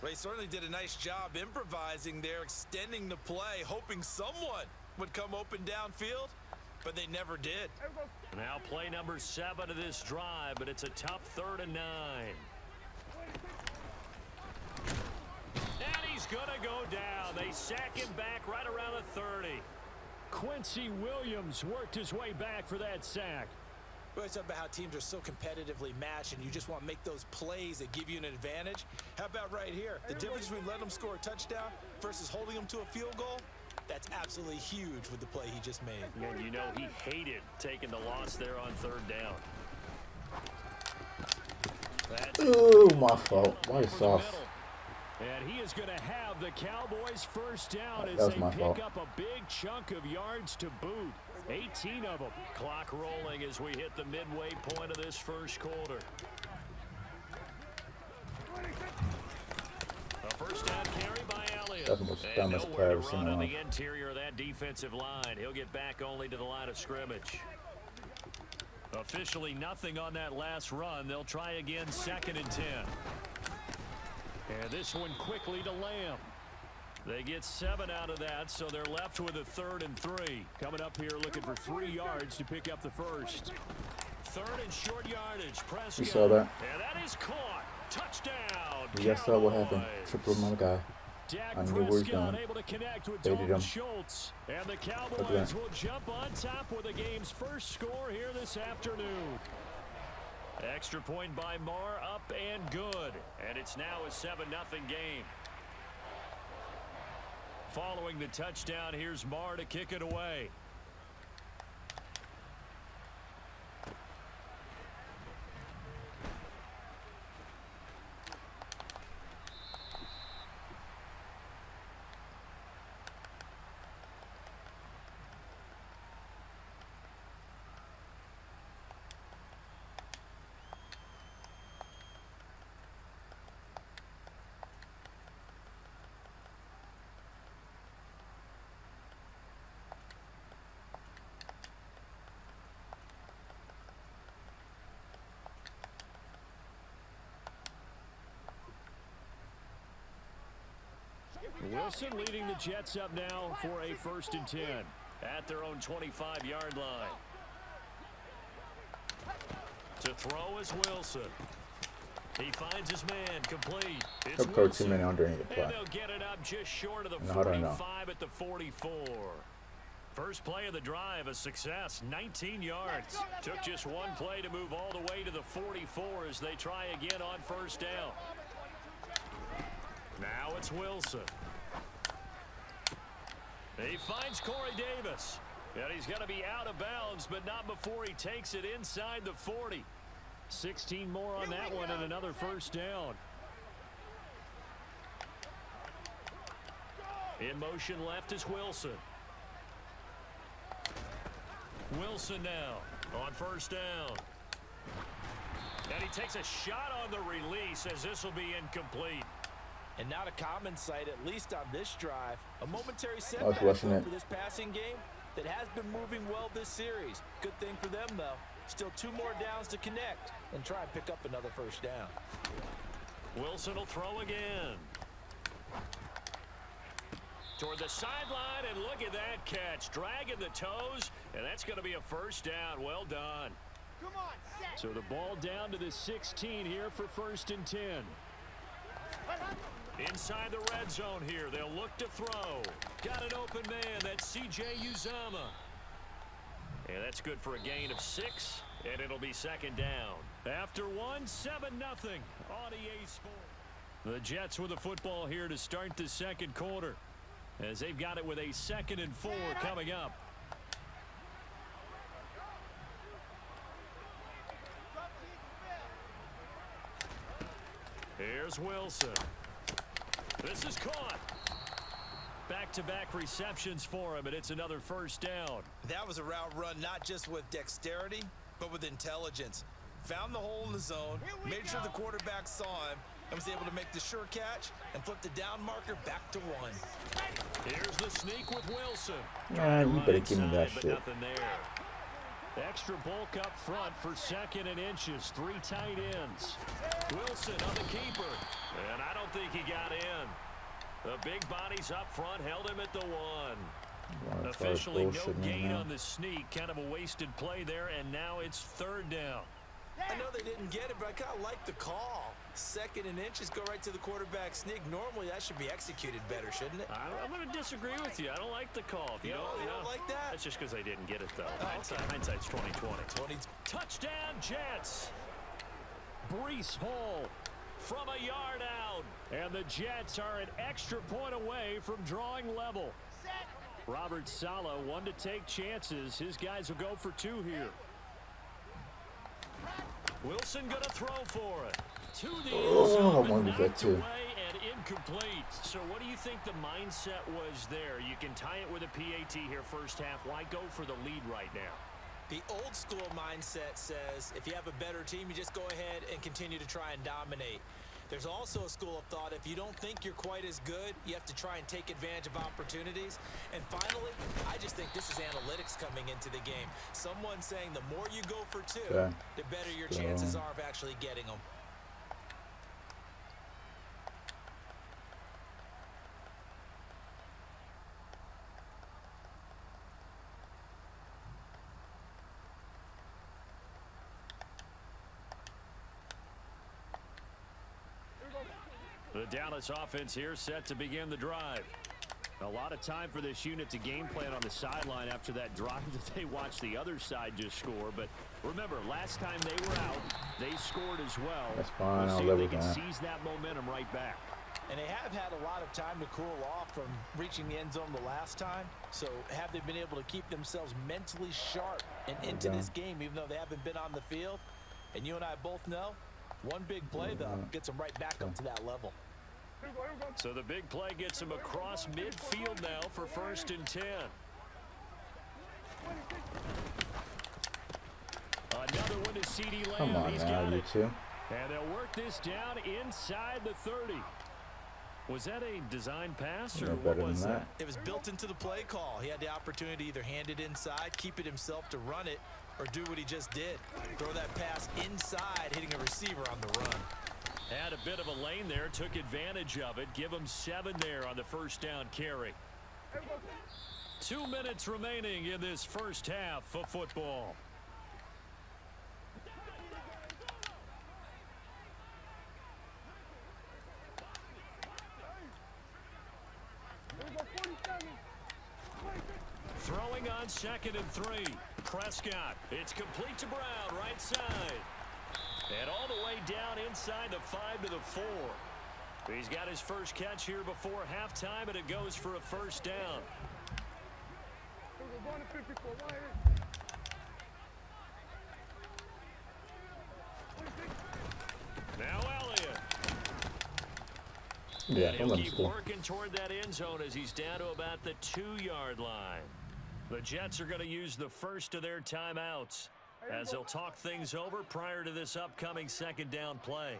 Well, he certainly did a nice job improvising there, extending the play, hoping someone would come open downfield, but they never did. Now play number 7 of this drive, but it's a tough 3rd and 9. And he's going to go down. They sack him back right around the 30. Quincy Williams worked his way back for that sack. We always talk about how teams are so competitively matched and you just want to make those plays that give you an advantage. How about right here? The difference between letting them score a touchdown versus holding them to a field goal, that's absolutely huge with the play he just made. And you know he hated taking the loss there on 3rd down. That's Ooh, my fault. Why is off? And he is going to have the Cowboys 1st down That as was they my pick fault. up a big chunk of yards to boot. 18 of them. clock rolling as we hit the midway point of this 1st quarter. A 1st down carry by Elliott. That's the most And dumbest nowhere play I've to ever seen run in on my the life. interior of that defensive line. He'll get back only to the line of scrimmage. Officially nothing on that last run. They'll try again 2nd and 10. And this one quickly to Lamb. They get 7 out of that, so they're left with a 3rd and 3. Coming up here looking for 3 yards to pick up the 1st. 3rd and short yardage. Prescott. You saw that? And that is caught. Touchdown. You guys saw what happened. Cowboys. Triple my guy. Dak I knew where he's Prescott going. able to connect with Baited Dalton him. Schultz. And the at Cowboys that. will jump on top with the game's 1st score here this afternoon. Extra point by Marr, up and good. And it's now a 7-0 game. Following the touchdown, here's Marr to kick it away. Wilson leading the Jets up now for a 1st and 10. At their own 25-yard line. To throw is Wilson. He finds his man complete. It's Of course, 2 minutes under any and play. they'll get it up just short of the No, I don't know. 45 at the 44. First play of the drive, a success, 19 yards. Took just one play to move all the way to the 44 as they try again on 1st down. Now it's Wilson. He finds Corey Davis. And he's going to be out of bounds, but not before he takes it inside the 40. 16 more on that one and another 1st down. In motion left is Wilson. Wilson now on first down. And he takes a shot on the release as this will be incomplete. And not a common sight, at least on this drive. A momentary was setback rushing it. for this passing game that has been moving well this series. Good thing for them, though. Still 2 more downs to connect and try and pick up another first down. Wilson will throw again. Toward the sideline, and look at that catch. Dragging the toes, and that's going to be a first down. Well done. Come on, set. So the ball down to the 16 here for 1st and 10. Inside the red zone here, they'll look to throw. Got an open man, that's C.J. Uzama. And that's good for a gain of 6, and it'll be 2nd down. After 1, 7-0 on EA Sports. The Jets with the football here to start the 2nd quarter, as they've got it with a 2nd and 4 coming up. Here's Wilson. This is caught. Back-to-back receptions for him, and it's another first down. That was a route run not just with dexterity, but with intelligence. Found the hole in the zone, made sure the quarterback saw him, and was able to make the sure catch and flip the down marker back to 1. Here's the sneak with Wilson. You better give me that But shit. nothing there. Extra bulk up front for 2nd and inches. 3 tight ends. Wilson on the keeper. And I don't think he got in. The big bodies up front held him at the 1. Officially no gain on the sneak. Kind of a wasted play there, and now it's 3rd down. I know they didn't get it, but I kind of like the call. 2nd and inches, go right to the quarterback sneak. Normally, that should be executed better, shouldn't it? I'm going to disagree with you. I don't like the call. If You don't like that? That's just because I didn't get it, though. okay. Hindsight's 20/20. 20. Touchdown, Jets. Breece Hall from a yard out. And the Jets are an extra point away from drawing level. Robert Saleh, one to take chances. His guys will go for 2 here. Wilson going to throw for it. To the end zone, I wanted knocked that too. away and incomplete. So what do you think the mindset was there? You can tie it with a PAT here first half. Why go for the lead right now? The old school mindset says if you have a better team, you just go ahead and continue to try and dominate. There's also a school of thought, if you don't think you're quite as good, you have to try and take advantage of opportunities. And finally, I just think this is analytics coming into the game. Someone saying the more you go for 2, Yeah. the better your chances are of actually getting them. The Dallas offense here set to begin the drive. A lot of time for this unit to game plan on the sideline after that drive that they watched the other side just score. But remember, last time they were out, they scored as well. That's fine. We'll I'll see live if they with can that. seize that momentum right back. And they have had a lot of time to cool off from reaching the end zone the last time. So have they been able to keep themselves mentally sharp and into this game, even though they haven't been on the field? And you and I both know, one big play, though, gets them right back up to that level. So the big play gets him across midfield now for 1st and 10. Another one to C.D. Lamb. Come on He's now, got you it. two. And they'll work this down inside the 30. Was that a design pass, or No what better was than that? It was built into the play call. He had the opportunity to either hand it inside, keep it himself to run it, or do what he just did. Throw that pass inside, hitting a receiver on the run. Had a bit of a lane there, took advantage of it. Give him 7 there on the first down carry. 2 minutes remaining in this first half of football. Throwing on 2nd and 3. Prescott. It's complete to Brown, right side. And all the way down inside the 5 to the 4. He's got his first catch here before halftime, and it goes for a first down. Now Elliott. Yeah, And don't he'll let him keep score. working toward that end zone as he's down to about the 2-yard line. The Jets are going to use the first of their timeouts as they'll talk things over prior to this upcoming second down play.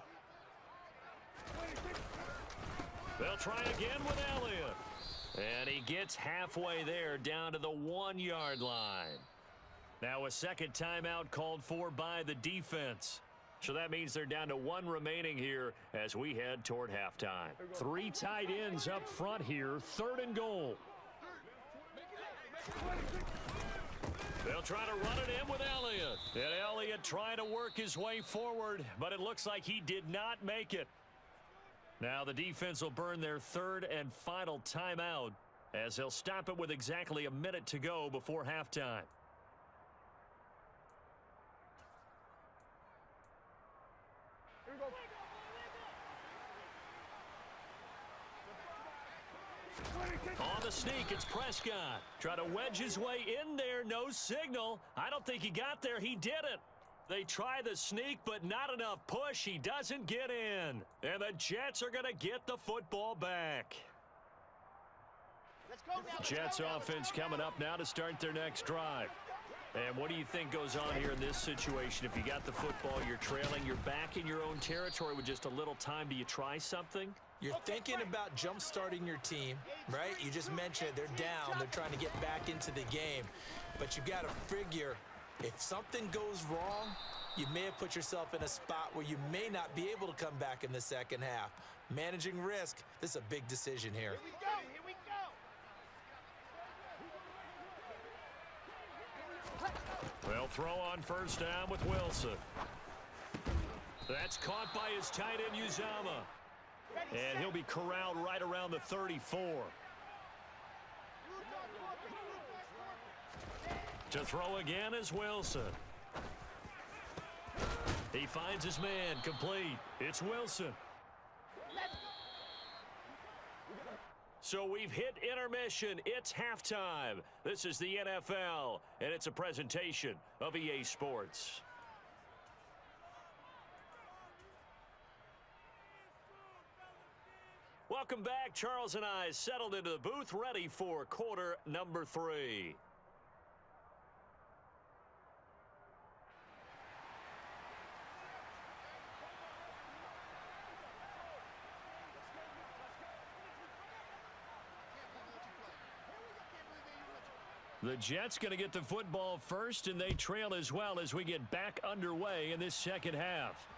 They'll try again with Elliott. And he gets halfway there down to the 1-yard line. Now a second timeout called for by the defense. So that means they're down to 1 remaining here as we head toward halftime. 3 tight ends up front here, 3rd and goal. They'll try to run it in with Elliott. And Elliott trying to work his way forward, but it looks like he did not make it. Now the defense will burn their 3rd and final timeout as they'll stop it with exactly a minute to go before halftime. On the sneak, it's Prescott. Try to wedge his way in there. No signal. I don't think he got there. He didn't. They try the sneak, but not enough push. He doesn't get in. And the Jets are going to get the football back. Let's go now. Jets offense coming up now to start their next drive. And what do you think goes on here in this situation? If you got the football, you're trailing, you're back in your own territory with just a little time. Do you try something? You're thinking about jump-starting your team, right? You just mentioned it. They're down. They're trying to get back into the game. But you got to figure, if something goes wrong, you may have put yourself in a spot where you may not be able to come back in the second half. Managing risk, this is a big decision here. Here we go. Here we go. They'll throw on first down with Wilson. That's caught by his tight end, Uzama. And he'll be corralled right around the 34. To throw again is Wilson. He finds his man, complete. It's Wilson. So we've hit intermission. It's halftime. This is the NFL, and it's a presentation of EA Sports. Welcome back. Charles and I settled into the booth, ready for quarter number 3. The Jets going to get the football first, and they trail as well as we get back underway in this second half.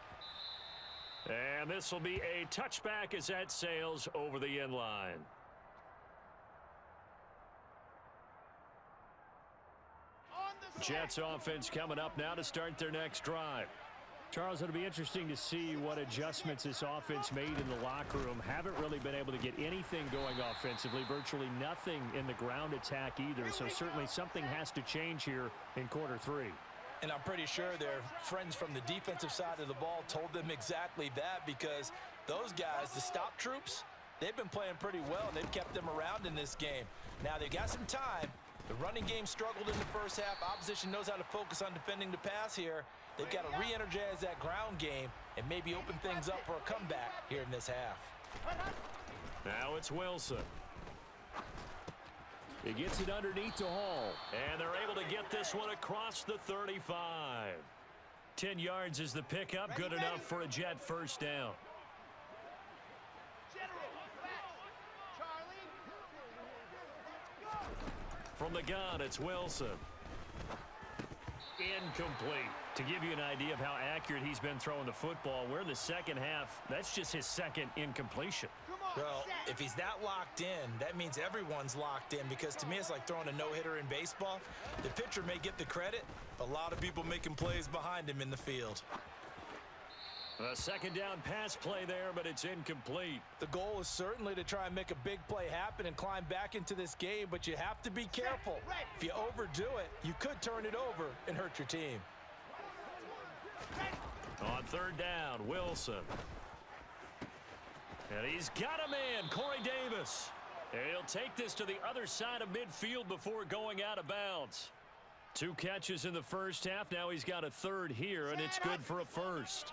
And this will be a touchback as that sails over the end line. Jets offense coming up now to start their next drive. Charles, it'll be interesting to see what adjustments this offense made in the locker room. Haven't really been able to get anything going offensively, virtually nothing in the ground attack either. So certainly something has to change here in quarter 3. And I'm pretty sure their friends from the defensive side of the ball told them exactly that, because those guys, the stop troops, they've been playing pretty well. They've kept them around in this game. Now they've got some time. The running game struggled in the first half. Opposition knows how to focus on defending the pass here. They've got to re-energize that ground game and maybe open things up for a comeback here in this half. Now it's Wilson. He gets it underneath to Hall. And they're able to get this one across the 35. 10 yards is the pickup. Good enough for a Jet first down. From the gun, it's Wilson. Incomplete. To give you an idea of how accurate he's been throwing the football, we're in the second half. That's just his second incompletion. Well, if he's that locked in, that means everyone's locked in, because to me it's like throwing a no-hitter in baseball. The pitcher may get the credit, but a lot of people making plays behind him in the field. A second down pass play there, but it's incomplete. The goal is certainly to try and make a big play happen and climb back into this game, but you have to be careful. If you overdo it, you could turn it over and hurt your team. On third down, Wilson. And he's got a man, Corey Davis. And he'll take this to the other side of midfield before going out of bounds. 2 catches in the first half. Now he's got a third here, and it's good for a first.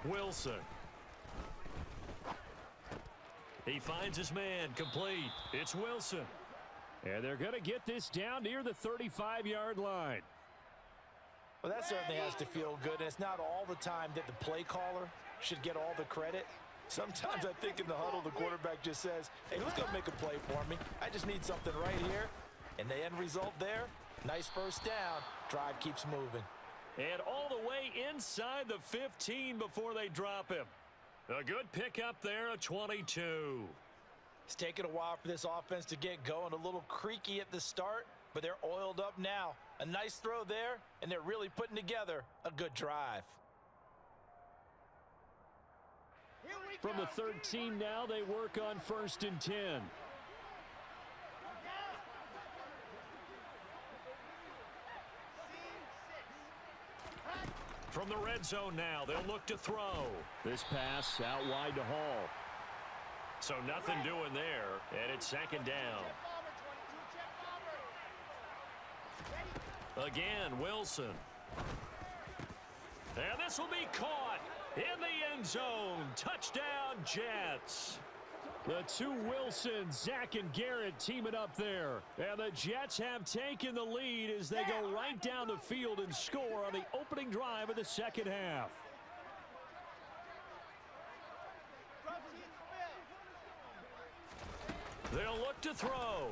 Wilson. He finds his man, complete. It's Wilson. And they're going to get this down near the 35-yard line. Well, that certainly has to feel good. And it's not all the time that the play caller should get all the credit. Sometimes I think in the huddle, the quarterback just says, hey, who's going to make a play for me? I just need something right here. And the end result there, nice first down. Drive keeps moving. And all the way inside the 15 before they drop him. A good pickup there, a 22. It's taken a while for this offense to get going. A little creaky at the start, but they're oiled up now. A nice throw there, and they're really putting together a good drive. From the 13 now, they work on 1st and 10. From the red zone now, they'll look to throw. This pass out wide to Hall. So nothing doing there, and it's 2nd down. Again, Wilson. And this will be caught in the end zone. Touchdown, Jets. The two Wilsons, Zach and Garrett, teaming up there. And the Jets have taken the lead as they go right down the field and score on the opening drive of the second half. They'll look to throw.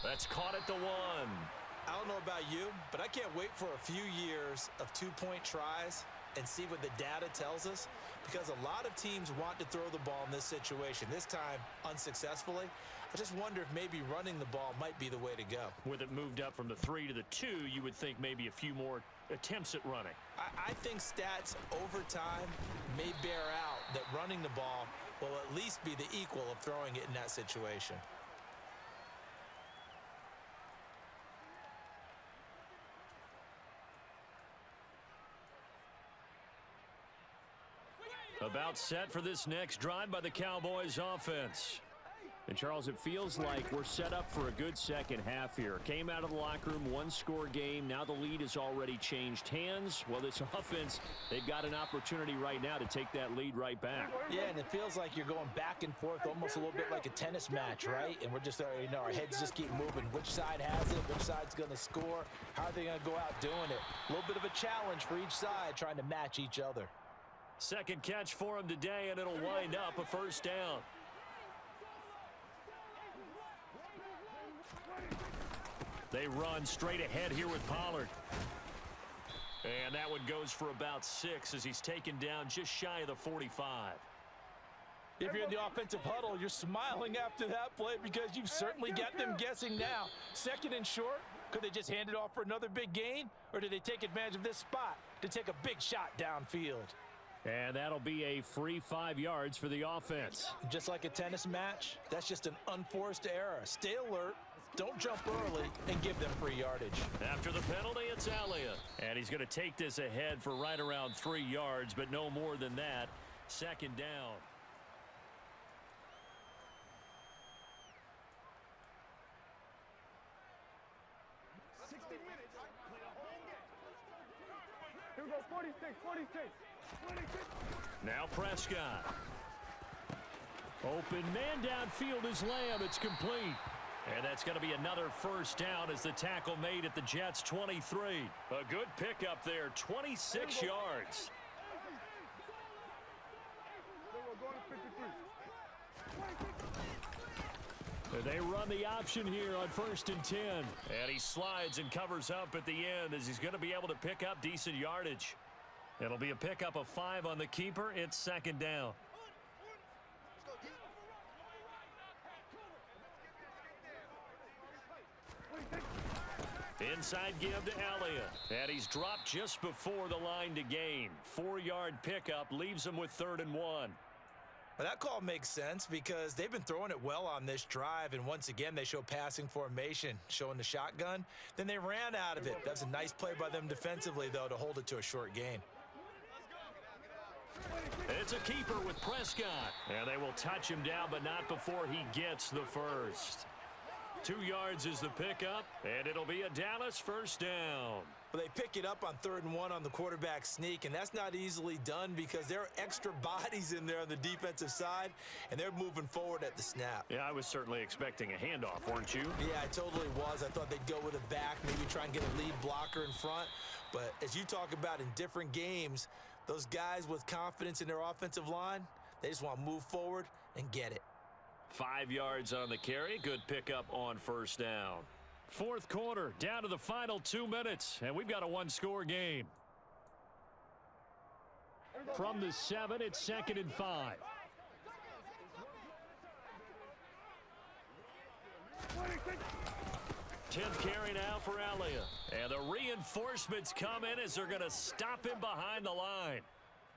That's caught at the 1. I don't know about you, but I can't wait for a few years of two-point tries and see what the data tells us, because a lot of teams want to throw the ball in this situation, this time unsuccessfully. I just wonder if maybe running the ball might be the way to go. With it moved up from the 3 to the 2, you would think maybe a few more attempts at running. I think stats over time may bear out that running the ball will at least be the equal of throwing it in that situation. About set for this next drive by the Cowboys offense. And, Charles, it feels like we're set up for a good second half here. Came out of the locker room, one-score game. Now the lead has already changed hands. Well, this offense, they've got an opportunity right now to take that lead right back. Yeah, and it feels like you're going back and forth almost a little bit like a tennis match, right? And we're just, our heads just keep moving. Which side has it? Which side's going to score? How are they going to go out doing it? A little bit of a challenge for each side, trying to match each other. Second catch for him today, and it'll wind up a first down. They run straight ahead here with Pollard. And that one goes for about 6 as he's taken down just shy of the 45. If you're in the offensive huddle, you're smiling after that play because you've certainly got them guessing now. 2nd and short, could they just hand it off for another big gain? Or do they take advantage of this spot to take a big shot downfield? And that'll be a free 5 yards for the offense. Just like a tennis match, that's just an unforced error. Stay alert, don't jump early, and give them free yardage. After the penalty, it's Elliott. And he's going to take this ahead for right around 3 yards, but no more than that. 2nd down. Here we go, 46, 46. Now Prescott. Open man downfield is Lamb. It's complete. And that's going to be another first down as the tackle made at the Jets' 23. A good pickup there, 26 yards. They run the option here on 1st and 10. And he slides and covers up at the end as he's going to be able to pick up decent yardage. It'll be a pickup of 5 on the keeper. It's 2nd down. Inside give to Elliott. And he's dropped just before the line to gain. 4-yard pickup leaves him with 3rd and 1. Well, that call makes sense because they've been throwing it well on this drive, and once again they show passing formation, showing the shotgun. Then they ran out of it. That's a nice play by them defensively, though, to hold it to a short gain. It's a keeper with Prescott. And they will touch him down, but not before he gets the first. 2 yards is the pickup, and it'll be a Dallas first down. Well, they pick it up on 3rd and 1 on the quarterback sneak, and that's not easily done because there are extra bodies in there on the defensive side, and they're moving forward at the snap. Yeah, I was certainly expecting a handoff, weren't you? Yeah, I totally was. I thought they'd go with a back, maybe try and get a lead blocker in front. But as you talk about in different games, those guys with confidence in their offensive line, they just want to move forward and get it. 5 yards on the carry. Good pickup on 1st down. 4th quarter, down to the final 2 minutes, and we've got a one-score game. From the 7, it's 2nd and 5. Tenth carry now for Alia. And the reinforcements come in as they're going to stop him behind the line.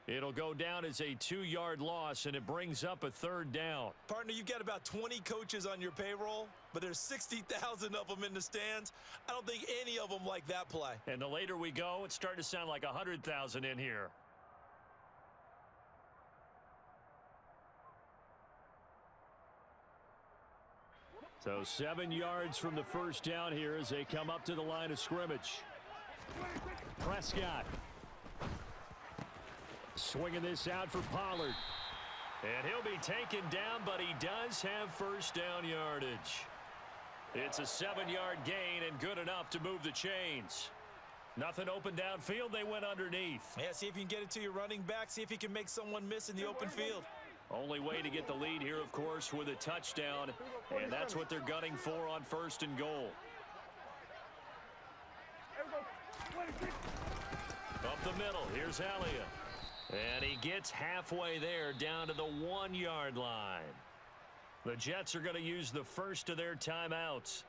It'll go down as a 2-yard loss, and it brings up a 3rd down. Partner, you've got about 20 coaches on your payroll, but there's 60,000 of them in the stands. I don't think any of them like that play. And the later we go, it's starting to sound like 100,000 in here. So 7 yards from the 1st down here as they come up to the line of scrimmage. Prescott swinging this out for Pollard. And he'll be taken down, but he does have 1st down yardage. It's a 7-yard gain and good enough to move the chains. Nothing open downfield. They went underneath. Yeah, see if you can get it to your running back. See if you can make someone miss in the open field. Only way to get the lead here, of course, with a touchdown. And that's what they're gunning for on 1st and goal. Up the middle, here's Alia. And he gets halfway there down to the 1-yard line. The Jets are going to use the first of their timeouts.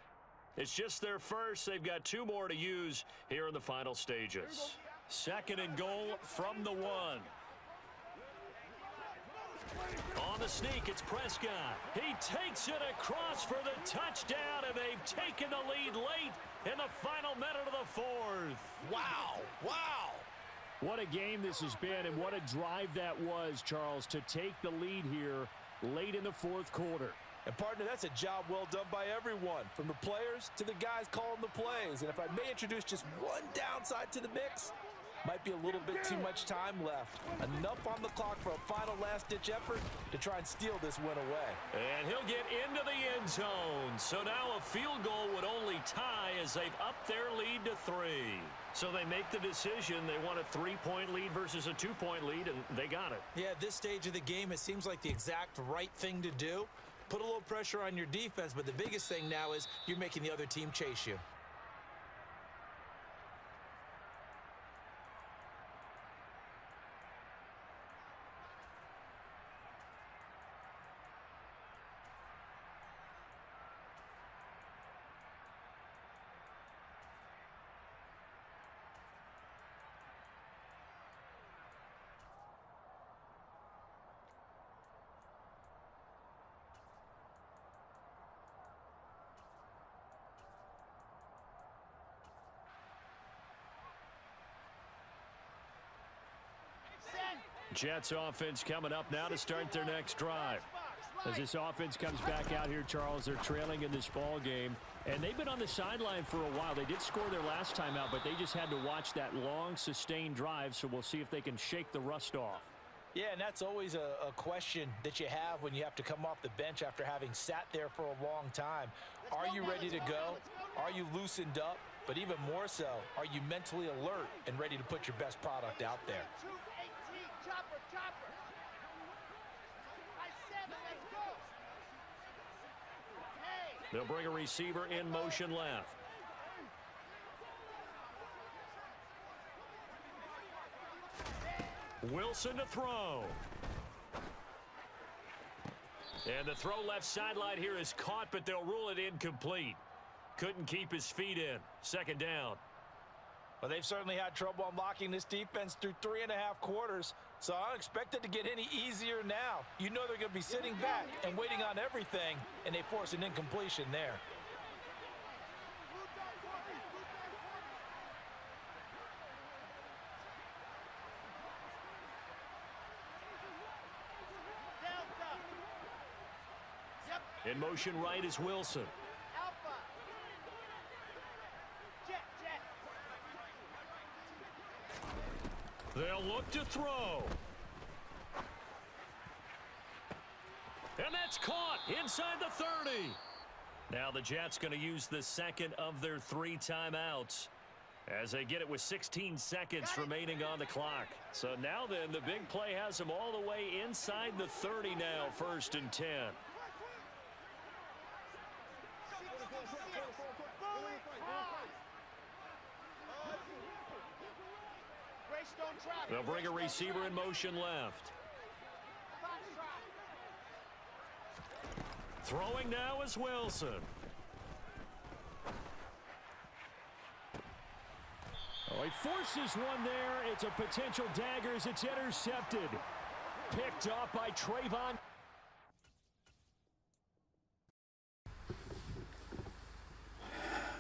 It's just their first. They've got 2 more to use here in the final stages. 2nd and goal from the 1. On the sneak, it's Prescott. He takes it across for the touchdown, and they've taken the lead late in the final minute of the 4th. Wow, wow. What a game this has been, and what a drive that was, Charles, to take the lead here late in the 4th quarter. And, partner, that's a job well done by everyone, from the players to the guys calling the plays. And if I may introduce just one downside to the mix, might be a little bit too much time left. Enough on the clock for a final last-ditch effort to try and steal this win away. And he'll get into the end zone. So now a field goal would only tie as they've upped their lead to 3. So they make the decision. They want a 3-point lead versus a 2-point lead, and they got it. Yeah, at this stage of the game, it seems like the exact right thing to do. Put a little pressure on your defense, but the biggest thing now is you're making the other team chase you. Jets offense coming up now to start their next drive. As this offense comes back out here, Charles, they're trailing in this ball game, and they've been on the sideline for a while. They did score their last time out, but they just had to watch that long, sustained drive, so we'll see if they can shake the rust off. Yeah, and that's always a question that you have when you have to come off the bench after having sat there for a long time. Are you ready to go? Are you loosened up? But even more so, are you mentally alert and ready to put your best product out there? Chopper, chopper. High 7, let's go. Hey. They'll bring a receiver in motion left. Wilson to throw. And the throw left sideline here is caught, but they'll rule it incomplete. Couldn't keep his feet in. 2nd down. Well, they've certainly had trouble unlocking this defense through 3.5 quarters, so I don't expect it to get any easier now. You know they're going to be sitting back and waiting on everything, and they force an incompletion there. Delta. Yep. In motion right is Wilson. Alpha. Jet, jet. They'll look to throw. And that's caught inside the 30. Now the Jets going to use the second of their 3 timeouts as they get it with 16 seconds remaining on the clock. So now then, the big play has them all the way inside the 30 now, 1st and 10. They'll bring a receiver in motion left. Throwing now is Wilson. Oh, he forces one there. It's a potential dagger as it's intercepted. Picked off by Trayvon.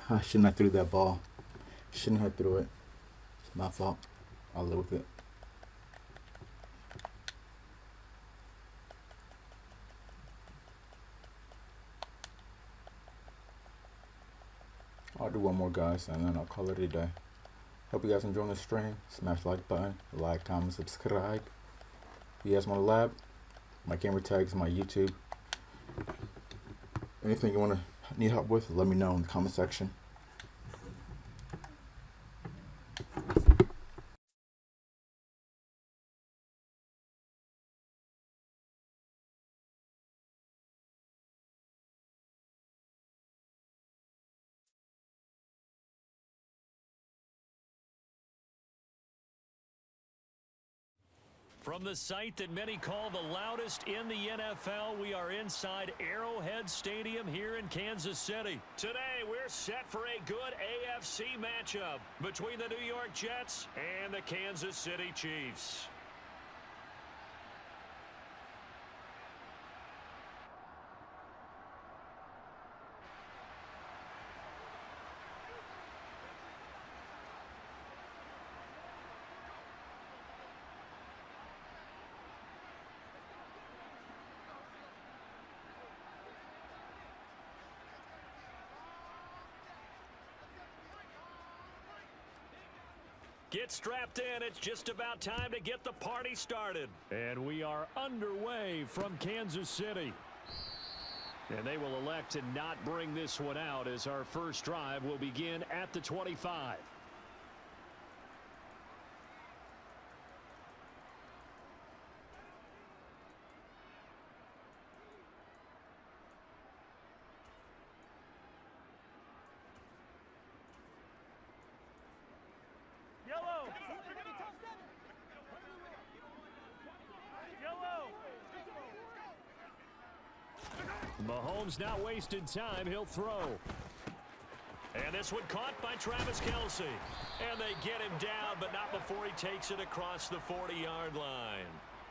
I shouldn't have threw that ball. Shouldn't have threw it. It's my fault. I'll live with it. I'll do one more, guys, and then I'll call it a day. Hope you guys enjoying the stream. Smash the like button, like, comment, subscribe. If you guys want to lab, my gamer tags, my YouTube. Anything you want to need help with, let me know in the comment section. From the site that many call the loudest in the NFL, we are inside Arrowhead Stadium here in Kansas City. Today, we're set for a good AFC matchup between the New York Jets and the Kansas City Chiefs. Get strapped in. It's just about time to get the party started. And we are underway from Kansas City. And they will elect to not bring this one out as our first drive will begin at the 25. Mahomes not wasting time. He'll throw. And this one caught by Travis Kelce. And they get him down, but not before he takes it across the 40-yard line.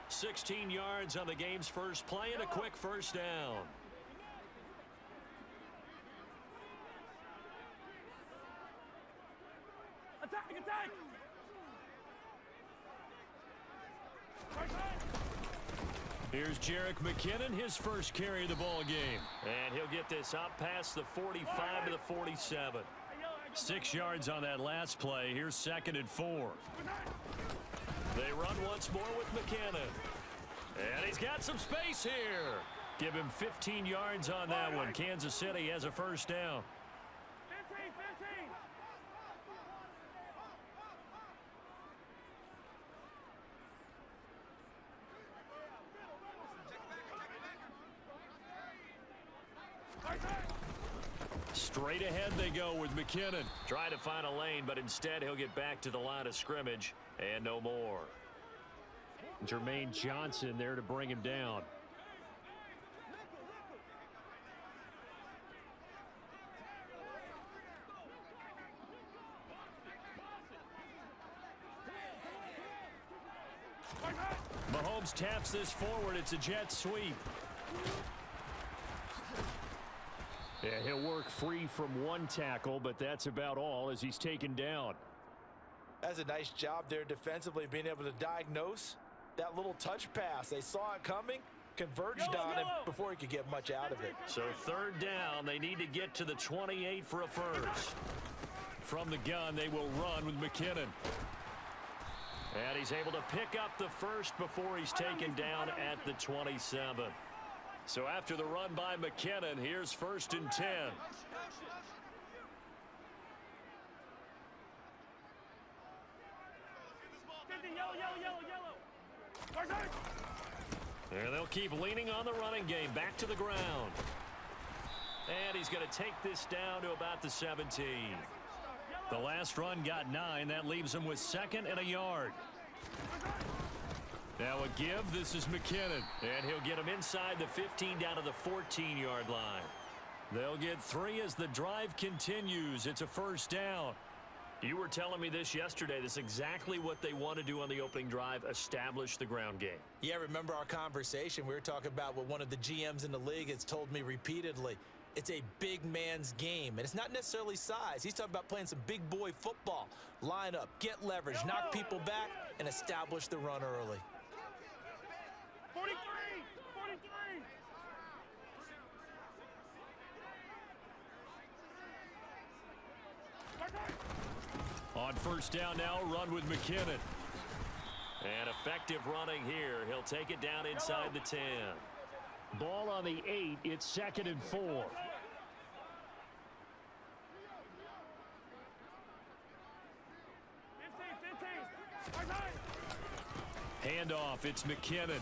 16 yards on the game's first play and a quick first down. Attack! Attack! Here's Jerick McKinnon, his first carry of the ball game. And he'll get this up past the 45 to the 47. 6 yards on that last play. Here's 2nd and 4. They run once more with McKinnon. And he's got some space here. Give him 15 yards on that one. Kansas City has a first down. 15, 15. Straight ahead they go with McKinnon. Trying to find a lane, but instead he'll get back to the line of scrimmage and no more. Jermaine Johnson there to bring him down. Mahomes taps this forward. It's a jet sweep. Yeah, he'll work free from one tackle, but that's about all as he's taken down. That's a nice job there defensively, being able to diagnose that little touch pass. They saw it coming, converged on him before he could get much out of it. So 3rd down, they need to get to the 28 for a first. From the gun, they will run with McKinnon. And he's able to pick up the first before he's taken down at the 27. So after the run by McKinnon, here's 1st and 10. There they'll keep leaning on the running game. Back to the ground. And he's going to take this down to about the 17. The last run got 9. That leaves him with 2nd and a yard. Now a give. This is McKinnon. And he'll get him inside the 15 down to the 14-yard line. They'll get 3 as the drive continues. It's a 1st down. You were telling me this yesterday. This is exactly what they want to do on the opening drive, establish the ground game. Yeah, remember our conversation? We were talking about what one of the GMs in the league has told me repeatedly. It's a big man's game, and it's not necessarily size. He's talking about playing some big boy football. Line up, get leverage, knock people back, and establish the run early. 43! On 1st down now, run with McKinnon. And effective running here. He'll take it down inside the 10. Ball on the 8. It's 2nd and 4. Handoff, it's McKinnon.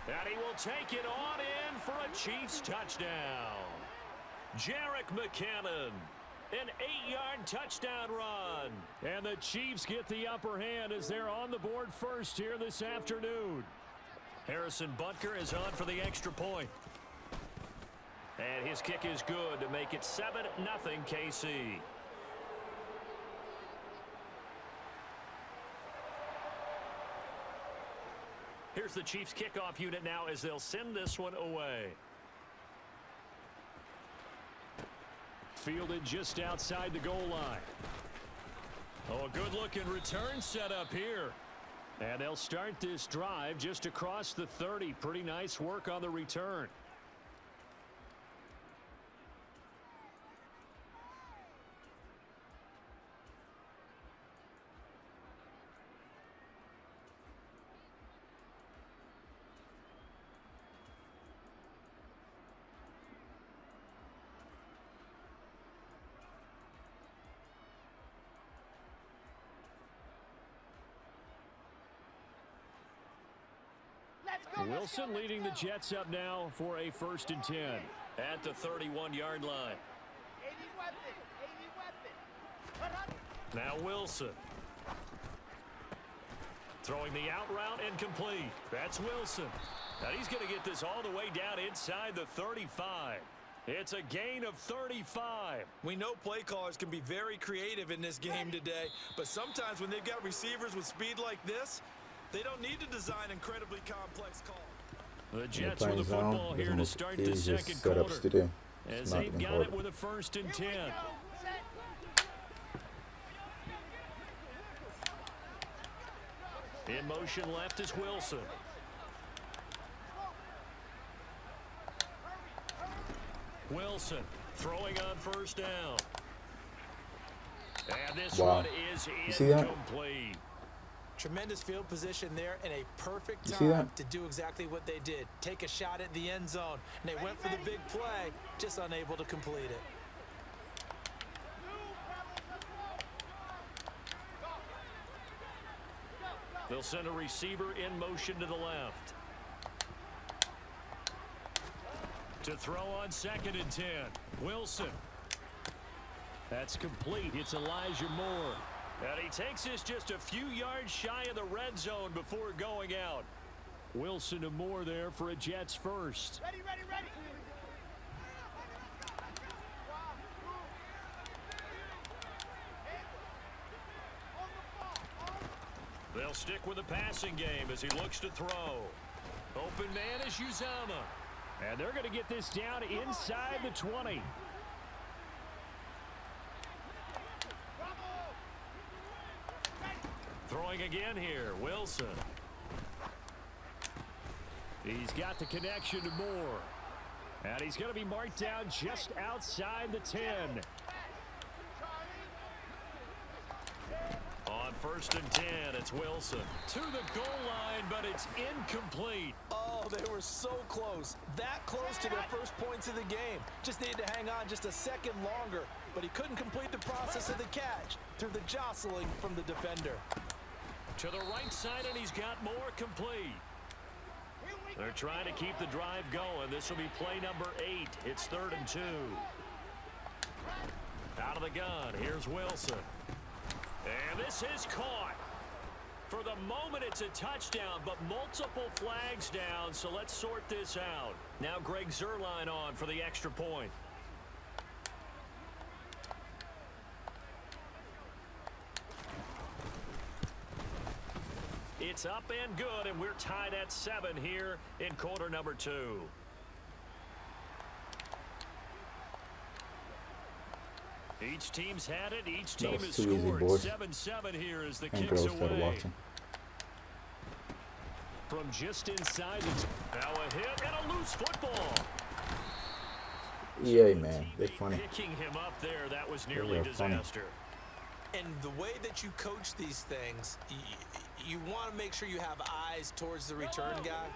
And he will take it on in for a Chiefs touchdown. Jerick McKinnon. An 8-yard touchdown run. And the Chiefs get the upper hand as they're on the board first here this afternoon. Harrison Butker is on for the extra point. And his kick is good to make it 7-0 KC. Here's the Chiefs kickoff unit now as they'll send this one away. Fielded just outside the goal line. Oh, a good-looking return set up here. And they'll start this drive just across the 30. Pretty nice work on the return. Wilson leading the Jets up now for a 1st and 10. At the 31-yard line. 80 weapon. Now Wilson. Throwing the out route and complete. That's Wilson. Now he's going to get this all the way down inside the 35. It's a gain of 35. We know play callers can be very creative in this game today, but sometimes when they've got receivers with speed like this, they don't need to design incredibly complex calls. The Jets with the football here to start the second quarter. As they've got it with a 1st and 10. In motion left is Wilson. Wilson throwing on 1st down. And this one is incomplete. Tremendous field position there and a perfect time to do exactly what they did. Take a shot at the end zone. And they went for the big play, just unable to complete it. They'll send a receiver in motion to the left. To throw on 2nd and 10. Wilson. That's complete. It's Elijah Moore. And he takes this just a few yards shy of the red zone before going out. Wilson to Moore there for a Jets 1st. Ready. They'll stick with the passing game as he looks to throw. Open man is Uzama. And they're going to get this down inside the 20. Throwing again here, Wilson. He's got the connection to Moore. And he's going to be marked down just outside the 10. On first and 10. It's Wilson to the goal line, but it's incomplete. Oh, they were so close. That close to their first points of the game. Just needed to hang on just a second longer, but he couldn't complete the process of the catch through the jostling from the defender. To the right side, and he's got more complete. They're trying to keep the drive going. This will be play number 8. It's 3rd and 2. Out of the gun, here's Wilson. And this is caught. For the moment, it's a touchdown, but multiple flags down, so let's sort this out. Now Greg Zuerlein on for the extra point. It's up and good, and we're tied at 7 here in quarter number 2. Each team's had it. Each team has scored. 7-7 here as the kicks away. From just inside, it's now a hit and a loose football. EA, man, they're funny. Picking him up there, that was nearly disaster. And the way that you coach these things, you want to make sure you have eyes towards the return guy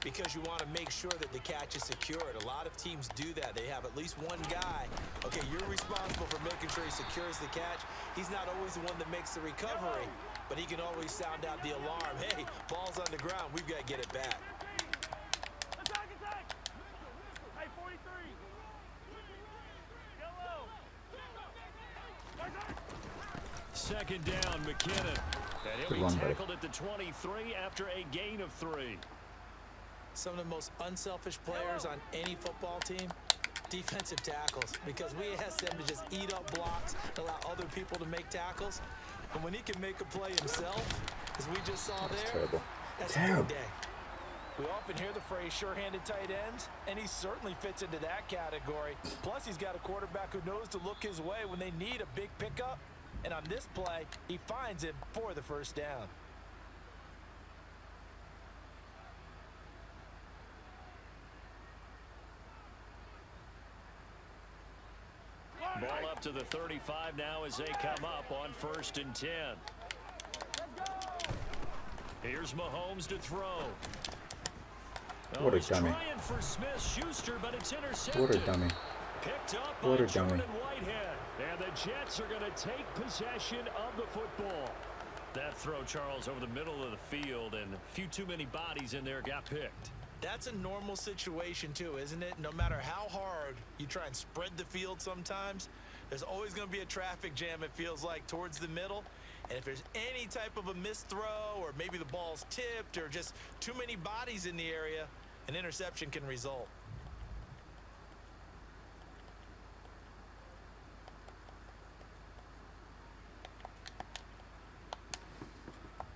because you want to make sure that the catch is secured. A lot of teams do that. They have at least one guy. Okay, you're responsible for making sure he secures the catch. He's not always the one that makes the recovery, but he can always sound out the alarm. Hey, ball's on the ground. We've got to get it back. Hey, 43. Second down, McKinnon. And he'll be tackled at the 23 after a gain of 3. Some of the most unselfish players on any football team, defensive tackles, because we ask them to just eat up blocks, allow other people to make tackles. And when he can make a play himself, as we just saw there, that's a good day. We often hear the phrase sure-handed tight ends, and he certainly fits into that category. Plus, he's got a quarterback who knows to look his way when they need a big pickup. And on this play, he finds it for the first down. Ball up to the 35 now as they come up on 1st and 10. Here's Mahomes to throw. What a dummy. Trying for Smith-Schuster, but it's intercepted. What a dummy. Picked up What by a dummy. Jordan Whitehead. And the Jets are going to take possession of the football. That throw, Charles, over the middle of the field, and a few too many bodies in there got picked. That's a normal situation too, isn't it? No matter how hard you try and spread the field sometimes, there's always going to be a traffic jam, it feels like, towards the middle. And if there's any type of a missed throw or maybe the ball's tipped or just too many bodies in the area, an interception can result.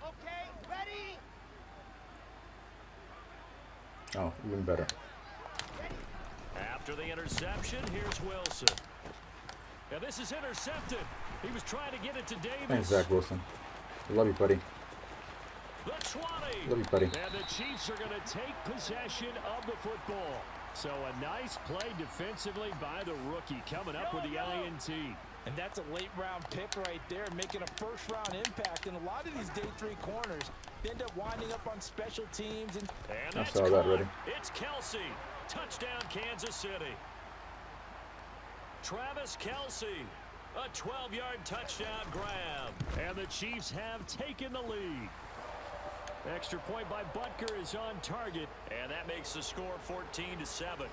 Okay, ready? Oh, even better. After the interception, here's Wilson. Now this is intercepted. He was trying to get it to Davis. Thanks, Zach Wilson. Love you, buddy. The 20. Love you, buddy. And the Chiefs are going to take possession of the football. So a nice play defensively by the rookie coming up with the INT. And that's a late-round pick right there, making a first-round impact. And a lot of these day 3 corners end up winding up on special teams. And I saw that already. It's Kelsey. Touchdown, Kansas City. Travis Kelsey. A 12-yard touchdown grab. And the Chiefs have taken the lead. Extra point by Butker is on target. And that makes the score 14-7.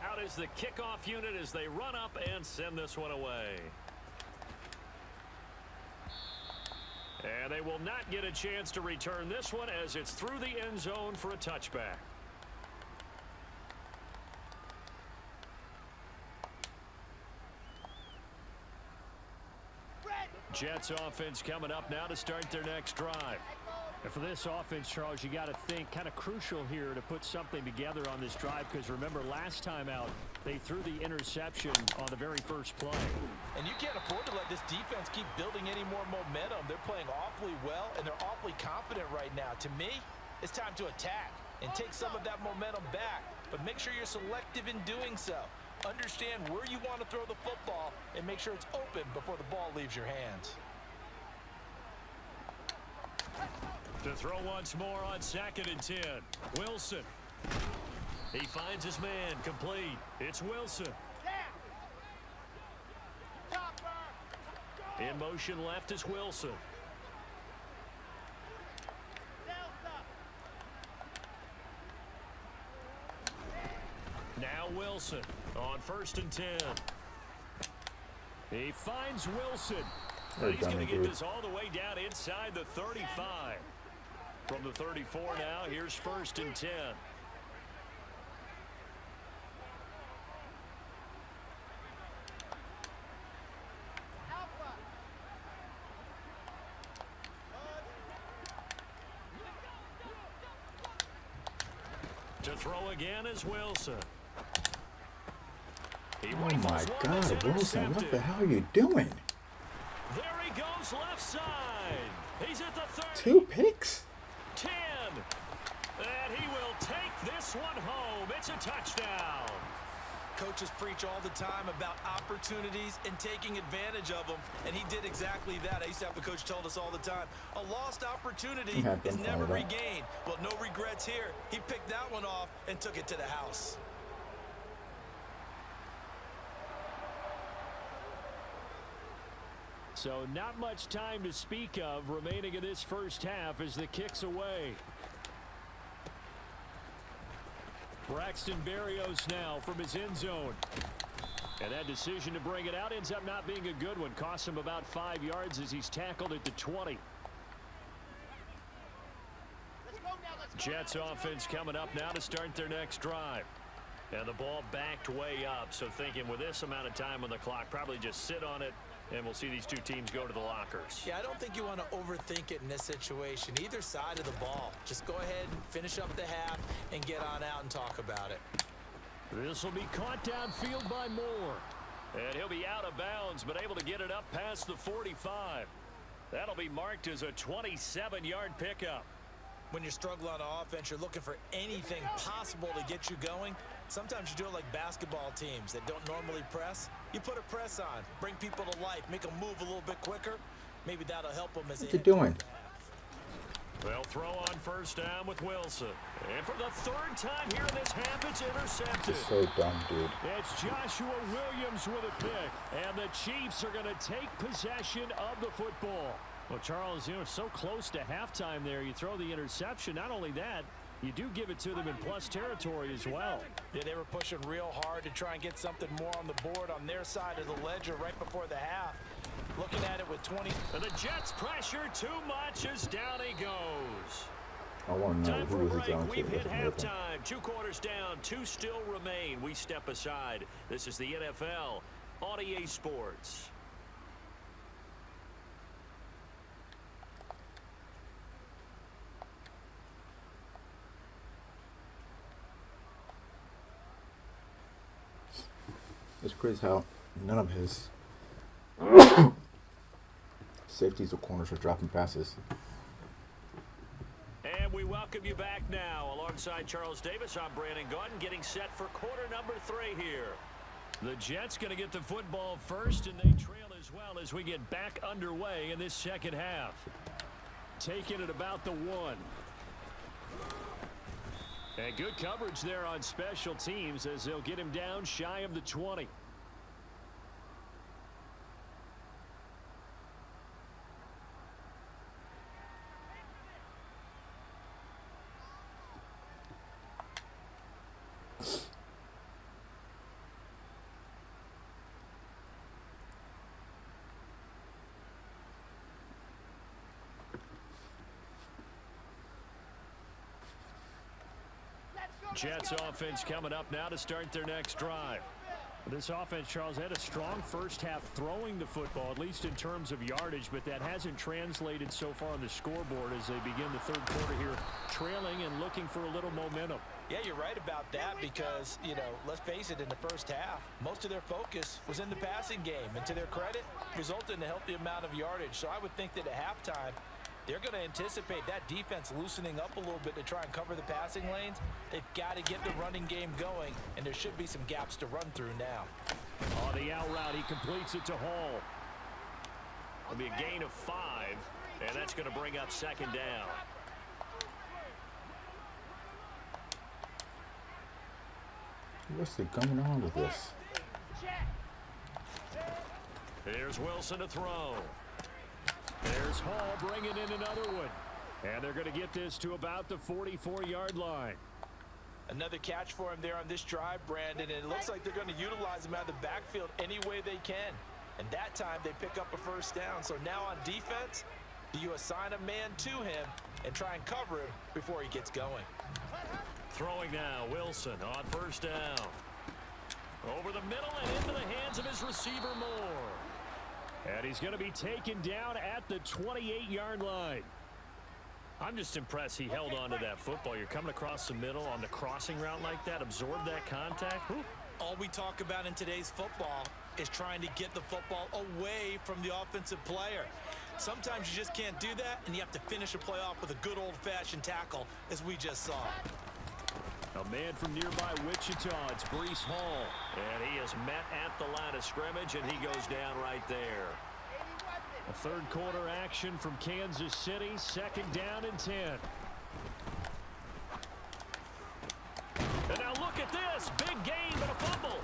Out is the kickoff unit as they run up and send this one away. And they will not get a chance to return this one as it's through the end zone for a touchback. Jets offense coming up now to start their next drive. And for this offense, Charles, you got to think kind of crucial here to put something together on this drive because remember last time out they threw the interception on the very first play. And you can't afford to let this defense keep building any more momentum. They're playing awfully well and they're awfully confident right now. To me, it's time to attack and take some of that momentum back. But make sure you're selective in doing so. Understand where you want to throw the football and make sure it's open before the ball leaves your hands. To throw once more on 2nd and 10. Wilson. He finds his man, complete. It's Wilson. In motion left is Wilson. Now Wilson on 1st and 10. He finds Wilson. He's going to get this all the way down inside the 35. From the 34 now, here's 1st and 10. To throw again is Wilson. Oh my God, Wilson, what the hell are you doing? There he goes left side. He's at the 30. 2 picks? 10. And he will take this one home. It's a touchdown. Coaches preach all the time about opportunities and taking advantage of them, and he did exactly that. I used to have a coach told us all the time, a lost opportunity is never regained. Well, no regrets here. He picked that one off and took it to the house. So not much time to speak of remaining in this first half as the kick's away. Braxton Berrios now from his end zone. And that decision to bring it out ends up not being a good one. Costs him about 5 yards as he's tackled at the 20. Jets offense coming up now to start their next drive. And the ball backed way up. So thinking with this amount of time on the clock, probably just sit on it. And we'll see these two teams go to the lockers. Yeah, I don't think you want to overthink it in this situation. Either side of the ball. Just go ahead and finish up the half and get on out and talk about it. This will be caught downfield by Moore. And he'll be out of bounds, but able to get it up past the 45. That'll be marked as a 27-yard pickup. When you're struggling on offense, you're looking for anything possible to get you going. Sometimes you do it like basketball teams that don't normally press. You put a press on, bring people to life, make them move a little bit quicker. Maybe that'll help them as what you doing? They'll throw on 1st down with Wilson. And for the 3rd time here in this half, it's intercepted. It's so dumb, dude. It's Joshua Williams with a pick. And the Chiefs are going to take possession of the football. Well, Charles, you know, so close to halftime there. You throw the interception. Not only that, you do give it to them in plus territory as well. Yeah, they were pushing real hard to try and get something more on the board on their side of the ledger right before the half. Looking at it with 20. And the Jets pressure too much as down he goes. I want to know Time for who a is it break. down to. We've hit halftime. 2 quarters down. 2 still remain. We step aside. This is the NFL on EA Sports. It's crazy how none of his safeties or corners are dropping passes. And we welcome you back now. Alongside Charles Davis, I'm Brandon Gordon, getting set for quarter number 3 here. The Jets going to get the football first, and they trail as well as we get back underway in this second half. Taking it about the 1. And good coverage there on special teams as they'll get him down shy of the 20. Jets offense coming up now to start their next drive. This offense, Charles, had a strong first half throwing the football, at least in terms of yardage, but that hasn't translated so far on the scoreboard as they begin the 3rd quarter here, trailing and looking for a little momentum. Yeah, you're right about that because, you know, let's face it, in the first half, most of their focus was in the passing game. And to their credit, resulted in a healthy amount of yardage. So I would think that at halftime, They're going to anticipate that defense loosening up a little bit to try and cover the passing lanes. They've got to get the running game going, and there should be some gaps to run through now. On the out route, he completes it to Hall. It'll be a gain of 5, and that's going to bring up second down. What's going on with this? Here's Wilson to throw. There's Hall bringing in another one. And they're going to get this to about the 44-yard line. Another catch for him there on this drive, Brandon, and it looks like they're going to utilize him out of the backfield any way they can. And that time they pick up a first down. So now on defense, do you assign a man to him and try and cover him before he gets going? Throwing now, Wilson on first down. Over the middle and into the hands of his receiver, Moore. And he's going to be taken down at the 28-yard line. I'm just impressed he held on to that football. You're coming across the middle on the crossing route like that, absorb that contact. Whew. All we talk about in today's football is trying to get the football away from the offensive player. Sometimes you just can't do that, and you have to finish a play off with a good old-fashioned tackle, as we just saw. A man from nearby Wichita, it's Breece Hall. And he is met at the line of scrimmage, and he goes down right there. A third quarter action from Kansas City, second down and 10. And now look at this, big gain but a fumble.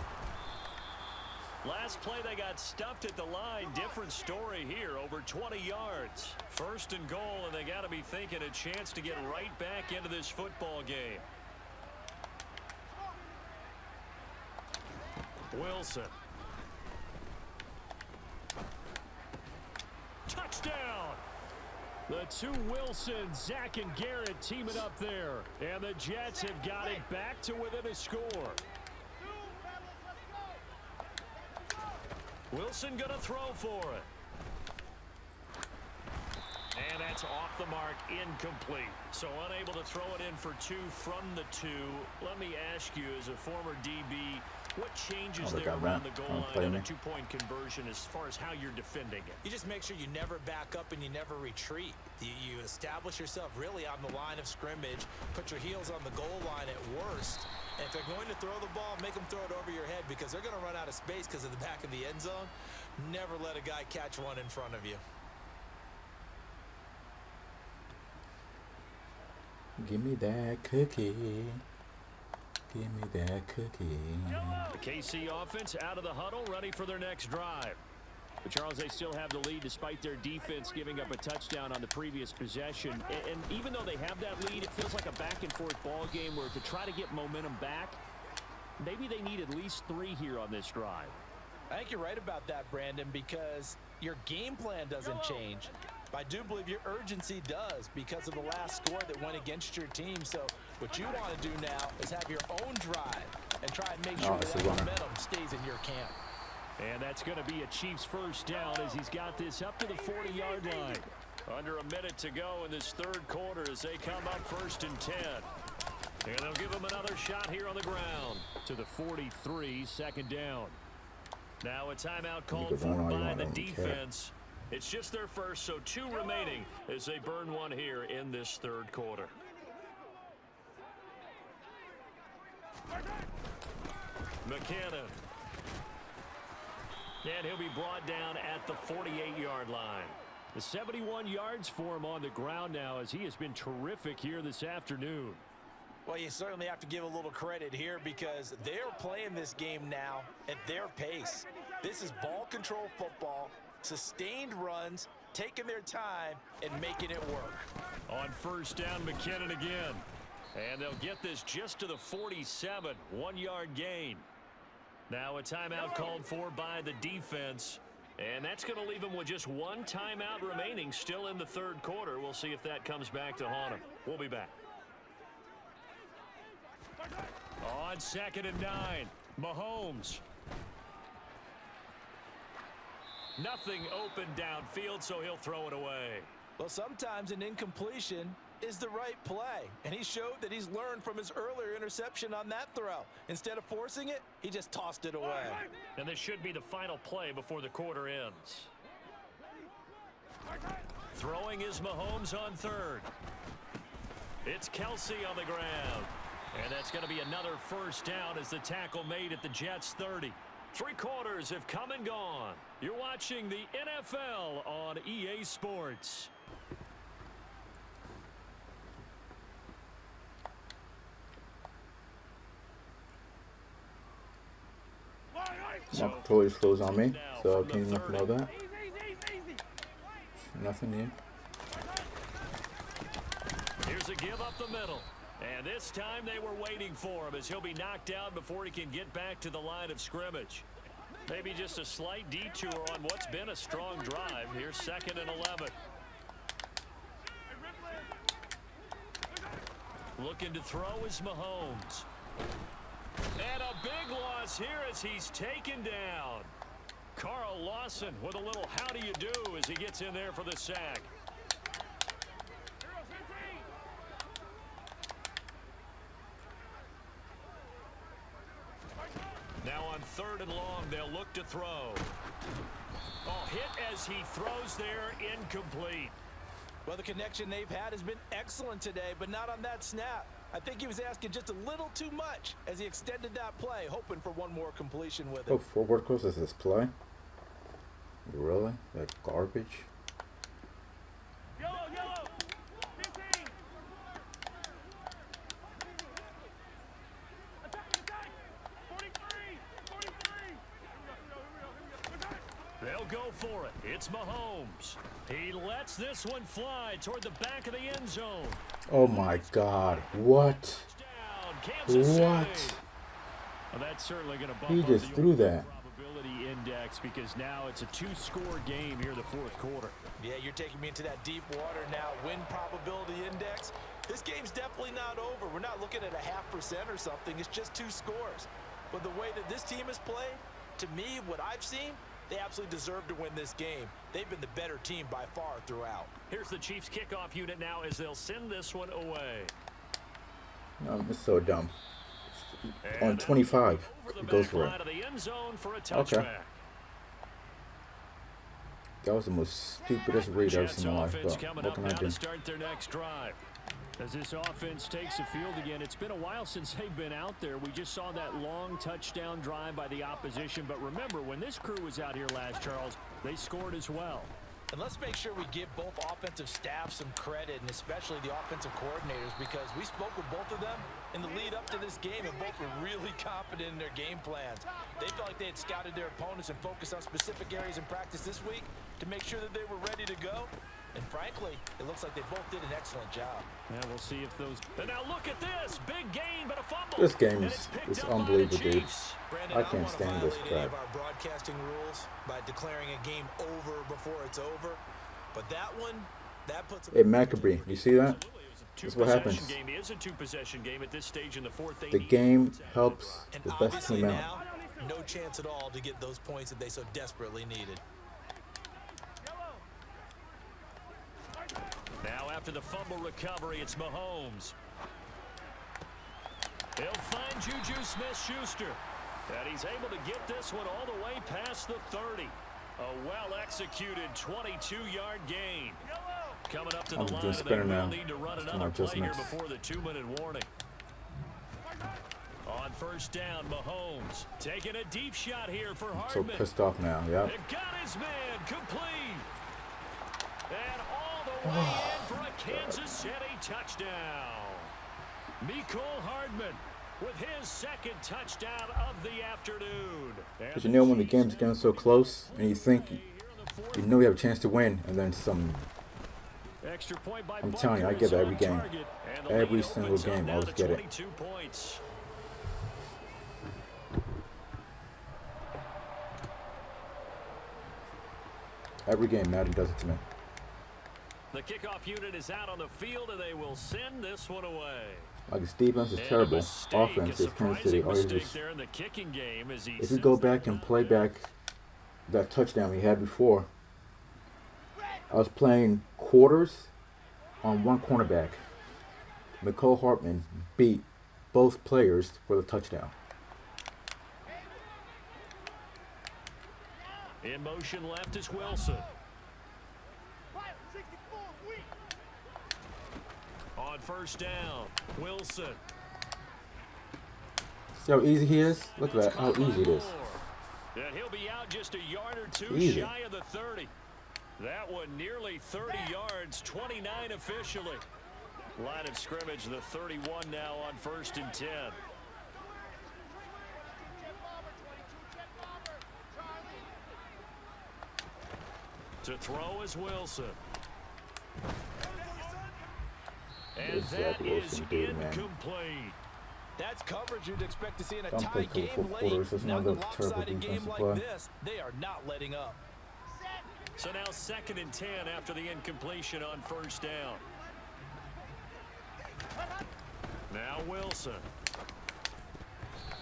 Last play they got stuffed at the line, different story here, over 20 yards. First and goal, and they got to be thinking a chance to get right back into this football game. Wilson. Touchdown! The two Wilsons, Zach and Garrett, teaming up there. And the Jets have got it back to within a score. Wilson going to throw for it. And that's off the mark, incomplete. So unable to throw it in for 2 from the 2. Let me ask you, as a former DB, what changes there around the goal line on a 2-point conversion as far as how you're defending it? You just make sure you never back up and you never retreat. You establish yourself really on the line of scrimmage, put your heels on the goal line at worst. And if they're going to throw the ball, make them throw it over your head because they're going to run out of space because of the back of the end zone. Never let a guy catch one in front of you. Give me that cookie. Give me that cookie. The KC offense out of the huddle, ready for their next drive. But Charles, they still have the lead despite their defense giving up a touchdown on the previous possession. And even though they have that lead, it feels like a back-and-forth ball game where to try to get momentum back, maybe they need at least 3 here on this drive. I think you're right about that, Brandon, because your game plan doesn't change. I do believe your urgency does because of the last score that went against your team. So what you want to do now is have your own drive and try and make sure that momentum stays in your camp. And that's going to be a Chiefs first down as he's got this up to the 40-yard line. Under a minute to go in this third quarter as they come up first and 10. And they'll give him another shot here on the ground to the 43, second down. Now a timeout called for by the defense. It's just their first, so 2 remaining as they burn one here in this third quarter. McKinnon. And he'll be brought down at the 48-yard line. The 71 yards for him on the ground now as he has been terrific here this afternoon. Well, you certainly have to give a little credit here because they're playing this game now at their pace. This is ball control football. Sustained runs, taking their time, and making it work. On first down, McKinnon again. And they'll get this just to the 47, 1-yard gain. Now a timeout called for by the defense. And that's going to leave them with just 1 timeout remaining still in the third quarter. We'll see if that comes back to haunt them. We'll be back. On 2nd and 9, Mahomes. Nothing open downfield, so he'll throw it away. Well, sometimes an incompletion is the right play, and he showed that he's learned from his earlier interception on that throw. Instead of forcing it, he just tossed it away. And this should be the final play before the quarter ends. Throwing is Mahomes on third. It's Kelsey on the ground. And that's going to be another first down as the tackle made at the Jets' 30. 3 quarters have come and gone. You're watching the NFL on EA Sports. My controller just closed on me, so I can't even know that. Nothing new. Here's a give up the middle. And this time they were waiting for him as he'll be knocked down before he can get back to the line of scrimmage. Maybe just a slight detour on what's been a strong drive. Here's 2nd and 11. Looking to throw is Mahomes. And a big loss here as he's taken down. Carl Lawson with a little how do you do as he gets in there for the sack. Now on 3rd and long, they'll look to throw. Oh, hit as he throws there, incomplete. Well, the connection they've had has been excellent today, but not on that snap. I think he was asking just a little too much as he extended that play, hoping for one more completion with it. Oh, forward course is this play? Really? That garbage? Yellow, yellow. 15. Attack. 43. 43. They'll go for it. It's Mahomes. He lets this one fly toward the back of the end zone. Oh my God! What? Down, Kansas City. What? Well, that's certainly going to bump He up just the threw overall that. probability index because now it's a 2-score game here in the 4th quarter. Yeah, you're taking me into that deep water now. Win probability index. This game's definitely not over. We're not looking at a 0.5% or something. It's just 2 scores. But the way that this team has played, to me, what I've seen, they absolutely deserve to win this game. They've been the better team by far throughout. Here's the Chiefs kickoff unit now as they'll send this one away. No, it's so dumb. And On 25, over the it goes back for line it. of the end zone for a Okay. touchback. That was the most stupidest read I've Jets seen in my life, offense but coming what up can I now do? to start their next drive. As this offense takes the field again, it's been a while since they've been out there. We just saw that long touchdown drive by the opposition. But remember, when this crew was out here last, Charles, they scored as well. And let's make sure we give both offensive staffs some credit, and especially the offensive coordinators, because we spoke with both of them in the lead up to this game, and both were really confident in their game plans. They felt like they had scouted their opponents and focused on specific areas in practice this week to make sure that they were ready to go. And frankly, it looks like they both did an excellent job. Yeah, we'll see if those... And now look at this. Big gain, but a fumble. This game And is it's picked it's up by the unbelievable, dude. Chiefs. Brandon, I don't can't wanna stand this violate any crap. of our broadcasting rules by declaring a game over before it's over. But that one, that puts... Hey, Macabre, you see that? Absolutely. It was a That's what happens. two-possession game. It is a two-possession game at this stage in the 4th. They The need game points out of helps And the best obviously team now, out. no chance at all to get those points that they so desperately needed. Now after the fumble recovery, it's Mahomes. He'll find Juju Smith-Schuster. And he's able to get this one all the way past the 30. A well-executed 22-yard gain. Coming up to the I'm line, doing they spinner will now. need to run Just another doing play here adjustments. before the 2-minute warning. On 1st down, Mahomes taking a deep shot here for I'm so Hardman. pissed off now, yeah. It got his man complete. And all the way in for a Kansas City touchdown. Mecole Hardman with his 2nd touchdown of the afternoon. Because you know when the game's getting so close and you think you know you have a chance to win, and then some. Extra point by I'm telling you, I get that every game. Every single game, I always get it. 22 points. Every game, Madden does it to me. The kickoff unit is out on the field, and they will send this one away. Like his defense is And a terrible. mistake, Offense a is Kansas City. surprising All you mistake just, there in the kicking game as he if you go sends back the and ball play back that touchdown we had before, I was playing quarters on one cornerback. Mecole Hardman beat both players for the touchdown. in motion left is Wilson. On first down, Wilson. See how easy he is? Look at that, how easy it is. And he'll be out just a yard or two Easy. shy of the 30. That one nearly 30 yards, 29 officially. Line of scrimmage, the 31 now on first and 10. To throw is Wilson. And This that Zach is Wilson dude, man. incomplete. That's coverage you'd expect to see in a Don't play tie for the game four late. quarters. That's Now another in a terrible lopsided game defensive like play. this, they are not letting up. So now second and 10 after the incompletion on first down. Now Wilson.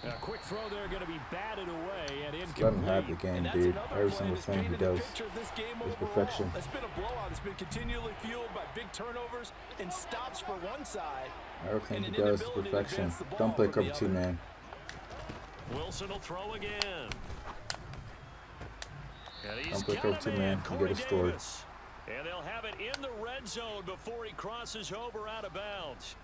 A quick throw there going to be batted away and Just let him have the incomplete. game, And that's dude. another Every play single that's thing he painted a does picture of this game is overall. perfection. It's been a blowout. It's been continually fueled by big turnovers and stops for one side. Everything and he an does is inability to perfection. advance the ball Don't play from cover the two, other. man. Wilson will throw again. And he's Don't play got cover a two, man, man. You Corey get a story. Davis. And they'll have it in the red zone before he crosses over out of bounds.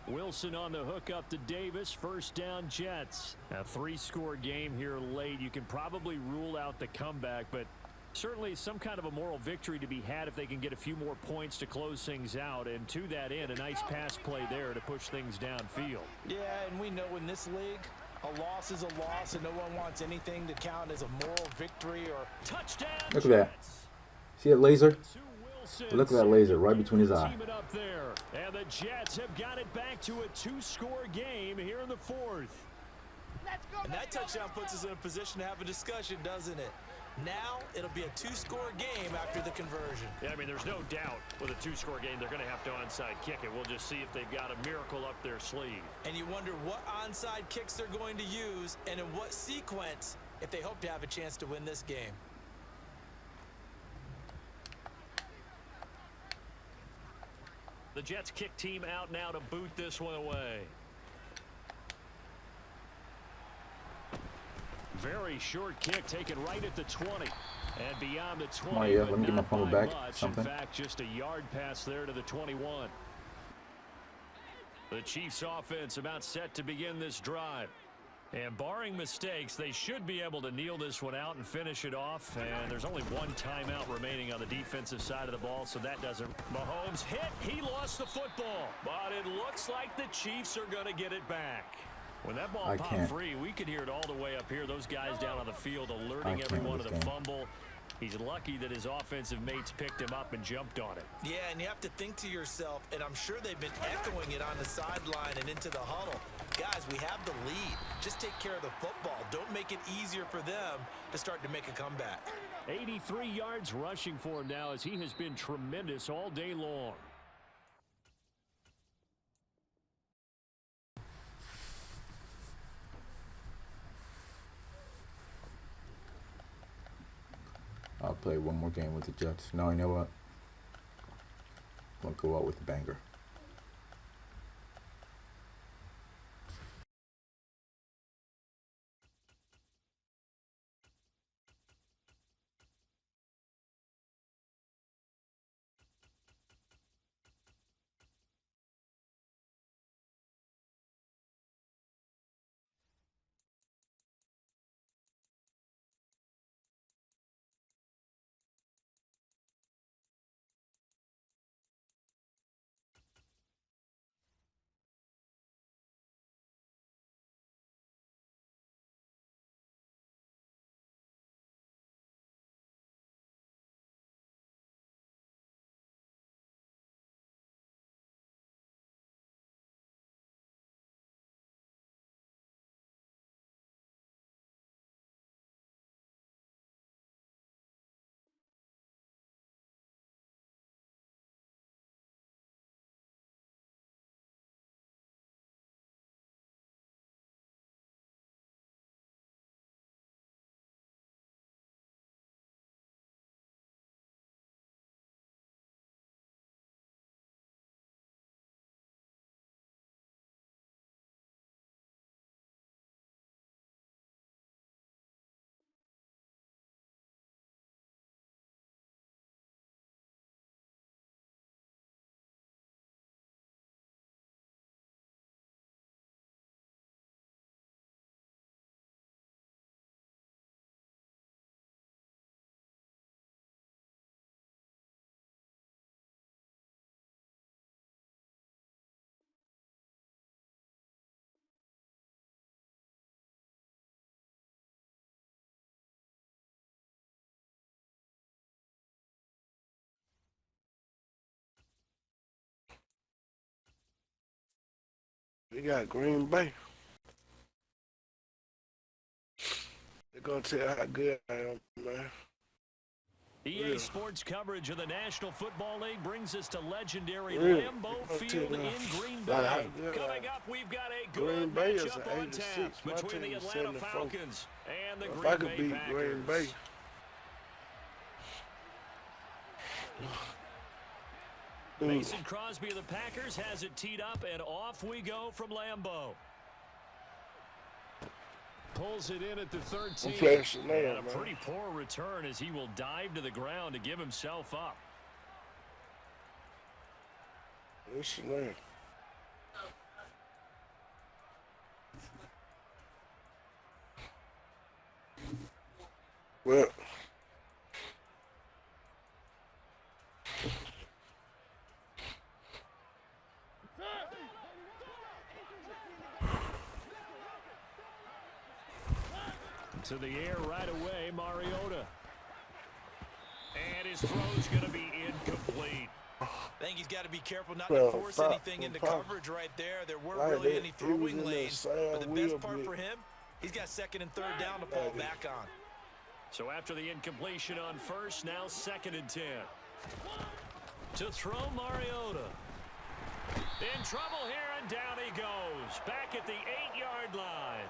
Wilson on the hook up to Davis. First down Jets. A 3-score game here late. You can probably rule out the comeback, but certainly some kind of a moral victory to be had if they can get a few more points to close things out. And to that end, a nice pass play there to push things downfield. Yeah, and we know in this league, a loss is a loss, and no one wants anything to count as a moral victory or Touchdown. Look at that. Jets. See that laser? To Wilson. Look at that laser right between his eye. Team it up there. And the Jets have got it back to a 2-score game here in the fourth. Let's go. And that touchdown puts us in a position to have a discussion, doesn't it? Now it'll be a 2-score game after the conversion. Yeah, I mean, there's no doubt with a 2-score game, they're going to have to onside kick it. We'll just see if they've got a miracle up their sleeve. And you wonder what onside kicks they're going to use and in what sequence if they hope to have a chance to win this game. The Jets kick team out now to boot this one away. Very short kick taken right at the 20. And beyond the 20. on, yeah, but let me get my not phone by back. much. Something. In fact, just a yard pass there to the 21. The Chiefs offense about set to begin this drive. And barring mistakes, they should be able to kneel this one out and finish it off. And there's only one timeout remaining on the defensive side of the ball, so that doesn't. Mahomes hit. He lost the football. But it looks like the Chiefs are going to get it back. When that ball I popped can't. free, we could hear it all the way up here. Those guys down on the field I alerting can't everyone with of this the game. fumble. He's lucky that his offensive mates picked him up and jumped on it. Yeah, and you have to think to yourself, and I'm sure they've been echoing it on the sideline and into the huddle. Guys, we have the lead. Just take care of the football. Don't make it easier for them to start to make a comeback. 83 yards rushing for him now as he has been tremendous all day long. I'll play one more game with the Jets. No, you know what? I'll go out with a banger. We got Green Bay. They're going to tell how good I am, man. EA Sports coverage of the National Football League brings us to legendary Really? Lambeau Field in Green Bay. Coming up, we've got a good matchup on tap between the Atlanta Falcons and the Green Bay Packers. Green Bay. Mason Crosby of the Packers has it teed up, and off we go from Lambeau. Pulls it in at the 13. And a pretty poor return as he will dive to the ground to give himself up. Well, to the air right away, Mariota. And his throw's going to be incomplete. I think he's got to be careful not to force anything into coverage right there. There weren't really any throwing lanes. But the best part for him, he's got second and third down to fall back on. So after the incompletion on first, now 2nd and 10. To throw Mariota. In trouble here, and down he goes. Back at the 8-yard line.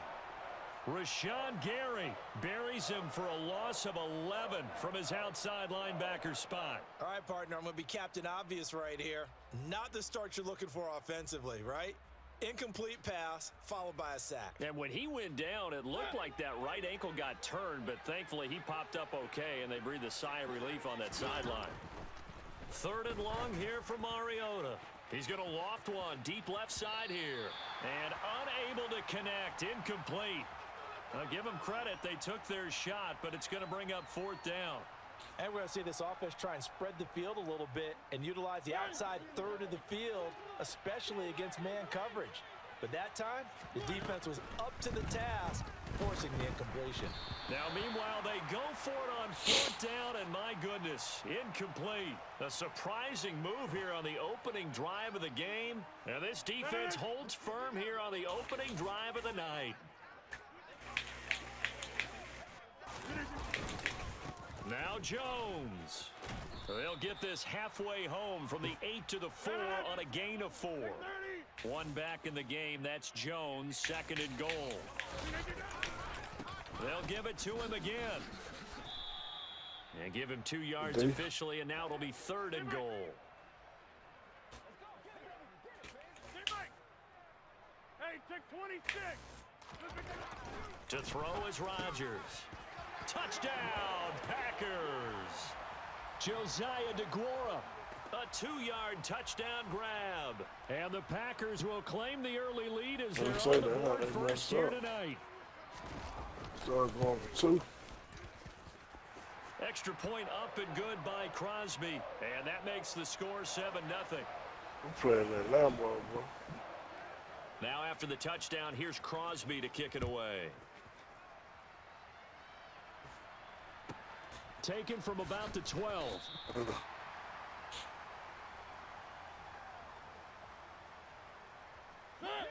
Rashawn Gary buries him for a loss of 11 from his outside linebacker spot. All right, partner, I'm going to be Captain Obvious right here. Not the start you're looking for offensively, right? Incomplete pass, followed by a sack. And when he went down, it looked like that right ankle got turned, but thankfully he popped up okay, and they breathed a sigh of relief on that sideline. 3rd and long here for Mariota. He's going to loft one deep left side here. And unable to connect, incomplete. I'll give them credit. They took their shot, but it's going to bring up 4th down. And we're going to see this offense try and spread the field a little bit and utilize the outside third of the field, especially against man coverage. But that time, the defense was up to the task, forcing the incompletion. Now, meanwhile, they go for it on 4th down, and my goodness, incomplete. A surprising move here on the opening drive of the game. And this defense holds firm here on the opening drive of the night. Now Jones. They'll get this halfway home from the 8 to the 4 on a gain of 4. One back in the game. That's Jones. 2nd and goal. They'll give it to him again. And give him 2 yards officially, and now it'll be 3rd and goal. Hey, check 26. To throw is Rodgers. Touchdown, Packers. Josiah DeGuara, a 2-yard touchdown grab. And the Packers will claim the early lead as they're on the board first here tonight. Start going for 2. Extra point up and good by Crosby. And that makes the score 7-0. I'm playing that Lambeau, bro. Now after the touchdown, here's Crosby to kick it away. Taken from about the 12.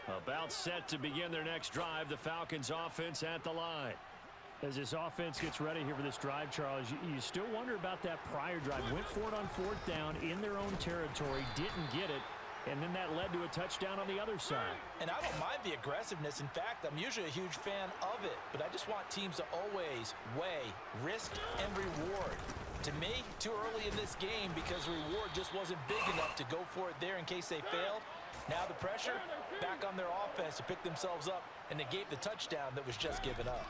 About set to begin their next drive. The Falcons offense at the line. As this offense gets ready here for this drive, Charles, you still wonder about that prior drive. Went for it on 4th down in their own territory, didn't get it, and then that led to a touchdown on the other side. And I don't mind the aggressiveness. In fact, I'm usually a huge fan of it, but I just want teams to always weigh risk and reward. To me, too early in this game because the reward just wasn't big enough to go for it there in case they failed. Now the pressure back on their offense to pick themselves up and negate the touchdown that was just given up.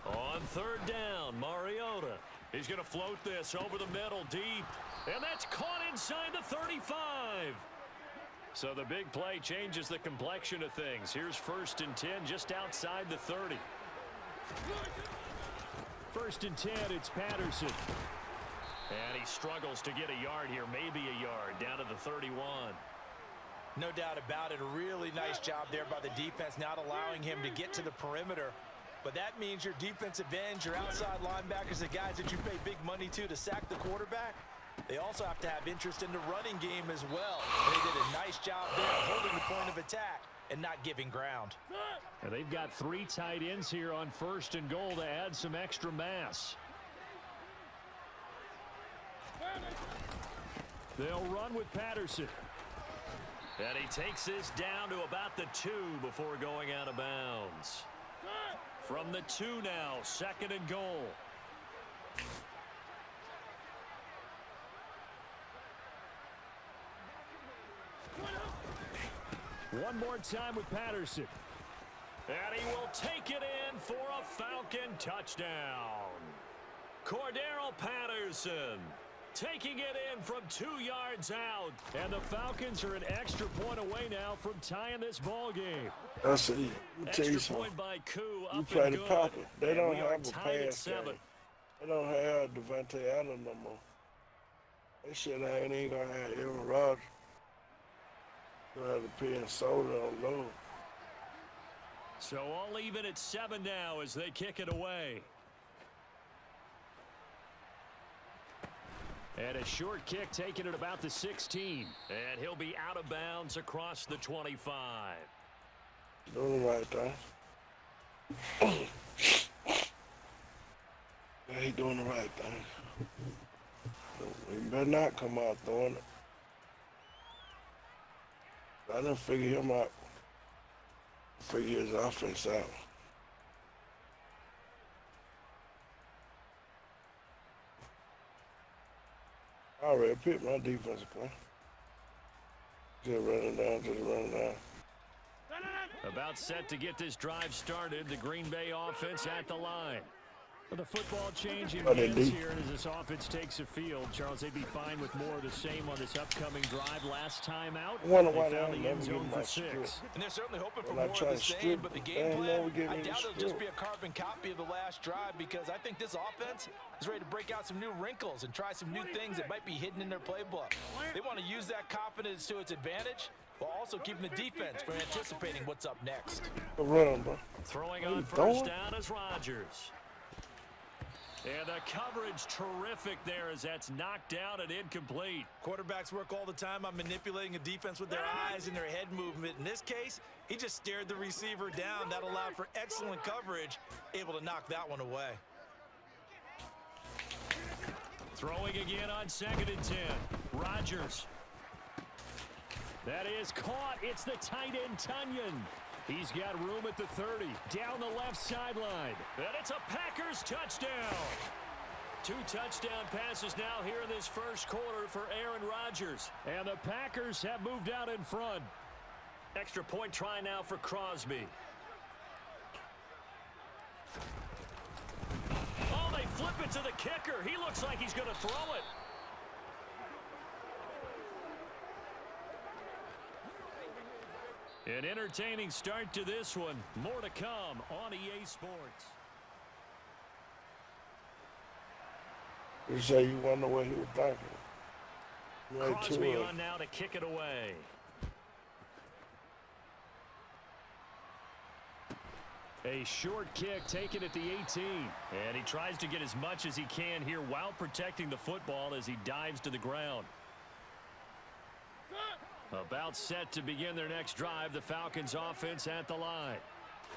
On 3rd down, Mariota. He's going to float this over the middle deep. And that's caught inside the 35. So the big play changes the complexion of things. Here's 1st and 10 just outside the 30. 1st and 10, it's Patterson. And he struggles to get a yard here, maybe a yard, down to the 31. No doubt about it. A really nice job there by the defense, not allowing him to get to the perimeter. But that means your defensive ends, your outside linebackers, the guys that you pay big money to sack the quarterback, they also have to have interest in the running game as well. They did a nice job there holding the point of attack and not giving ground. And they've got 3 tight ends here on 1st and goal to add some extra mass. They'll run with Patterson. And he takes this down to about the 2 before going out of bounds. From the 2 now, 2nd and goal. One more time with Patterson. And he will take it in for a Falcon touchdown. Cordero Patterson taking it in from 2 yards out. And the Falcons are an extra point away now from tying this ball game. That's it. Let me tell you Extra something. point by Koo, You up play and the good. Packers. They And don't we are have a tied at pass 7. game. They don't have Devontae Adams no more. They should have ain't even gonna have Aaron Rodgers. Gonna have to pay in soda on low. So all even at 7 now as they kick it away. And a short kick taken at about the 16. And he'll be out of bounds across the 25. Doing the right thing. Yeah, he doing the right thing. He better not come out throwing it. I didn't figure him out. Figure his offense out. I already picked my defensive plan. Just running down. About set to get this drive started. The Green Bay offense at the line. With a football change in Oh, they hands do. here as this offense takes the field. Charles, they'd be fine with more of the same on this upcoming drive. Last time out, I wonder they why found they the end never zone give for my 6. strip. And they're certainly hoping for When I more try of the to same, strip but the it, game they plan, never give I me the doubt it'll just strip. be a carbon copy of the last drive, because I think this offense is ready to break out some new wrinkles and try some new things that might be hidden in their playbook. They want to use that confidence to its advantage while also keeping the defense from anticipating what's up next. Run, bro. Throwing What are on you first doing? down is Rodgers. And the coverage terrific there as that's knocked down and incomplete. Quarterbacks work all the time on manipulating a defense with their eyes and their head movement. In this case, he just stared the receiver down. That allowed for excellent coverage, able to knock that one away. Throwing again on 2nd and 10. Rodgers. That is caught. It's the tight end, Tunyon. He's got room at the 30, down the left sideline. And it's a Packers touchdown. 2 touchdown passes now here in this first quarter for Aaron Rodgers. And the Packers have moved out in front. Extra point try now for Crosby. Oh, they flip it to the kicker. He looks like he's going to throw it. An entertaining start to this one. More to come on EA Sports. You say you wonder what he was thinking. Right Crosby to on now to kick it away. A short kick taken at the 18. And he tries to get as much as he can here while protecting the football as he dives to the ground. About set to begin their next drive, the Falcons offense at the line.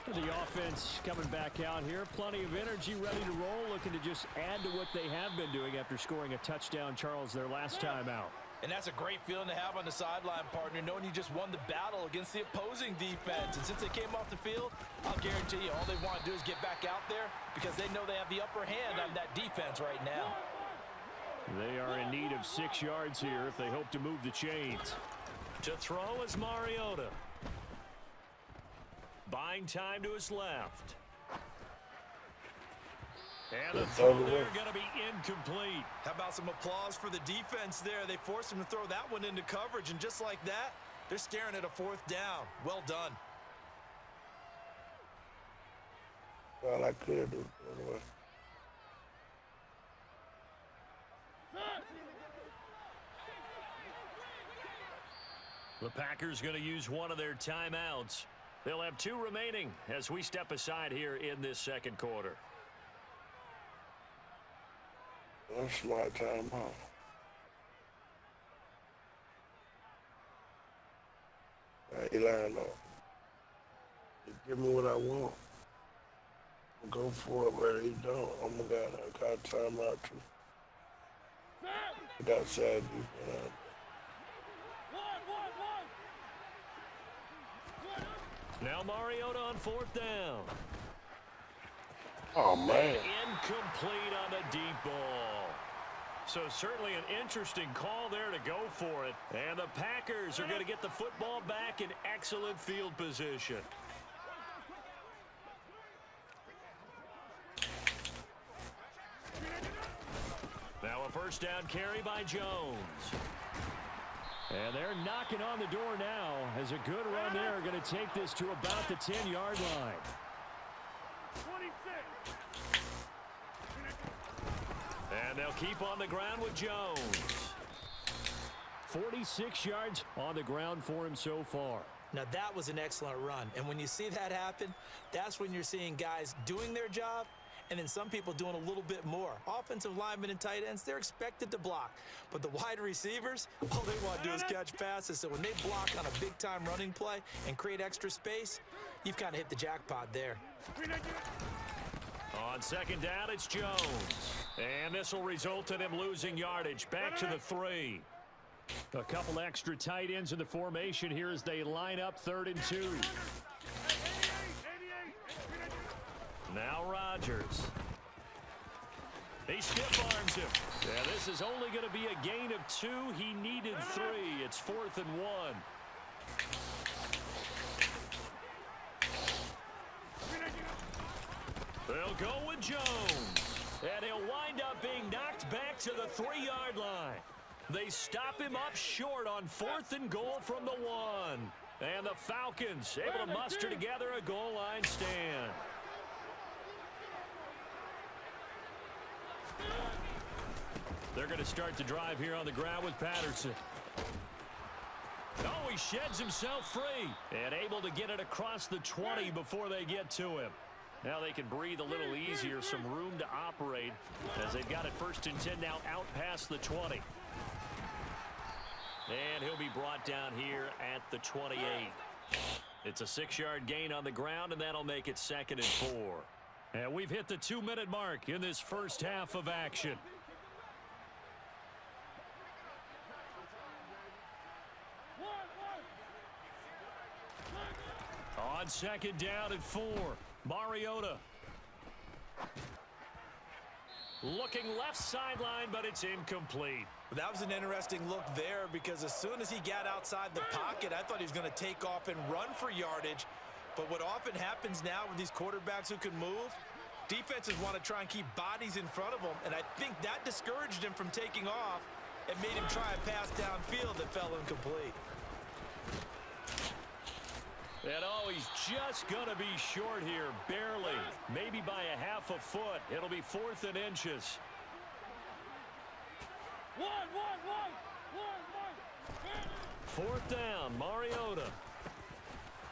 The offense coming back out here. Plenty of energy, ready to roll, looking to just add to what they have been doing after scoring a touchdown, Charles, their last time out. And that's a great feeling to have on the sideline, partner, knowing you just won the battle against the opposing defense. And since they came off the field, I'll guarantee you all they want to do is get back out there because they know they have the upper hand on that defense right now. They are in need of 6 yards here if they hope to move the chains. To throw is Mariota. Buying time to his left. And the throw there going to be incomplete. How about some applause for the defense there? They forced him to throw that one into coverage, and just like that, they're staring at a 4th down. Well done. All I could do. Anyway. The Packers going to use one of their timeouts. They'll have 2 remaining as we step aside here in this second quarter. That's my time off. He lined up. He give me what I want. Go for it, but he don't. Oh my God, I got time out too. I got sad defense. Now Mariota on 4th down. Oh man. Incomplete on the deep ball. So certainly an interesting call there to go for it. And the Packers are going to get the football back in excellent field position. Now a first down carry by Jones. And they're knocking on the door now as a good run there. Going to take this to about the 10-yard line. 26. And they'll keep on the ground with Jones. 46 yards on the ground for him so far. Now, that was an excellent run. And when you see that happen, that's when you're seeing guys doing their job and then some people doing a little bit more. Offensive linemen and tight ends, they're expected to block. But the wide receivers, all they want to do is catch passes. So when they block on a big-time running play and create extra space, you've kind of hit the jackpot there. On second down, it's Jones. And this will result in him losing yardage. Back to the 3. A couple extra tight ends in the formation here as they line up 3rd and 2. Now Rodgers. He stiff arms him. Yeah, this is only going to be a gain of 2. He needed 3. It's 4th and 1. They'll go with Jones. And he'll wind up being knocked back to the 3-yard line. They stop him up short on 4th and goal from the 1. And the Falcons able to muster together a goal line stand. They're going to start the drive here on the ground with Patterson. Oh, he sheds himself free and able to get it across the 20 before they get to him. Now they can breathe a little easier, some room to operate as they've got it 1st and 10 now out past the 20. And he'll be brought down here at the 28. It's a 6-yard gain on the ground, and that'll make it 2nd and 4. And we've hit the 2-minute mark in this first half of action. On 2nd down and 4, Mariota. Looking left sideline, but it's incomplete. That was an interesting look there because as soon as he got outside the pocket, I thought he was going to take off and run for yardage. But what often happens now with these quarterbacks who can move, defenses want to try and keep bodies in front of them, and I think that discouraged him from taking off and made him try a pass downfield that fell incomplete. And oh, he's just going to be short here, barely. Maybe by a half a foot. It'll be 4th and inches. Fourth down, Mariota.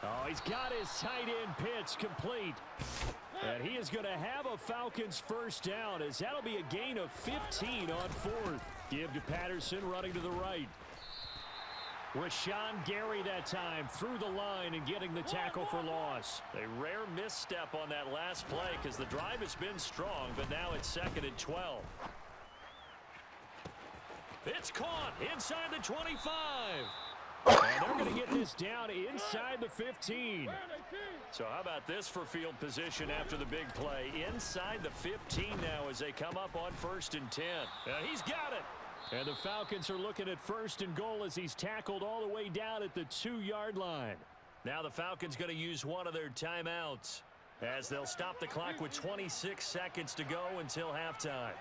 Oh, he's got his tight end pitch complete. And he is going to have a Falcons first down as that'll be a gain of 15 on 4th. Give to Patterson running to the right. Rashawn Gary that time through the line and getting the tackle for loss. A rare misstep on that last play because the drive has been strong, but now it's 2nd and 12. It's caught inside the 25. And they're going to get this down inside the 15. So how about this for field position after the big play? Inside the 15 now as they come up on 1st and 10. He's got it. And the Falcons are looking at 1st and goal as he's tackled all the way down at the 2-yard line. Now the Falcons going to use one of their timeouts as they'll stop the clock with 26 seconds to go until halftime.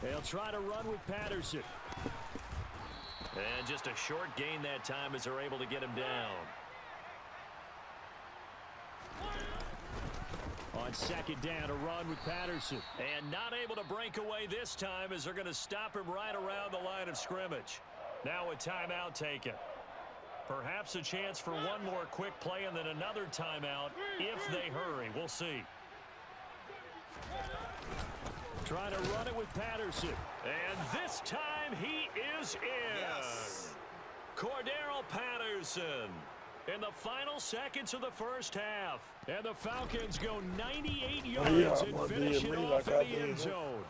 They'll try to run with Patterson. And just a short gain that time as they're able to get him down. On 2nd down, a run with Patterson. And not able to break away this time as they're going to stop him right around the line of scrimmage. Now a timeout taken. Perhaps a chance for one more quick play and then another timeout if they hurry. We'll see. Trying to run it with Patterson. And this time he is in. Yes. Cordero Patterson In the final seconds of the first half. And the Falcons go 98 Yeah, yards and I'm finish being it me off like in I the end did. zone.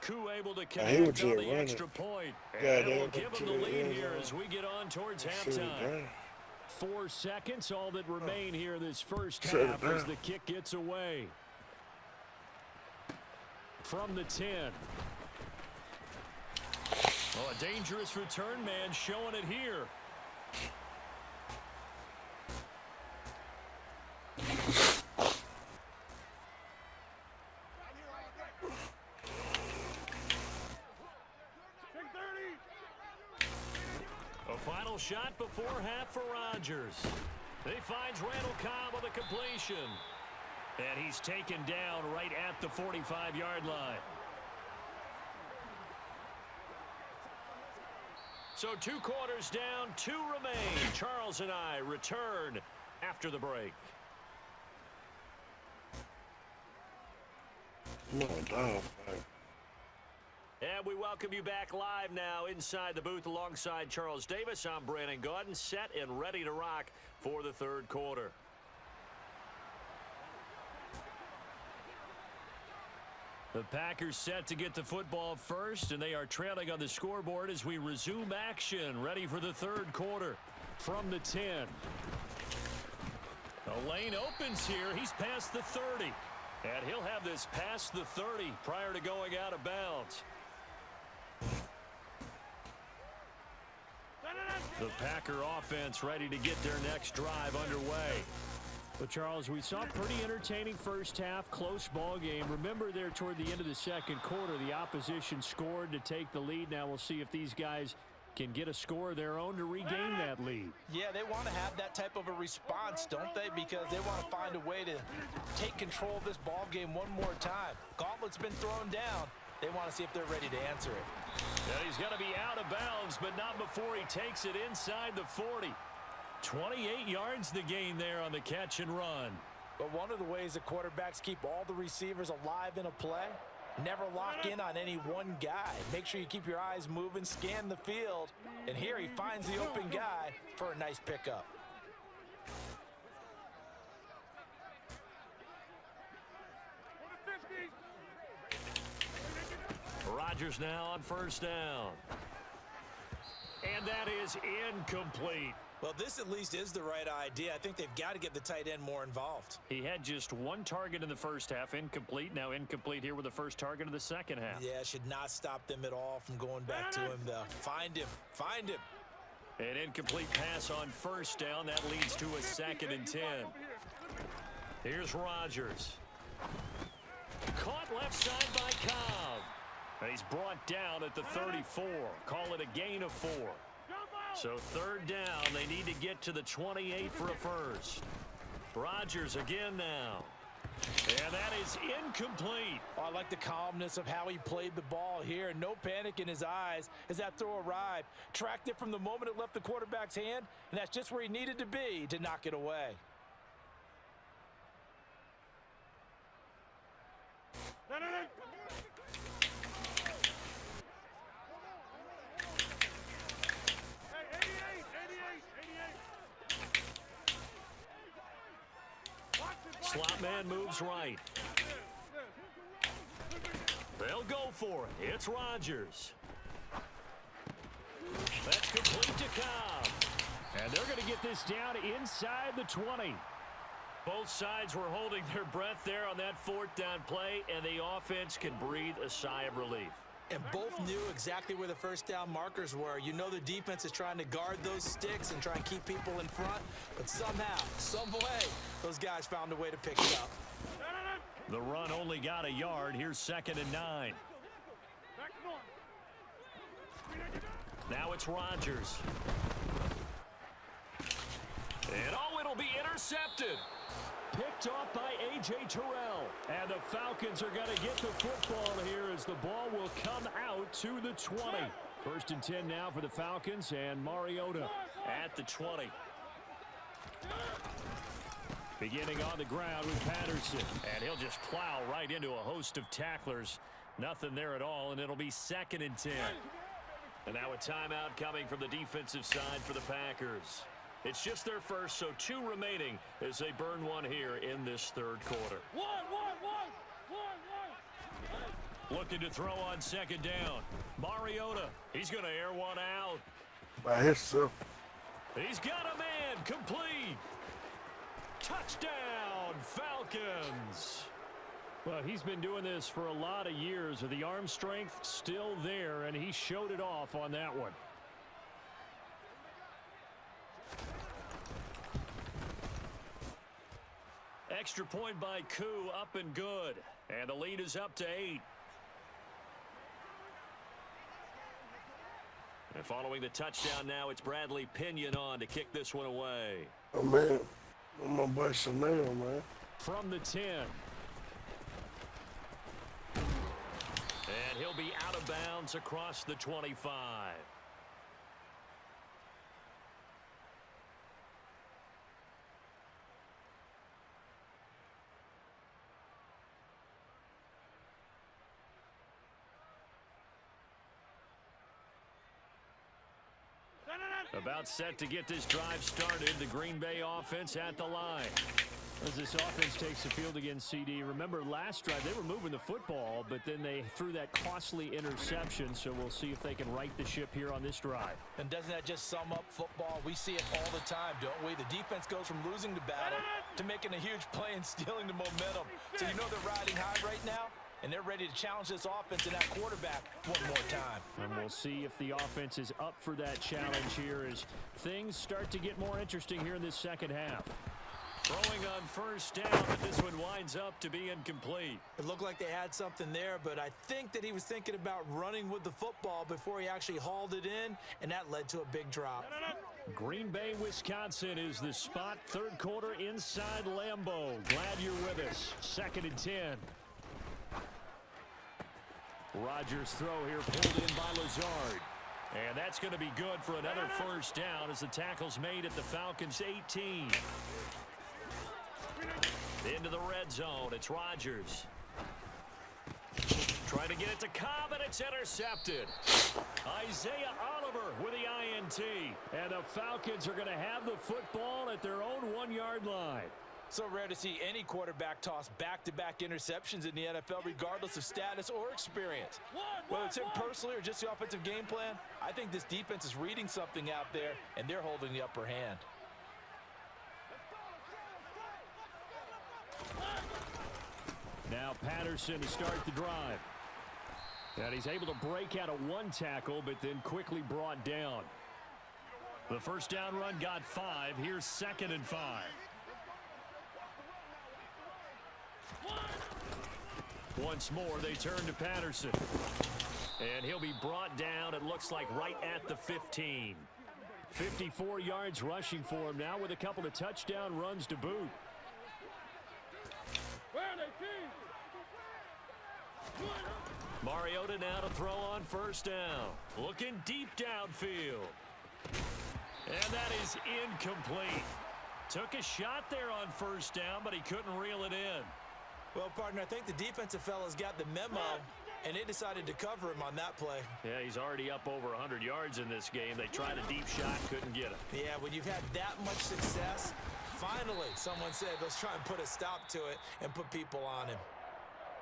Koo able to He was connect just on the running. extra point. Yeah, And they we'll went give to them the the lead end here zone. as we get on towards Shoot it halftime. down. 4 seconds, all that remain here in this first Shut it half as down. the kick gets away. From the 10. Oh, a dangerous return man showing it here. A final shot before half for Rodgers. He finds Randall Cobb on the completion. And he's taken down right at the 45-yard line. So 2 quarters down, 2 remain. Charles and I return after the break. Come on, dog. And we welcome you back live now inside the booth alongside Charles Davis. I'm Brandon Gaudin, set and ready to rock for the third quarter. The Packers set to get the football first, and they are trailing on the scoreboard as we resume action, ready for the third quarter. From the 10. The lane opens here. He's past the 30. And he'll have this past the 30 prior to going out of bounds. The Packer offense ready to get their next drive underway. But, Charles, we saw a pretty entertaining first half, close ball game. Remember there toward the end of the second quarter, the opposition scored to take the lead. Now we'll see if these guys can get a score of their own to regain that lead. Yeah, they want to have that type of a response, don't they? Because they want to find a way to take control of this ball game one more time. Gauntlet's been thrown down. They want to see if they're ready to answer it. And he's going to be out of bounds, but not before he takes it inside the 40. 28 yards the gain there on the catch and run. But one of the ways the quarterbacks keep all the receivers alive in a play, never lock in on any one guy. Make sure you keep your eyes moving, scan the field. And here he finds the open guy for a nice pickup. Rodgers now on first down. And that is incomplete. Well, this at least is the right idea. I think they've got to get the tight end more involved. He had just 1 target in the first half, incomplete. Now incomplete here with the first target of the second half. Yeah, should not stop them at all from going back to him, though. Find him. Find him. An incomplete pass on first down. That leads to a 2nd and 10. Here's Rodgers. Caught left side by Cobb. And he's brought down at the 34. Call it a gain of 4. So 3rd down, they need to get to the 28 for a first. Rodgers again now. And that is incomplete. Oh, I like the calmness of how he played the ball here. No panic in his eyes as that throw arrived. Tracked it from the moment it left the quarterback's hand, and that's just where he needed to be to knock it away. Slot man moves right. They'll go for it. It's Rodgers. That's complete to Cobb. And they're going to get this down inside the 20. Both sides were holding their breath there on that 4th down play, and the offense can breathe a sigh of relief. And both knew exactly where the first down markers were. You know the defense is trying to guard those sticks and try and keep people in front. But somehow, some way, those guys found a way to pick it up. The run only got a yard. Here's 2nd and 9. Now it's Rodgers. And it'll be intercepted. Picked off by A.J. Terrell. And the Falcons are going to get the football here as the ball will come out to the 20. 1st and 10 now for the Falcons, and Mariota at the 20. Beginning on the ground with Patterson. And he'll just plow right into a host of tacklers. Nothing there at all, and it'll be 2nd and 10. And now a timeout coming from the defensive side for the Packers. It's just their first, so 2 remaining as they burn one here in this third quarter. Looking to throw on second down. Mariota, he's going to air one out. By himself. He's got a man, complete. Touchdown, Falcons. Well, he's been doing this for a lot of years. The arm strength still there, and he showed it off on that one. Extra point by Koo, up and good. And the lead is up to 8. And following the touchdown now, it's Bradley Pinion on to kick this one away. Oh, man. I'm my boy Chanel, man. From the 10. And he'll be out of bounds across the 25. About set to get this drive started. The Green Bay offense at the line. As this offense takes the field against CD, remember last drive they were moving the football, but then they threw that costly interception, so we'll see if they can right the ship here on this drive. And doesn't that just sum up football? We see it all the time, don't we? The defense goes from losing the battle to making a huge play and stealing the momentum. So you know they're riding high right now, and they're ready to challenge this offense and that quarterback one more time. And we'll see if the offense is up for that challenge here as things start to get more interesting here in this second half. Throwing on first down, but this one winds up to be incomplete. It looked like they had something there, but I think that he was thinking about running with the football before he actually hauled it in, and that led to a big drop. Green Bay, Wisconsin is the spot. Third quarter inside Lambeau. Glad you're with us. 2nd and 10. Rodgers' throw here pulled in by Lazard. And that's going to be good for another first down as the tackle's made at the Falcons' 18. Into the red zone, it's Rodgers. Trying to get it to Cobb, and it's intercepted. Isaiah Oliver with the INT. And the Falcons are going to have the football at their own 1-yard line. So rare to see any quarterback toss back-to-back interceptions in the NFL, regardless of status or experience. Whether it's him personally or just the offensive game plan, I think this defense is reading something out there, and they're holding the upper hand. Now Patterson to start the drive. And he's able to break out of 1 tackle, but then quickly brought down. The first down run got 5. Here's 2nd and 5. Once more, they turn to Patterson. And he'll be brought down, it looks like, right at the 15. 54 yards rushing for him now with a couple of touchdown runs to boot. Mariota now to throw on first down. Looking deep downfield. And that is incomplete. Took a shot there on first down, but he couldn't reel it in. Well, partner, I think the defensive fellas got the memo, and they decided to cover him on that play. Yeah, he's already up over 100 yards in this game. They tried a deep shot, couldn't get it. Yeah, when you've had that much success, finally, someone said, let's try and put a stop to it and put people on him.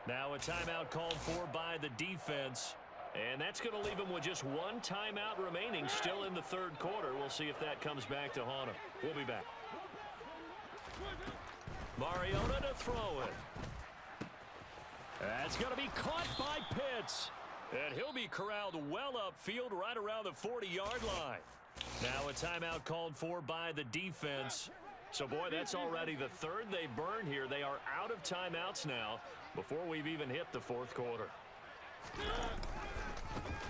Now a timeout called for by the defense. And that's going to leave him with just 1 timeout remaining still in the third quarter. We'll see if that comes back to haunt him. We'll be back. Mariota to throw it. That's going to be caught by Pitts. And he'll be corralled well upfield right around the 40-yard line. Now a timeout called for by the defense. So, boy, that's already the 3rd they've burned here. They are out of timeouts now before we've even hit the 4th quarter.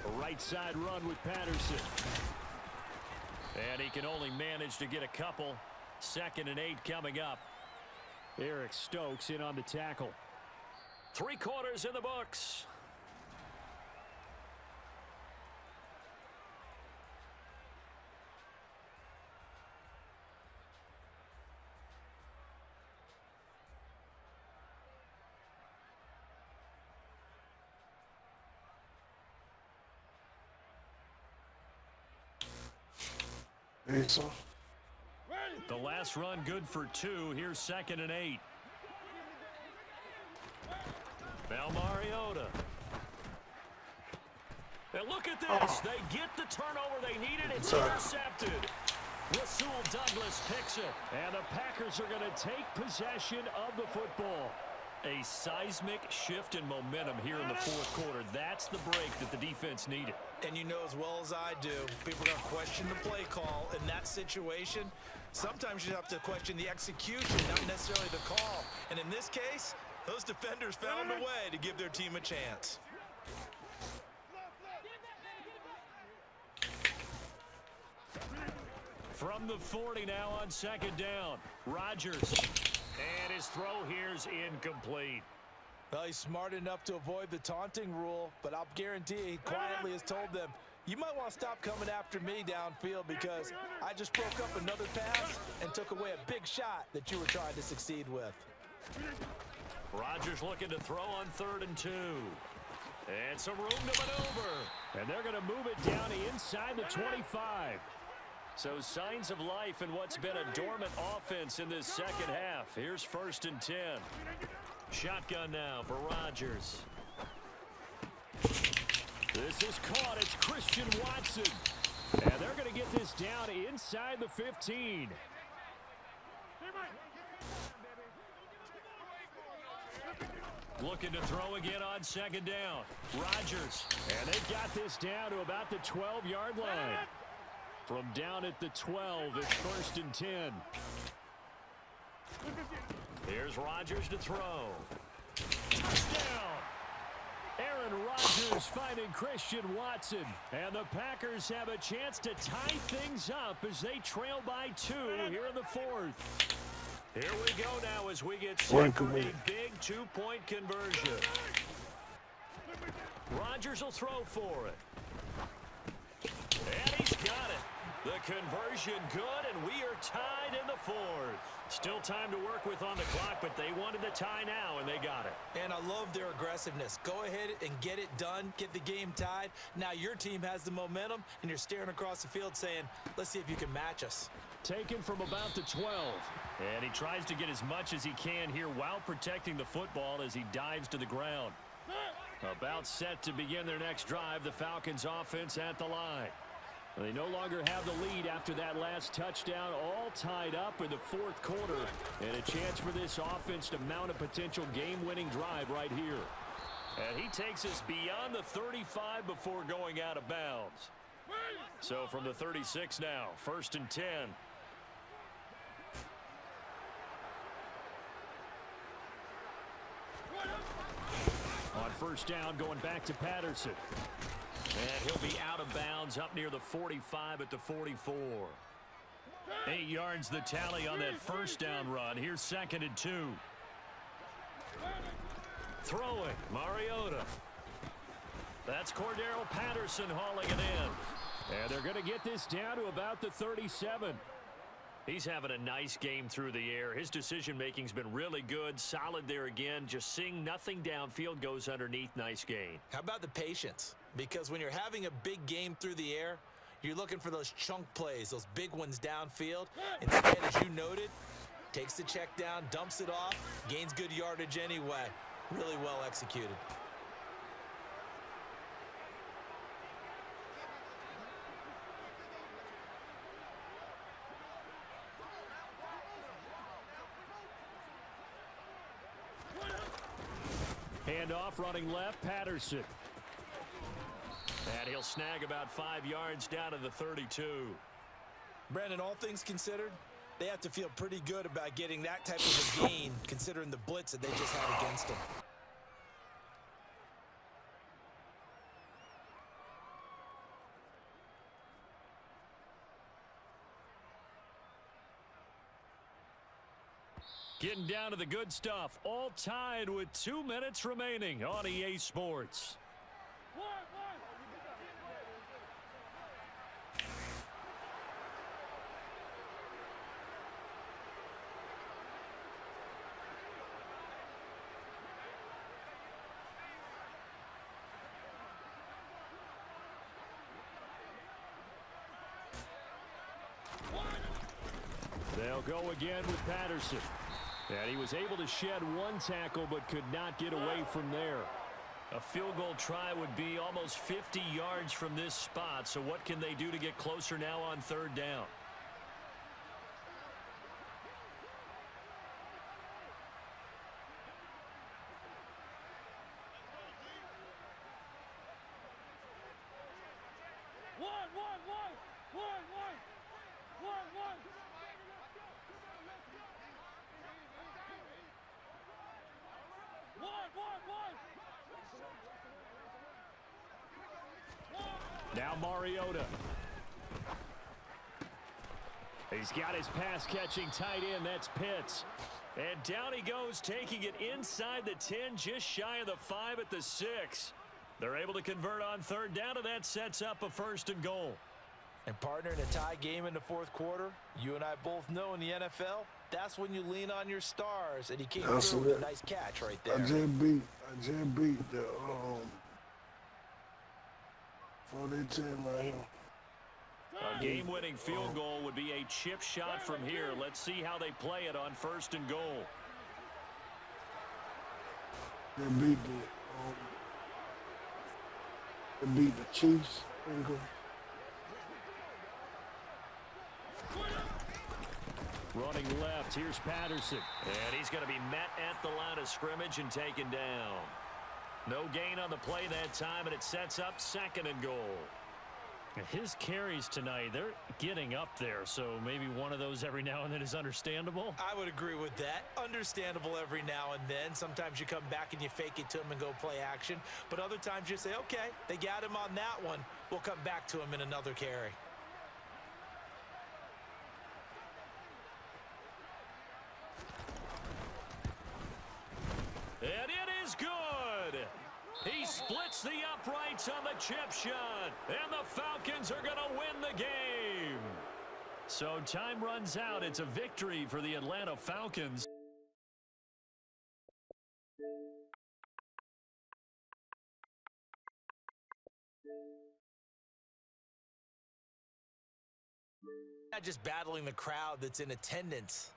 A right side run with Patterson. And he can only manage to get a couple. 2nd and 8 coming up. Eric Stokes in on the tackle. 3 quarters in the books. Asa. The last run good for 2. Here's 2nd and 8. Now Mariota. And look at this. They get the turnover they needed. It's intercepted. Rasul Douglas picks it. And the Packers are going to take possession of the football. A seismic shift in momentum here in the 4th quarter. That's the break that the defense needed. And you know as well as I do, people are going to question the play call in that situation. Sometimes you have to question the execution, not necessarily the call. And in this case, those defenders found a way to give their team a chance. From the 40 now on 2nd down. Rodgers. And his throw here's incomplete. Well, he's smart enough to avoid the taunting rule, but I'll guarantee he quietly has told them, you might want to stop coming after me downfield because I just broke up another pass and took away a big shot that you were trying to succeed with. Rodgers looking to throw on 3rd and 2. And some room to maneuver. And they're going to move it down inside the 25. So signs of life in what's been a dormant offense in this 2nd half. Here's 1st and 10. Shotgun now for Rodgers. This is caught. It's Christian Watson. And they're going to get this down inside the 15. Looking to throw again on 2nd down. Rodgers. And they've got this down to about the 12-yard line. From down at the 12, it's 1st and 10. Here's Rodgers to throw. Touchdown! Aaron Rodgers finding Christian Watson. And the Packers have a chance to tie things up as they trail by 2 here in the 4th. Here we go now as we get set for a big 2-point conversion. Rodgers will throw for it. And he's got it. The conversion good, and we are tied in the 4th. Still time to work with on the clock, but they wanted the tie now, and they got it. And I love their aggressiveness. Go ahead and get it done. Get the game tied. Now your team has the momentum, and you're staring across the field saying, let's see if you can match us. Taken from about the 12. And he tries to get as much as he can here while protecting the football as he dives to the ground. About set to begin their next drive, the Falcons offense at the line. They no longer have the lead after that last touchdown, all tied up in the 4th quarter. And a chance for this offense to mount a potential game-winning drive right here. And he takes us beyond the 35 before going out of bounds. So from the 36 now, 1st and 10. On 1st down, going back to Patterson. And he'll be out of bounds up near the 45 at the 44. 8 yards the tally on that 1st down run. Here's 2nd and 2. Throwing, Mariota. That's Cordero Patterson hauling it in. And they're going to get this down to about the 37. He's having a nice game through the air. His decision-making's been really good. Solid there again. Just seeing nothing downfield goes underneath. Nice gain. How about the patience? Because when you're having a big game through the air, you're looking for those chunk plays, those big ones downfield. Instead, as you noted, takes the check down, dumps it off, gains good yardage anyway. Really well executed. Handoff running left, Patterson. And he'll snag about 5 yards down to the 32. Brandon, all things considered, they have to feel pretty good about getting that type of a gain considering the blitz that they just had against them. Getting down to the good stuff. All tied with 2 minutes remaining on EA Sports. They'll go again with Patterson. And he was able to shed one tackle but could not get away from there. A field goal try would be almost 50 yards from this spot. So what can they do to get closer now on third down? Now Mariota. He's got his pass-catching tight end. That's Pitts. And down he goes, taking it inside the 10, just shy of the 5 at the 6. They're able to convert on third down, and that sets up a 1st and goal. And partner, in a tie game in the fourth quarter, you and I both know in the NFL, that's when you lean on your stars. And he came through with a nice catch right there. I just beat the 4-10 right here. A game-winning field goal would be a chip shot from here. Let's see how they play it on 1st and goal. They beat the Chiefs. Running left, here's Patterson. And he's going to be met at the line of scrimmage and taken down. No gain on the play that time, and it sets up 2nd and goal. His carries tonight, they're getting up there, so maybe one of those every now and then is understandable. I would agree with that. Understandable every now and then. Sometimes you come back and you fake it to him and go play action. But other times you say, okay, they got him on that one. We'll come back to him in another carry. And it is good. He splits the uprights on the chip shot. And the Falcons are going to win the game. So time runs out. It's a victory for the Atlanta Falcons. Not just battling the crowd that's in attendance.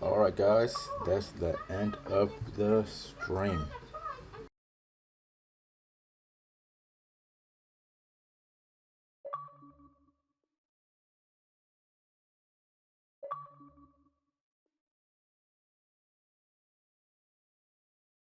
Alright guys, that's the end of the stream.